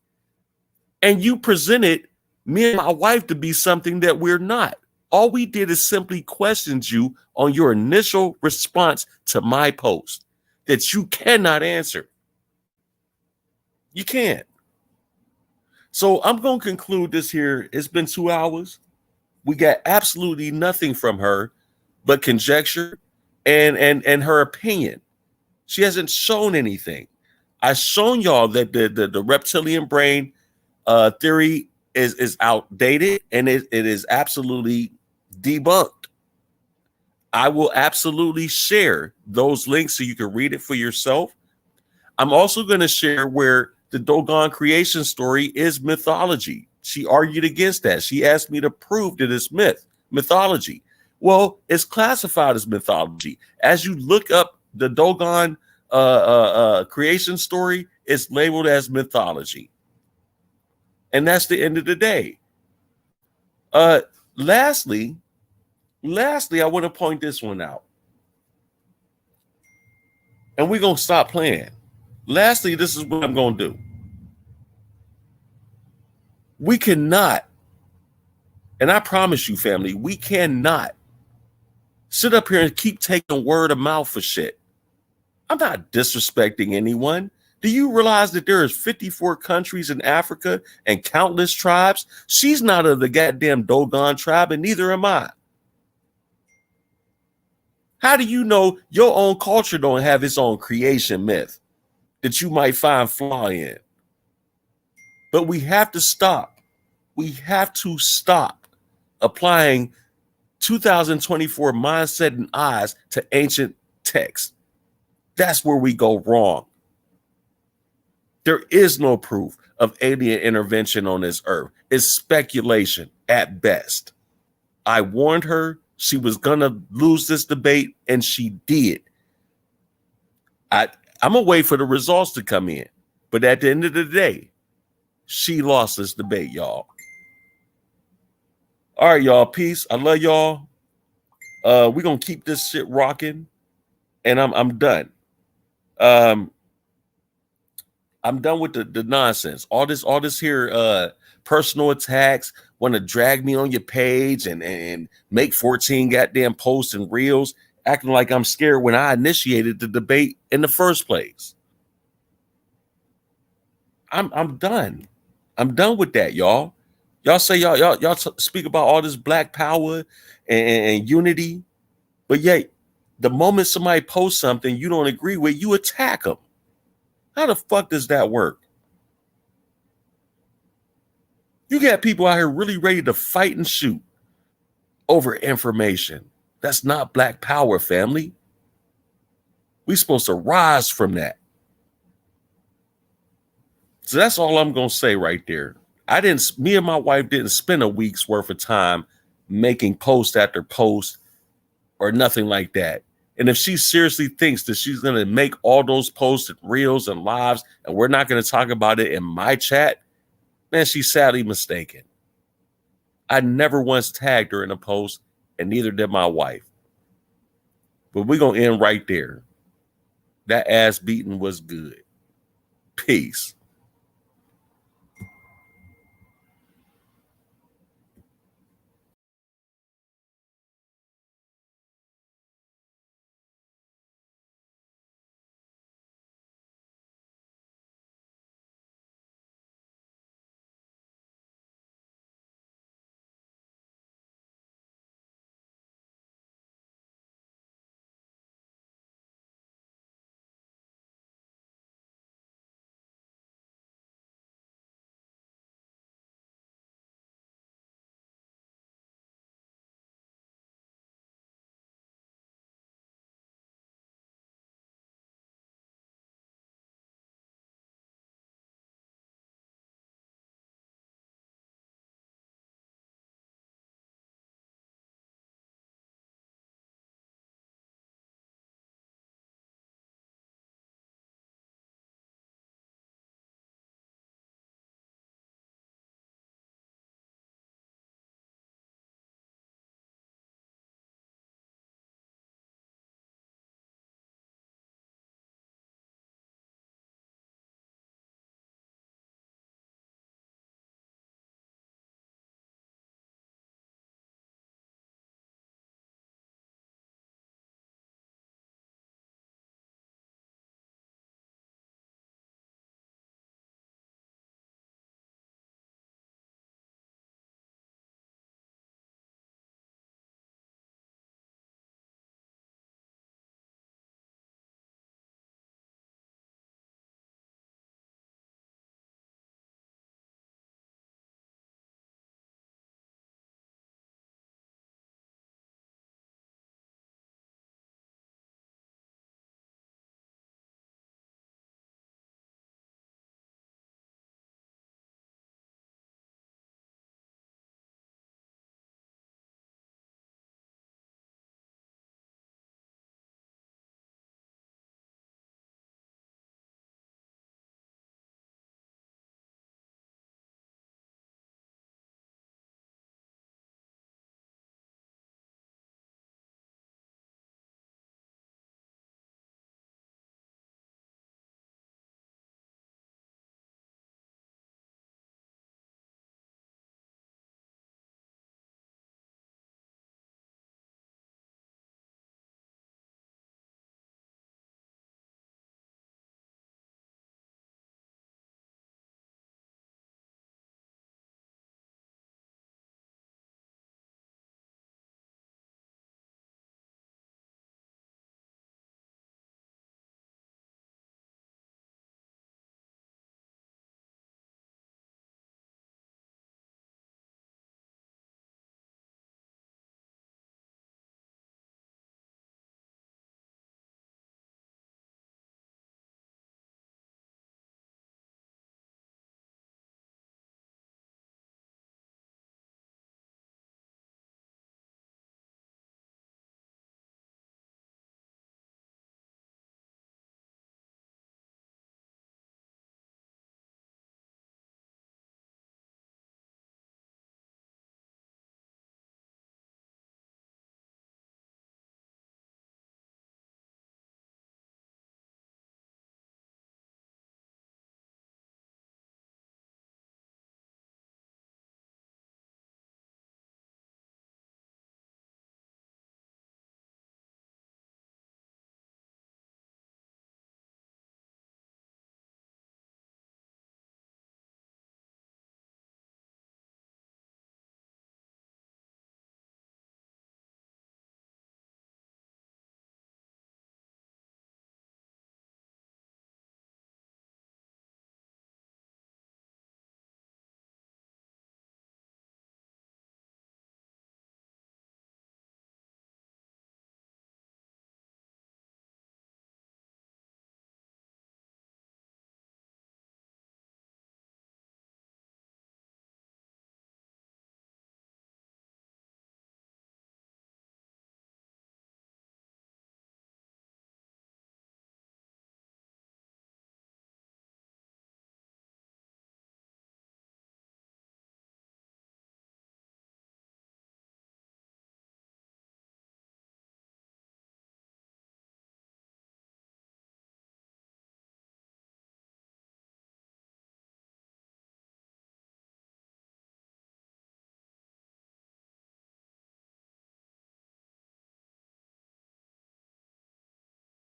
And you presented me and my wife to be something that we're not. All we did is simply questioned you on your initial response to my post that you cannot answer. You can't. So I'm going to conclude this here. It's been 2 hours. We got absolutely nothing from her but conjecture and her opinion. She hasn't shown anything. I've shown y'all that the reptilian brain theory is outdated and it is absolutely debunked. I will absolutely share those links so you can read it for yourself. I'm also going to share where the Dogon creation story is mythology. She argued against that. She asked me to prove that it's mythology. Well, it's classified as mythology. As you look up the Dogon creation story, it's labeled as mythology. And that's the end of the day. Lastly, I want to point this one out. And we're going to stop playing. Lastly, this is what I'm going to do. We cannot, and I promise you, family, we cannot sit up here and keep taking word of mouth for shit. I'm not disrespecting anyone. Do you realize that there is 54 countries in Africa and countless tribes? She's not of the goddamn Dogon tribe, and neither am I. How do you know your own culture don't have its own creation myth that you might find flaw in? But we have to stop. We have to stop applying 2024 mindset and eyes to ancient texts. That's where we go wrong. There is no proof of alien intervention on this earth. It's speculation at best. I warned her she was gonna lose this debate, and she did. I'm gonna wait for the results to come in. But at the end of the day, she lost this debate, y'all. All right, y'all. Peace. I love y'all. We're gonna keep this shit rocking, and I'm done. I'm done with the nonsense. All this here personal attacks, want to drag me on your page and make 14 goddamn posts and reels, acting like I'm scared when I initiated the debate in the first place. I'm done. I'm done with that, y'all. Y'all say y'all speak about all this black power and unity, but yet the moment somebody posts something you don't agree with, you attack them. How the fuck does that work? You got people out here really ready to fight and shoot over information. That's not black power, family. We're supposed to rise from that. So that's all I'm going to say right there. Me and my wife didn't spend a week's worth of time making post after post or nothing like that. And if she seriously thinks that she's going to make all those posts and reels and lives and we're not going to talk about it in my chat, man, she's sadly mistaken. I never once tagged her in a post, and neither did my wife. But we're going to end right there. That ass beating was good. Peace.